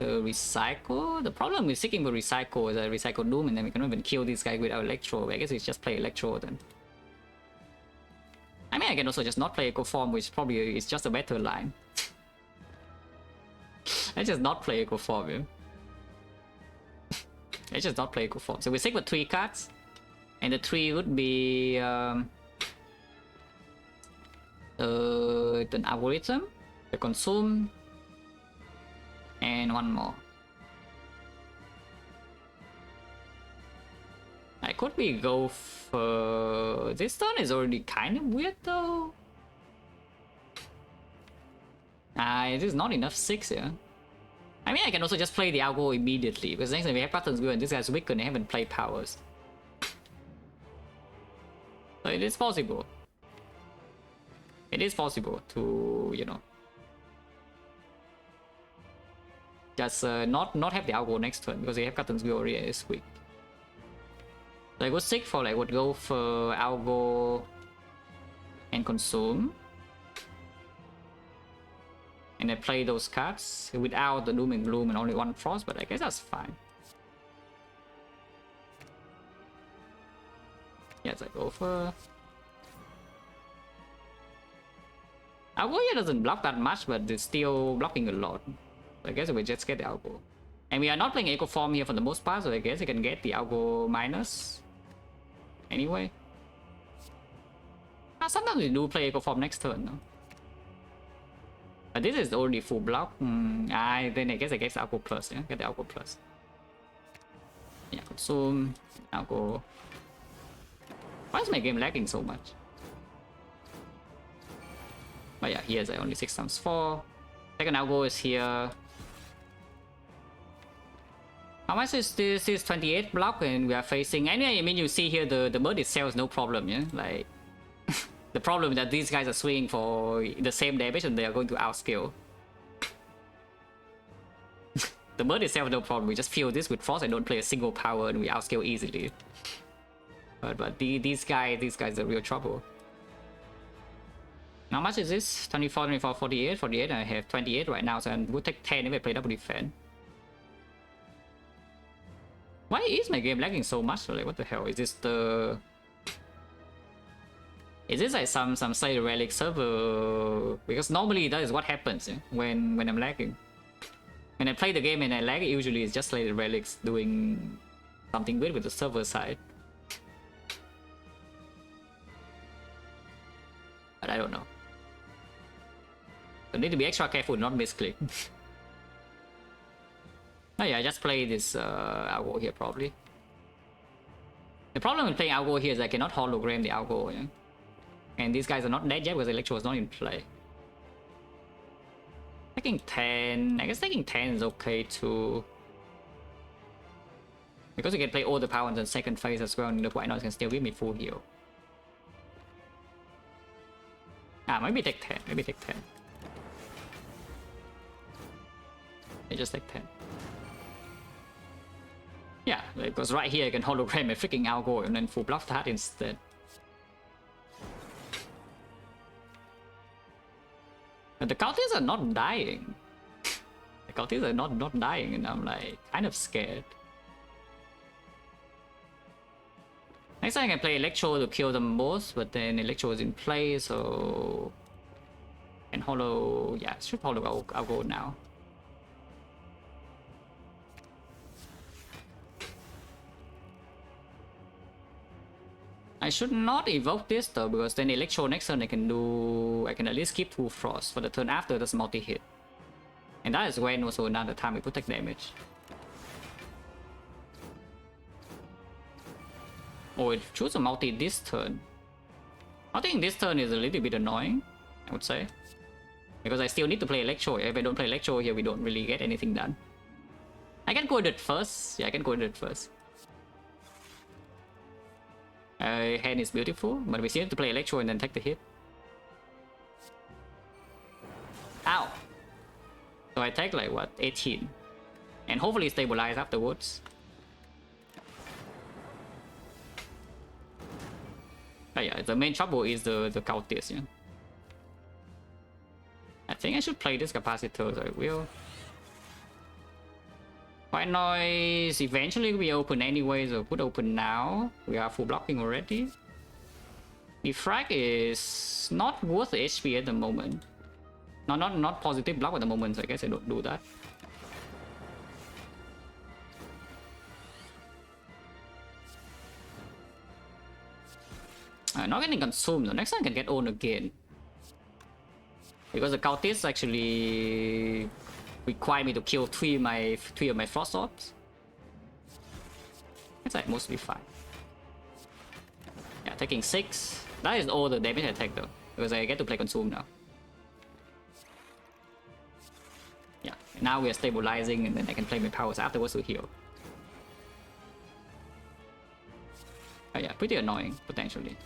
the recycle. The problem with seeking for recycle is I recycle Doom and then we cannot even kill this guy without Electro. But I guess it's just play Electro then. I mean, I can also just not play Echo Form, which probably is just a better line. Let's just not play Echo Form, yeah. Let's just not play Echo Form. So we stick with 3 cards. And the 3 would be an algorithm, the consume, and 1 more. I could we go for this turn is already kind of weird though. It is not enough 6 here. I mean, I can also just play the algo immediately because next time we have patterns go and this guy's weak and they haven't played powers. So it is possible. It is possible to, you know, just not have the algo next turn because they have Cotton's Will already is weak. So I would Sick for like would go for algo and consume. And I play those cards without the Doom and Gloom and only 1 Frost, but I guess that's fine. Yes, I go for... Algo here doesn't block that much, but it's still blocking a lot. So I guess we just get the Algo. And we are not playing Echo Form here for the most part, so I guess I can get the Algo minus. Anyway. Sometimes we do play Echo Form next turn, no? But this is already full block. Then I guess Algo plus, yeah? Get the Algo plus. Yeah, consume, Algo. Why is my game lagging so much? But yeah, here's only 6 times 4. Second Algo is here. How much is this? This is 28 block and we are facing... Anyway, I mean, you see here the bird itself is no problem, yeah? Like... the problem is that these guys are swinging for the same damage and they are going to outscale. The bird itself no problem, we just fill this with Frost and don't play a single power and we outscale easily. But these guys are real trouble. How much is this? 24, 24, 48, 48, I have 28 right now, so I would take 10 if I play double defense. Why is my game lagging so much? Like, what the hell? Is this the... Is this like some say Relic server? Because normally that is what happens, yeah? when I'm lagging. When I play the game and I lag, usually it's just like the Relics doing something weird with the server side. But I don't know. So need to be extra careful, not misclick. Oh yeah, I just play this Algo here probably. The problem with playing Algo here is I cannot hologram the Algo, yeah? And these guys are not dead yet because Electro is not in play. Taking 10, I guess taking 10 is okay too. Because you can play all the power in the second phase as well, and the White Noise can still give me full heal. Maybe take 10, maybe take 10. I just take 10. Yeah, Because right here I can hologram a freaking algo and then full block that instead. And the counters are not dying. The counters are not dying, and I'm like kind of scared. Next time I can play Electro to kill them both, but then Electro is in play, so... And holo... Yeah, should holo algo now. I should not evoke this though, because then Electro next turn I can at least keep 2 Frost for the turn after that's multi-hit. And that is when also another time we could take damage. Oh, it choose a multi this turn. I think this turn is a little bit annoying, I would say. Because I still need to play Electro. If I don't play Electro here, we don't really get anything done. I can go it first. Yeah, I can go it first. Hand is beautiful, but we still need to play Electro and then take the hit. Ow! So I take like what, 18, and hopefully stabilize afterwards. But yeah, the main trouble is the Countess. Yeah. I think I should play this capacitor, so I will. White noise eventually will be open anyway, so could open now. We are full blocking already. Defect is not worth the HP at the moment. Not positive block at the moment, so I guess I don't do that. Not getting consumed, so next time I can get owned again. Because the Countess actually require me to kill three of my Frost Orbs. It's like mostly fine. Yeah, taking 6. That is all the damage I take though, because I get to play consume now. Yeah, now we are stabilizing, and then I can play my powers afterwards to heal. Oh yeah, pretty annoying potentially.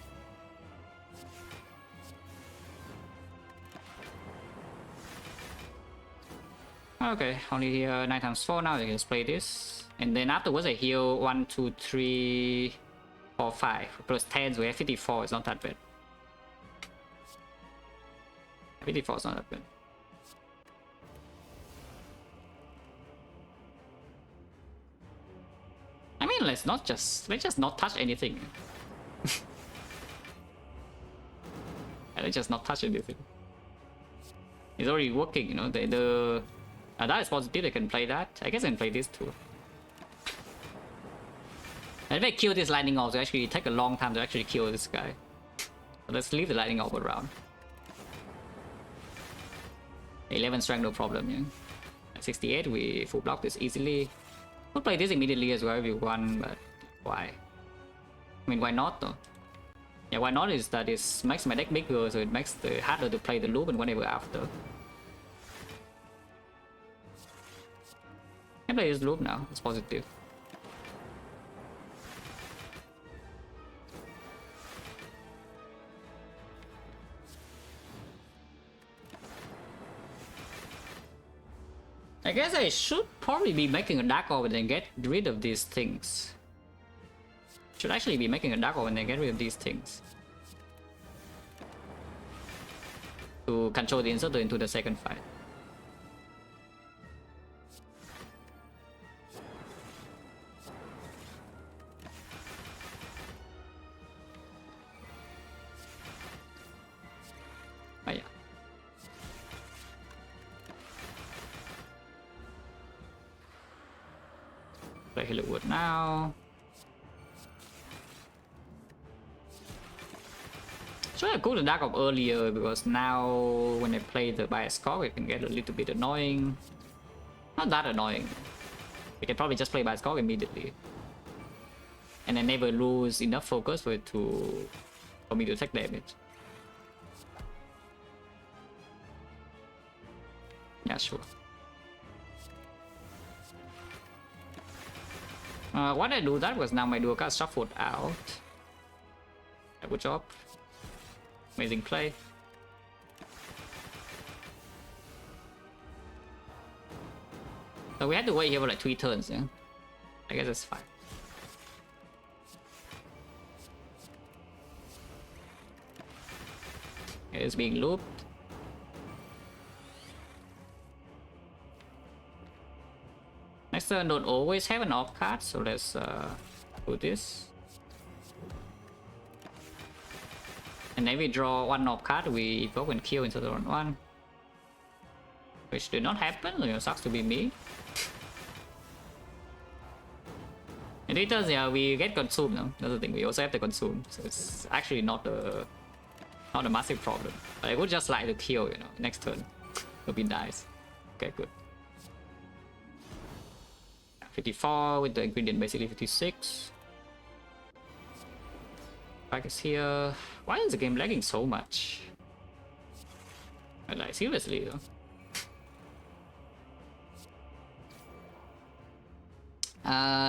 Okay, only 9 times 4 now. I can just play this, and then afterwards I heal 1, 2, 3, 4, 5 plus 10, so we have 54. It's not that bad. 54 is not that bad. I mean, let's just not touch anything. Let's just not touch anything. It's already working, you know. That is positive. I can play that. I guess I can play this too. And if I kill this lightning orb, it actually take a long time to actually kill this guy. So let's leave the lightning orb around. 11 strength, no problem. Yeah. At 68, we full block this easily. We'll play this immediately as well if you want, but why? I mean, why not though? Yeah, why not is that it makes my deck bigger, so it makes it harder to play the loop and whenever after. I can play this loop now, it's positive. I guess I should probably be making a Dark Orb and then get rid of these things. Should actually be making a Dark Orb and then get rid of these things. To control the inserter into the second fight. Oh yeah. Play Hillerwood now. Should I go to Dark Orb earlier, because now when I play the bias cog it can get a little bit annoying. Not that annoying. We can probably just play bias cog immediately. And I never lose enough focus for me to take damage. Yeah, sure. Why did I do that? Was now my dual card shuffled out. Good job. Amazing play. So we had to wait here for like 3 turns, yeah? I guess that's fine. It's being looped. Next turn don't always have an off card, so let's do this. And then we draw one off card, we evoke and kill into turn 1. Which did not happen, you know, sucks to be me. And it does, yeah, we get consumed, no? That's the thing, we also have to consume. So it's actually not a massive problem. But I would just like to kill, you know, next turn. Would be nice. Okay, good. 54 with the ingredient basically 56. Back is here. Why is the game lagging so much? Like seriously though.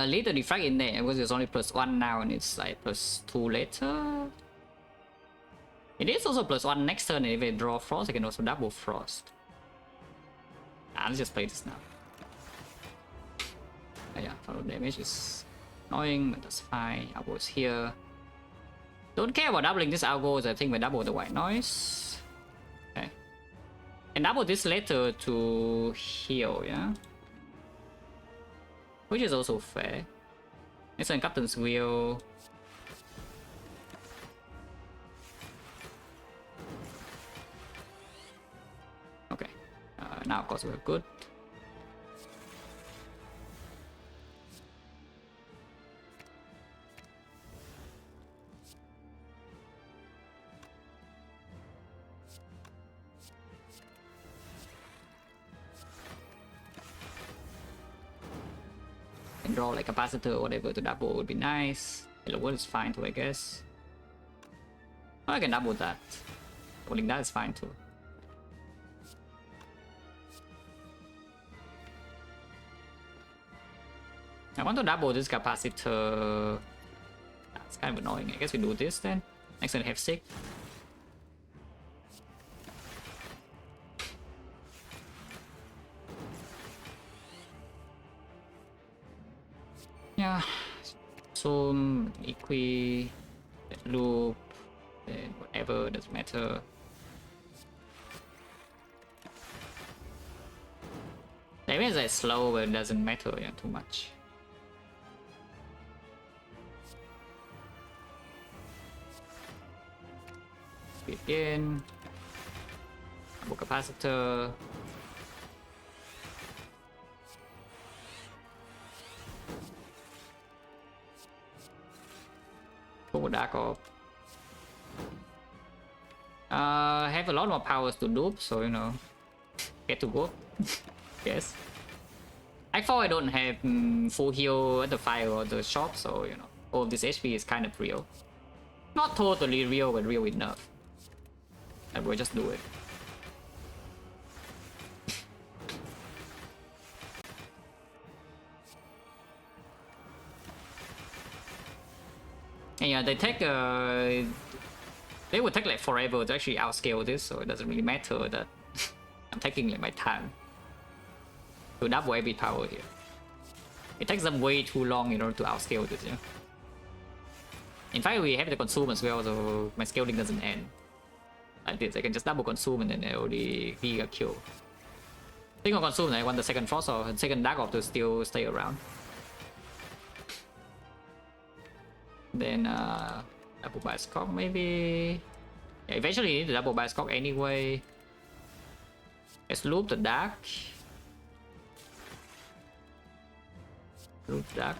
Leave the defect in there because it's only +1 now and it's like +2 later. It is also +1 next turn, and if I draw frost I can also double frost. Let's just play this now. Yeah, follow damage is annoying, but that's fine. Algo is here. Don't care about doubling this algo, I think we double the white noise. Okay. And double this later to heal, yeah? Which is also fair. Next turn, Captain's Wheel. Okay. Now, of course, we're good. And draw like capacitor or whatever to double would be nice. Hello world is fine too, I guess. Oh, I can double that. Doubling that is fine too. I want to double this capacitor. That's kind of annoying. I guess we do this then. Next turn have 6. Yeah, zoom, equi, loop, then whatever, doesn't matter. Maybe it's like slow, but it doesn't matter, yeah, too much. Speed in, double capacitor. Go dark off. Have a lot more powers to loop, so you know, get to go. Yes. Act 4 I don't have full heal at the fire or the shop, so you know, all of this HP is kind of real. Not totally real, but real enough. And we'll just do it. And yeah, they take they would take like forever to actually outscale this, so it doesn't really matter that I'm taking like my time to double every power here. It takes them way too long in order to outscale this, yeah. In fact, we have to consume as well, so my scaling doesn't end. Like this, I can just double consume and then already giga kill. Think of consume, I want the second frost or second dark off to still stay around. Then double biascock maybe. Yeah, eventually you need to double biascock anyway. Let's loop the dark. Loop dark.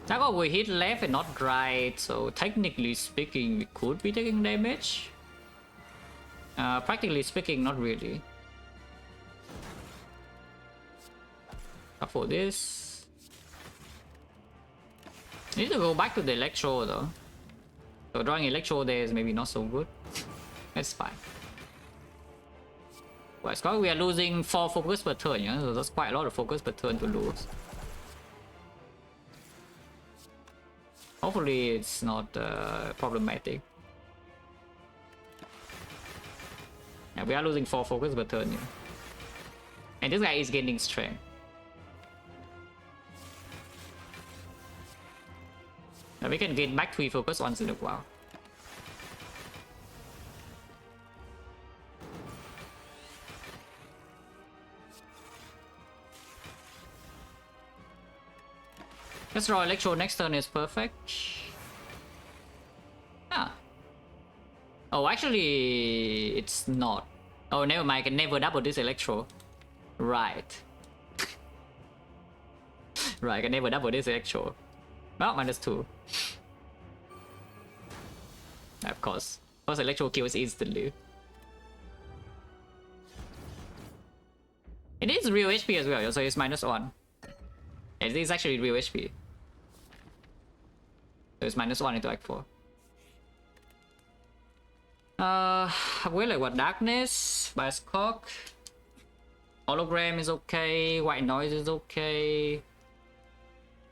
Dark we hit left and not right, so technically speaking we could be taking damage. Practically speaking, not really. Up for this. Need to go back to the electro though. So drawing electro there is maybe not so good. That's fine. Well, Scott, we are losing 4 focus per turn, yeah? So that's quite a lot of focus per turn to lose. Hopefully it's not problematic. Yeah, Yeah, we are losing 4 focus per turn, yeah. And this guy is gaining strength. Now we can gain back 3 focus once in a while. Let's draw Electro next turn is perfect. Ah. Oh, actually, it's not. Oh, never mind. I can never double this Electro. Right. Right, I can never double this Electro. Well, -2. Of course. First Electro kills instantly. It is real HP as well, so it's -1. It is actually real HP. So it's -1 into Act 4. We're like what? Darkness, Bias Cock. Hologram is okay, White Noise is okay.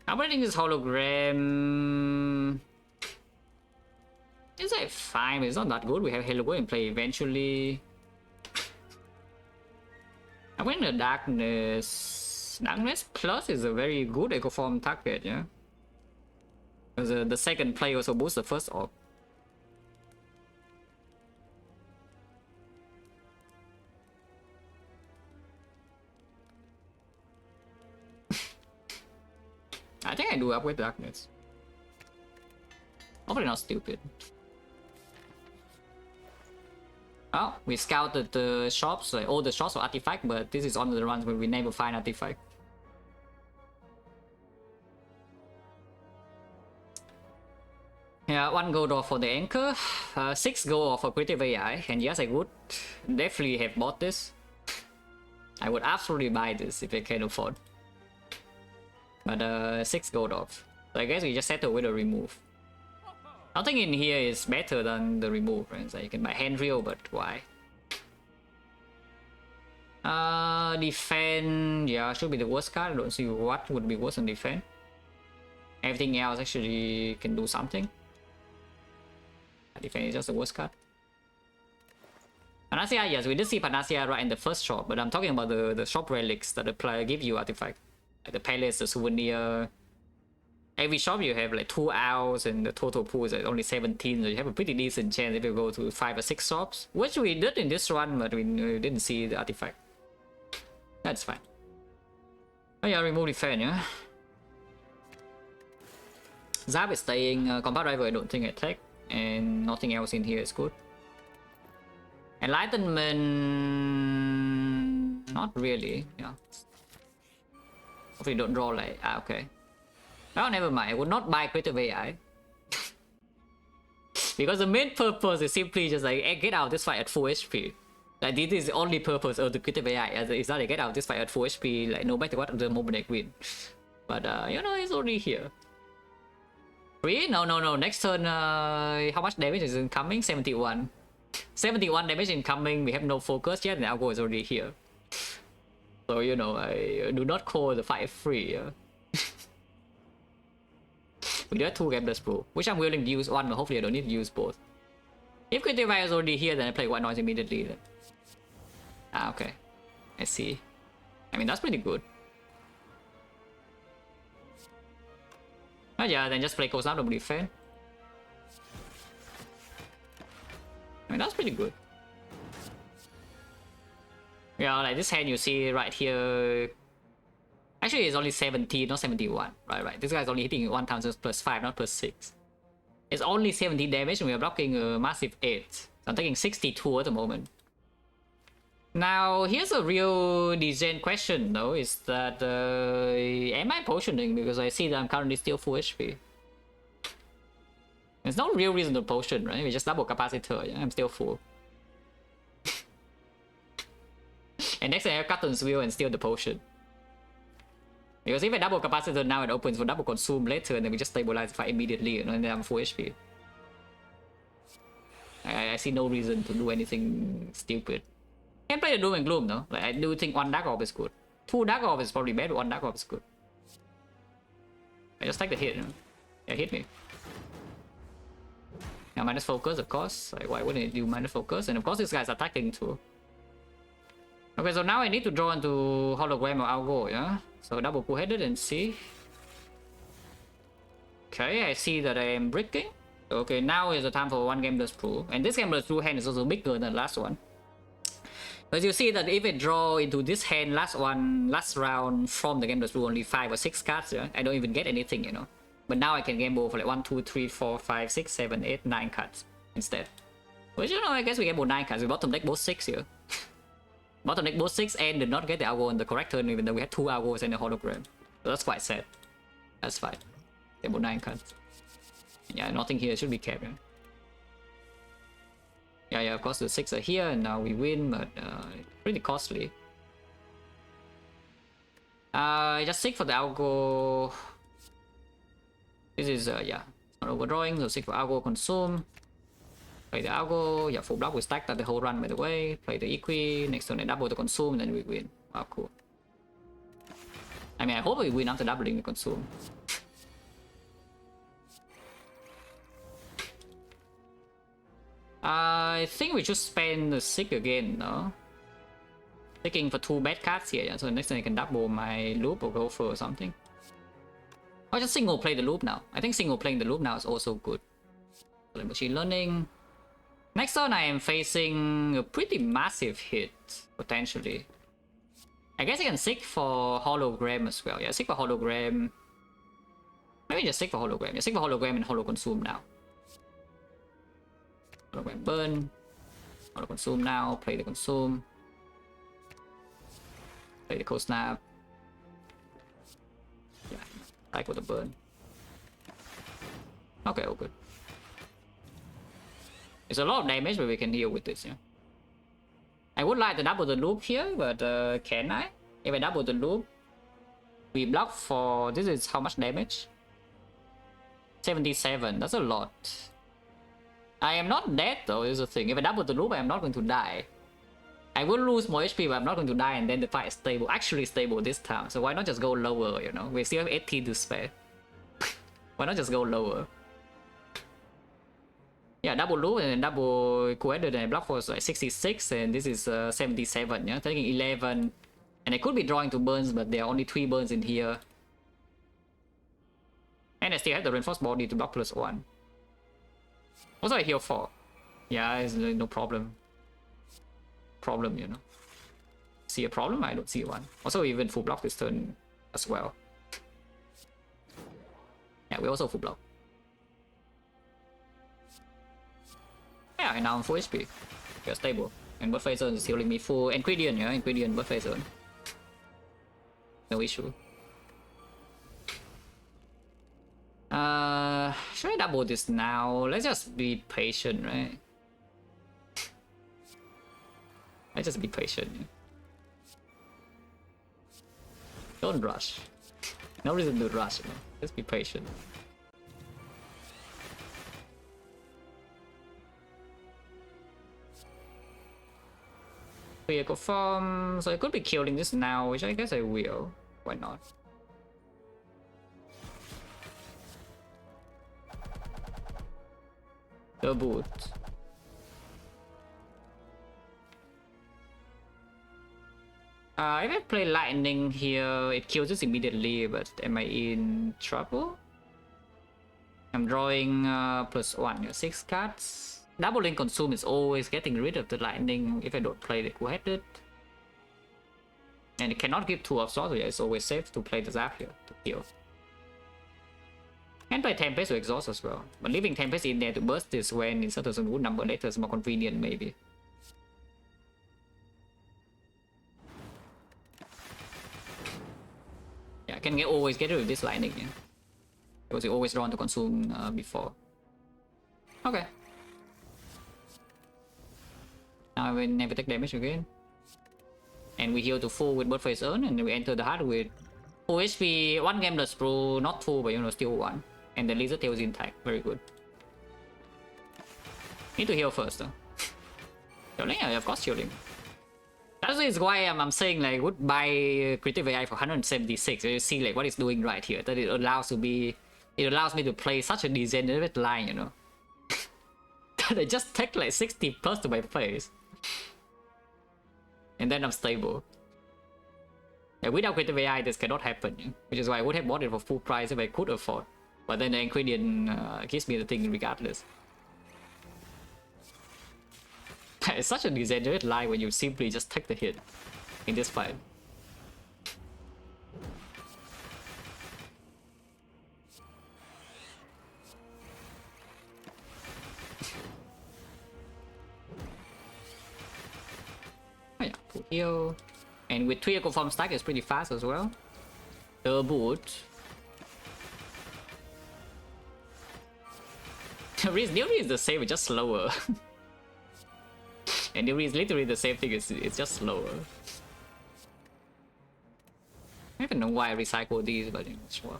I'm rating this Hologram. It's like fine, but it's not that good. We have Halo and play eventually. I'm winning the Darkness. Darkness Plus is a very good Echo Form target, yeah? Because the second play also boosts the first orb. I think I do up with Darkness. Hopefully not stupid. Oh, we scouted the shops, like all the shops for artifact, but this is on the runs where we never find artifact. Yeah, 1 gold off for the anchor, 6 gold off for creative AI, and yes, I would definitely have bought this. I would absolutely buy this if I can afford. But 6 gold off. So I guess we just settle with a remove. Nothing in here is better than the remove, right? So you can buy Handrio, but why? Defend, yeah, should be the worst card. I don't see what would be worse than defend. Everything else actually can do something. Defend is just the worst card. Panacea, yes, we did see Panacea right in the first shop, but I'm talking about the shop relics that the player give you artifact. Like the palace, the souvenir. Every shop you have like 2 owls, and the total pool is like only 17, so you have a pretty decent chance if you go to 5 or 6 shops, which we did in this run, but we didn't see the artifact. That's fine. Oh yeah, remove defense, yeah. Zap is staying, combat driver I don't think I take, and nothing else in here is good. Enlightenment... not really, yeah. Hopefully don't draw like... ah, okay. Oh, never mind. I would not buy creative AI. Because the main purpose is simply just like, get out of this fight at full HP. Like, this is the only purpose of the creative AI. Is that I get out of this fight at full HP, like, no matter what, the moment I win. But, you know, it's already here. 3? No. Next turn, how much damage is incoming? 71. 71 damage incoming. We have no focus yet, and Algo is already here. So, you know, I do not call the fight free. We do have 2 Gamblers Brew, which I'm willing to use one, but hopefully I don't need to use both. If Creative AI is already here, then I play White Noise immediately. Then. Ah, okay. I see. I mean, that's pretty good. Oh yeah, then just play Coast Out of Defense. I mean, that's pretty good. Yeah, like this hand you see right here. Actually, it's only 17, not 71. Right. This guy's only hitting 1000 plus 5, not plus 6. It's only 70 damage, and we are blocking a massive 8. So I'm taking 62 at the moment. Now, here's a real degen question, though, is that am I potioning? Because I see that I'm currently still full HP. There's no real reason to potion, right? We just double capacitor, yeah? I'm still full. And next I have Cotton's Wheel and steal the potion. Because if I double capacitor now, it opens for double consume later, and then we just stabilize the fight immediately, you know, and then I'm full HP. I see no reason to do anything stupid. Can play the Doom and Gloom though. Like, I do think 1 Dark Orb is good. 2 Dark Orb is probably bad, but 1 Dark Orb is good. I just take the hit, you know? Yeah, hit me. Now minus focus, of course. Like, why wouldn't it do minus focus? And of course this guy's attacking too. Okay, so now I need to draw into hologram or algo, yeah? So double pull-headed and see. Okay, I see that I am bricking. Okay, now is the time for one Gambler's Brew. And this Gambler's Brew hand is also bigger than the last one. But you see that if I draw into this hand last round from the Gambler's Brew only 5 or 6 cards, yeah? I don't even get anything, you know. But now I can gamble for like 1, 2, 3, 4, 5, 6, 7, 8, 9 cards instead. Which, you know, I guess we gamble 9 cards. We bottom deck both 6 here. Bottom deck both 6 and did not get the algo on the correct turn, even though we had 2 algos and a hologram. So that's quite sad. That's fine. Gamble 9 cards. Yeah, nothing here should be kept. Yeah, of course the 6 are here and now we win, but pretty costly. Just seek for the algo. This is, yeah, not overdrawing, so seek for algo, consume. Play the algo, yeah, full block, we stacked that the whole run by the way. Play the equi, next turn I double the consume, then we win. Wow, cool. I mean, I hope we win after doubling the consume. I think we should spend the 6 again, no? Taking for 2 bad cards here, yeah? So next time I can double my loop or go for something. Or just single play the loop now. I think single playing the loop now is also good. So machine learning. Next turn I am facing a pretty massive hit, potentially. I guess I can seek for hologram as well. Yeah, seek for hologram. Maybe just seek for hologram. Yeah, seek for hologram and holo consume now. Hologram burn. Holo consume now. Play the consume. Play the cold snap. Yeah, like with the burn. Okay, all good. It's a lot of damage, but we can deal with this, yeah. I would like to double the loop here, but can I? If I double the loop, we block for... This is how much damage? 77, that's a lot. I am not dead though, is the thing. If I double the loop, I am not going to die. I will lose more HP, but I'm not going to die, and then the fight is stable. Actually stable this time, so why not just go lower, you know? We still have 18 to spare. Why not just go lower? Yeah, double loop and then double coordinate and block force like 66 and this is 77, yeah, taking 11. And I could be drawing to burns, but there are only 3 burns in here. And I still have the reinforced body to block +1. Also I heal 4. Yeah, it's no problem. Problem, you know. See a problem? I don't see one. Also even full block this turn as well. Yeah, we also full block. Yeah, and now I'm full HP. We are stable. And buffet zone is healing me full. Ingredient, yeah, ingredient buffet zone. No issue. Should I double this now? Let's just be patient, right? Let's just be patient. Don't rush. No reason to rush, you know? Just be patient. Vehicle form, so I could be killing this now, which I guess I will. Why not? The boot. If I play lightning here, it kills us immediately, but am I in trouble? I'm drawing +1, 6 cards. Doubling consume is always getting rid of the lightning if I don't play the cool-headed. And it cannot give 2 of swords, so yeah, it's always safe to play the zap here to kill. And play Tempest to exhaust as well. But leaving Tempest in there to burst this when instead of some wood number later is more convenient maybe. Yeah, I can always get rid of this lightning, yeah. Because you always drawn to consume before. Okay. Now we never take damage again. And we heal to full with bird face earn, and then we enter the heart with full HP, 1 Gambler's Brew, not full, but you know, still 1. And the lizard tail is intact, very good. Need to heal first though. Healing? Yeah, of course healing. That is why I'm saying like would buy Creative AI for 176. You see like what it's doing right here. That it allows me to play such a degenerate line, you know. That I just take like 60 plus to my face. and then I'm stable. Yeah, without creative AI, this cannot happen, yeah? Which is why I would have bought it for full price if I could afford. But then the ingredient gives me the thing regardless. It's such an exaggerated lie when you simply just take the hit in this fight. Oh yeah, full heal. And with 3 Echo Form stack, it's pretty fast as well. The boot. The reason is the same, it's just slower. And the reason is literally the same thing, it's just slower. I don't know why I recycle these, but sure.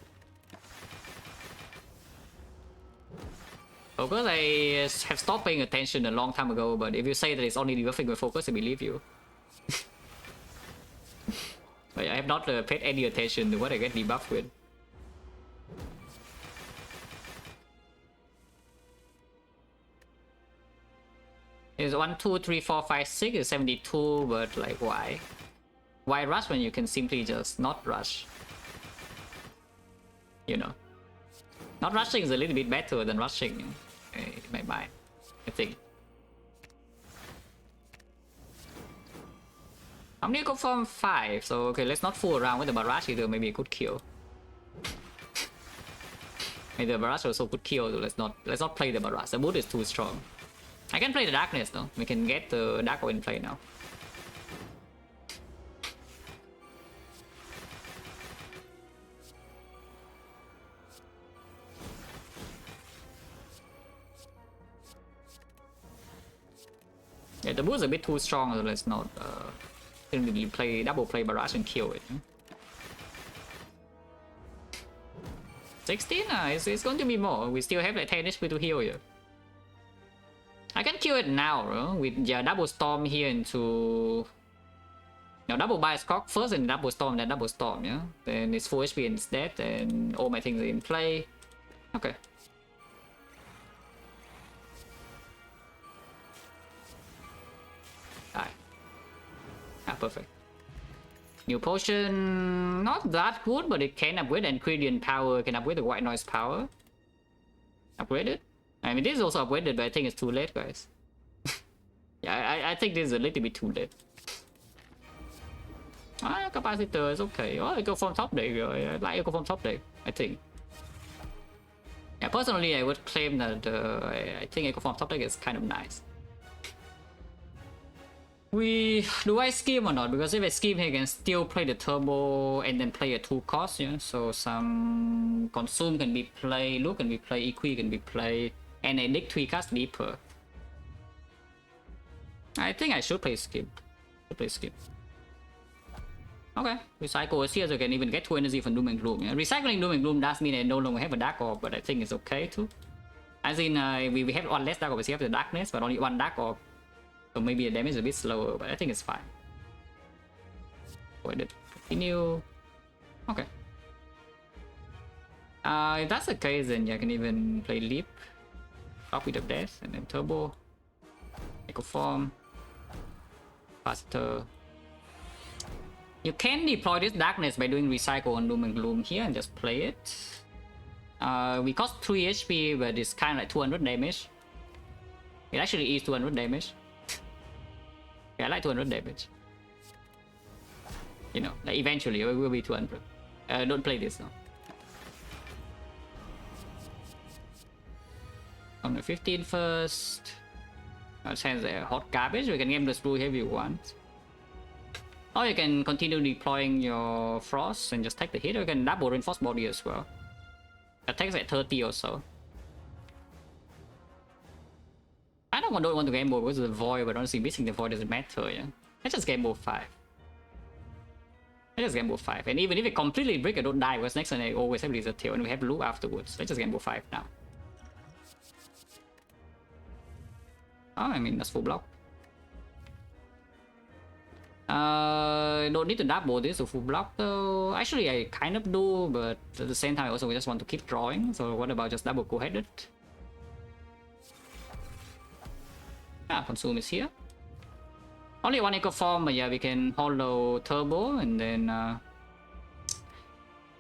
Of course, I have stopped paying attention a long time ago, but if you say that it's only debuffing with focus, I believe you. But I have not paid any attention to what I get debuffed with. It's 1, 2, 3, 4, 5, 6 is 72, but like why? Why rush when you can simply just not rush? You know. Not rushing is a little bit better than rushing in my mind, I think. How many go from 5? So okay, let's not fool around with the barrage either, maybe a good kill. Maybe the barrage also could kill, so let's not play the barrage. The boot is too strong. I can play the darkness though. We can get the dark in play now. Yeah, the boot is a bit too strong, so let's not play double play barrage and kill it. 16? It's going to be more. We still have like 10 HP to heal here. I can kill it now, bro, with double storm here into... Now double bias cock first and double storm, then double storm, yeah? Then it's full HP and it's dead, and all my things are in play. Okay. Alright. Ah, perfect. New potion, not that good, but it can upgrade ingredient power, can upgrade the white noise power. Upgrade it? I mean, this is also upgraded, but I think it's too late, guys. Yeah, I think this is a little bit too late. Ah, capacitor is okay. Oh, it go from top deck. I like it go from top deck, I think. Yeah, personally, I would claim that I think Echo Form top deck is kind of nice. Do I scheme or not? Because if I scheme here, I can still play the turbo and then play a 2 cost, yeah. So some consume can be played, look can be played, equi can be played, and a dig 3 cast deeper. I think I should play skip. Okay, recycle is here, so I can even get 2 energy from Doom and Gloom. Yeah? Recycling Doom and Gloom does mean I no longer have a Dark Orb, but I think it's okay too. As in, we have one less Dark Orb, we still have the Darkness, but only 1 Dark Orb. So maybe the damage is a bit slower, but I think it's fine. Continue. Okay. If that's the case, then I can even play Leap. Copy the Death, and then Turbo. Echo Form. Faster. You can deploy this Darkness by doing Recycle on Doom and Gloom here and just play it. We cost 3 HP, but it's kind of like 200 damage. It actually is 200 damage. Yeah, I like 200 damage. You know, like eventually it will be 200. Don't play this now. On the 15 first. Sends a hot garbage. We can game the screw here if you want. Or you can continue deploying your frost and just take the hit. Or you can double reinforce body as well. That takes like 30 or so. I don't want to game mode because of the void, but honestly missing the void doesn't matter, yeah. Let's just game mode 5. Let's just game mode 5. And even if it completely break, I don't die, because next time I always have Lizard Tail and we have loop afterwards. Let's just game mode 5 now. Oh, I mean, that's full block. Don't need to double this to full block though. Actually, I kind of do, but at the same time, I also just want to keep drawing. So what about just double go-headed? Ah, consume is here. Only one eco form, but yeah, we can hollow turbo and then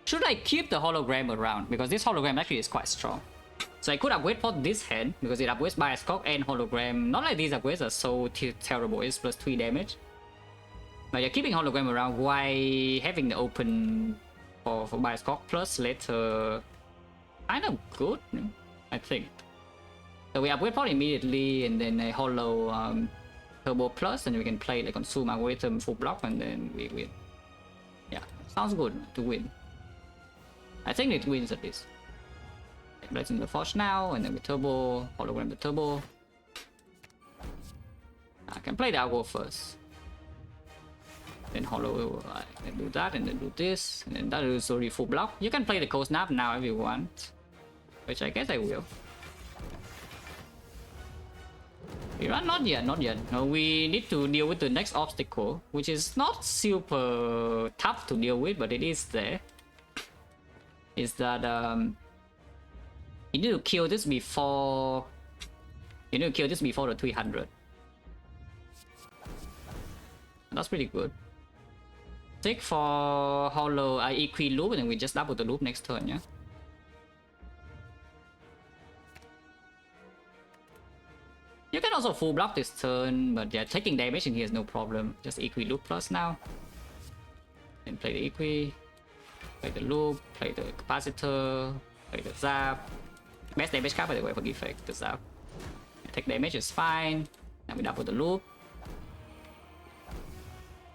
should I keep the hologram around? Because this hologram actually is quite strong. So I could upgrade for this hand because it upgrades by Scock and hologram. Not like these upgrades are so terrible, it's plus 3 damage. But yeah, keeping hologram around while having the open for Bioscock plus later kind of good, I think. So we upgrade pot immediately and then a hollow turbo plus, and we can play the consume algorithm full block and then we win. Yeah, sounds good to win. I think it wins at least. Let's in the forge now, and then we turbo, hologram the turbo. I can play the algo first. Then hollow, and do that, and then do this, and then that is already full block. You can play the cold snap now if you want, which I guess I will. We run not yet, not yet. No, we need to deal with the next obstacle, which is not super tough to deal with, but it is there. Is that you need to kill this before. You need to kill this before the 300. That's pretty good. Take for hollow equi loop, and then we just double the loop next turn, yeah. You can also full block this turn, but yeah, taking damage in here is no problem. Just equi loop plus now. Then play the equi, play the loop, play the capacitor, play the zap. Best damage card by the way for Defect, the zap. Take damage is fine. Now we double the loop.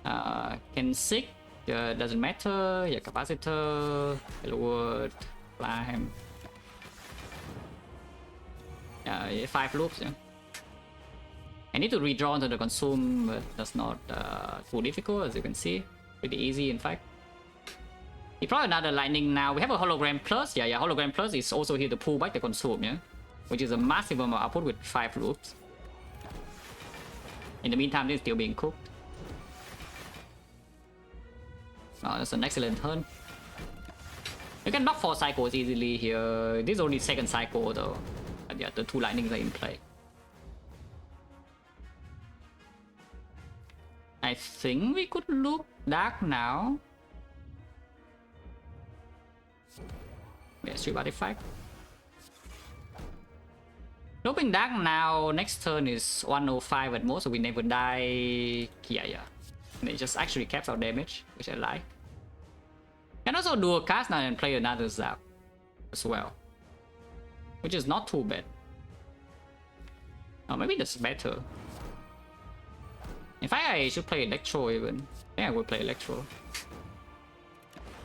Can sick, doesn't matter. Yeah, capacitor, hello world, climb. Yeah, 5 loops. Yeah. I need to redraw into the consume, but that's not too difficult as you can see. Pretty easy in fact. He probably another lightning now. We have a hologram plus. Yeah, hologram plus is also here to pull back the consume, yeah, which is a massive amount of output with 5 loops. In the meantime, this is still being cooked. Oh, that's an excellent turn. You can block 4 cycles easily here. This is only second cycle though. But yeah, the 2 lightnings are in play. I think we could loop dark now. Yeah, 3 artifact. Looping dark now, next turn is 105 at most, so we never die. Yeah. And it just actually caps our damage, which I like. Can also do a cast now and play another zap as well, which is not too bad. Oh, maybe that's better. In fact, I should play Electro even. I think I will play Electro.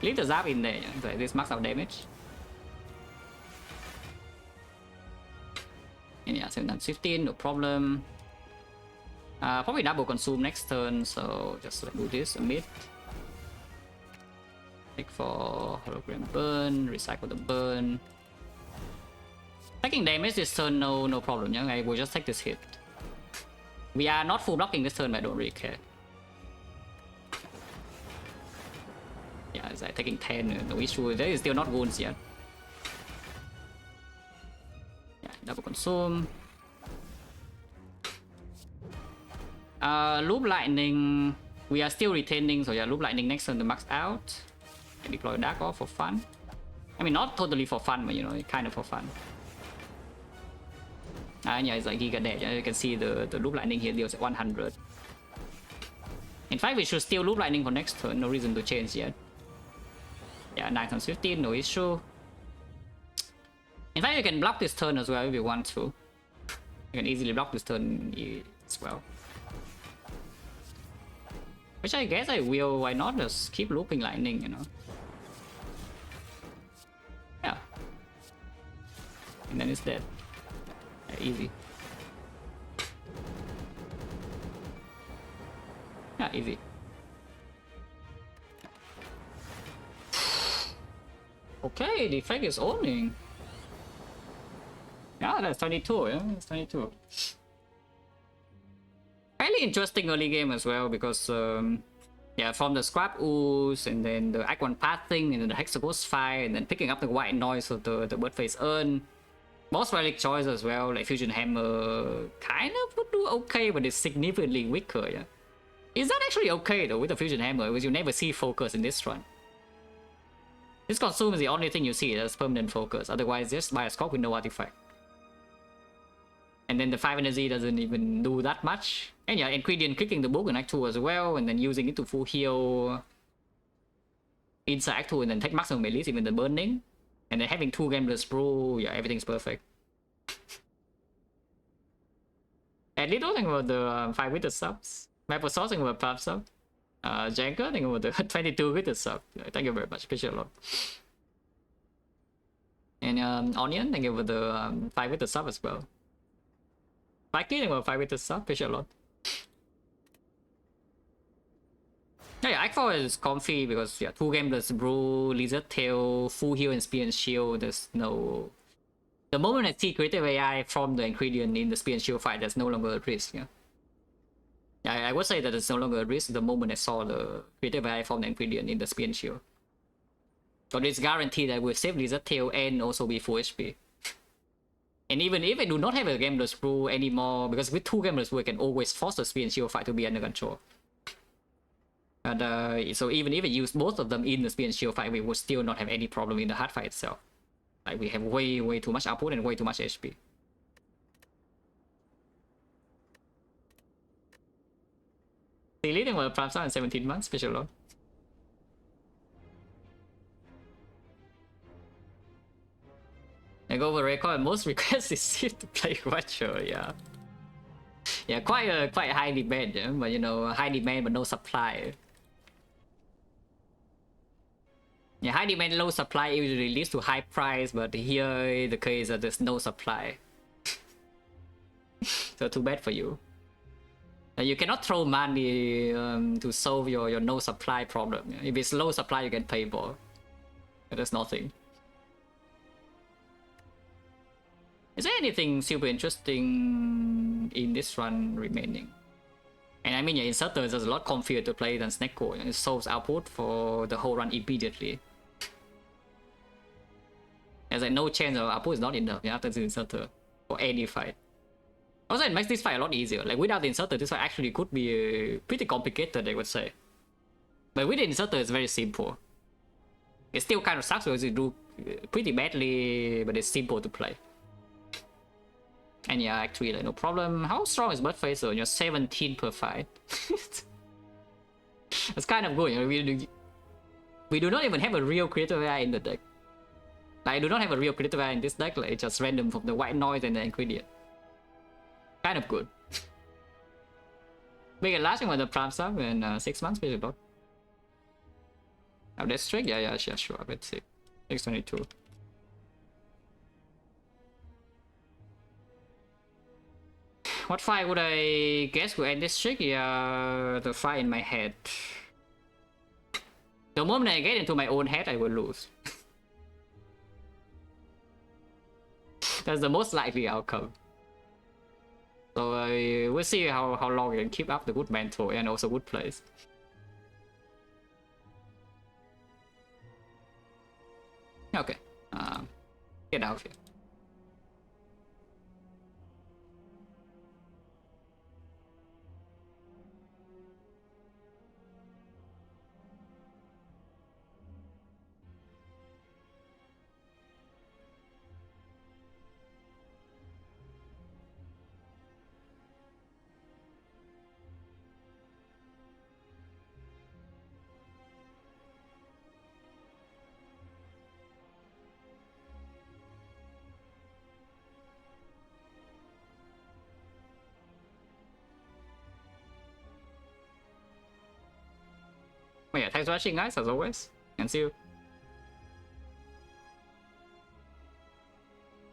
Leave the zap in there, yeah? So this max out damage. And yeah, 715, no problem. Probably double consume next turn, so just do this a bit. Take for hologram burn, recycle the burn. Taking damage this turn, no problem, yeah? I will just take this hit. We are not full blocking this turn, but I don't really care. Yeah, it's like taking 10, no issue. There is still not wounds yet. Yeah, double consume. Loop lightning, we are still retaining, so yeah, loop lightning next turn to max out. And deploy dark off for fun. I mean, not totally for fun, but you know, kind of for fun. Yeah, it's like Giga Dead. Yeah, you can see the loop lightning here deals at 100. In fact, we should still loop lightning for next turn. No reason to change yet. Yeah, 9 times 15, no issue. In fact, you can block this turn as well if you want to. You can easily block this turn as well. Which I guess I will. Why not just keep looping lightning, you know? Yeah. And then it's dead. Yeah, easy. Yeah, easy. Okay, Defect is owning. Yeah, that's 22, yeah, that's 22. Fairly interesting early game as well because, yeah, from the scrap ooze and then the Act 1 pathing and then the Hexaghost fire and then picking up the white noise of the Birdface urn. Boss relic choice as well, like Fusion Hammer kind of would do okay, but it's significantly weaker, yeah. Is that actually okay though with the fusion hammer? Because you never see focus in this run. This consume is the only thing you see as permanent focus. Otherwise, just buy a scope with no artifact. And then the 5 energy doesn't even do that much. And yeah, ingredient kicking the book in Act 2 as well, and then using it to full heal inside Act 2 and then take maximum at least, even the burning. And then having 2 Gambler's Brew, yeah, everything's perfect. And little thing about the 5 with the subs. Maple sourcing about 5 sub. Janker, thank you about the 22 with the sub. Thank you very much, appreciate a lot. And Onion, thank you for the 5 with the sub as well. Mikey, thank you for 5 with the sub, appreciate a lot. Yeah, Act 4 is comfy because yeah, 2 Gamblers Brew, Lizard Tail, full heal and Spear and Shield. There's no... The moment I see creative AI from the ingredient in the Spear and Shield fight, there's no longer a risk. Yeah, I would say that it's no longer a risk the moment I saw the creative AI from the ingredient in the Spear and Shield. But it's guaranteed that we'll save Lizard Tail and also be full HP. And even if I do not have a Gambler's Brew anymore, because with 2 Gamblers Brew I can always force the Spear and Shield fight to be under control. And so even if I use both of them in the Spear and Shield fight, we would still not have any problem in the hard fight itself. Like we have way too much output and way too much HP. Deleting will prime in 17 months, special load. I go over record, most requests is still to play Watcher, yeah. Yeah, quite a high demand, yeah? But you know, high demand but no supply. Yeah, high demand, low supply usually leads to high price, but here the case that there's no supply. So too bad for you. You cannot throw money to solve your no supply problem. If it's low supply, you can pay more. But there's nothing. Is there anything super interesting in this run remaining? And I mean, yeah, Inserters is a lot comfier to play than Snecko. It solves output for the whole run immediately. There's like no chance of output is not enough after the Inserter for any fight. Also, it makes this fight a lot easier. Like without the Inserter, this fight actually could be pretty complicated, I would say. But with the Inserter, it's very simple. It still kind of sucks because you do pretty badly, but it's simple to play. And yeah, Act 3, like, no problem. How strong is Birdface though? You're 17 per fight. That's kind of good. You know, we do not even have a real creative AI in the deck. Like, I do not have a real creative AI in this deck. Like, it's just random from the white noise and the ingredient. Kind of good. We get lashing with the prime sub in 6 months, basically. Update streak? Yeah, sure. Let's see. 622. What fight would I guess will end this streak? Yeah, the fight in my head. The moment I get into my own head, I will lose. That's the most likely outcome. So we'll see how long you can keep up the good mental and also good plays. Okay, get out of here. Oh yeah, thanks for watching guys, as always, and see you.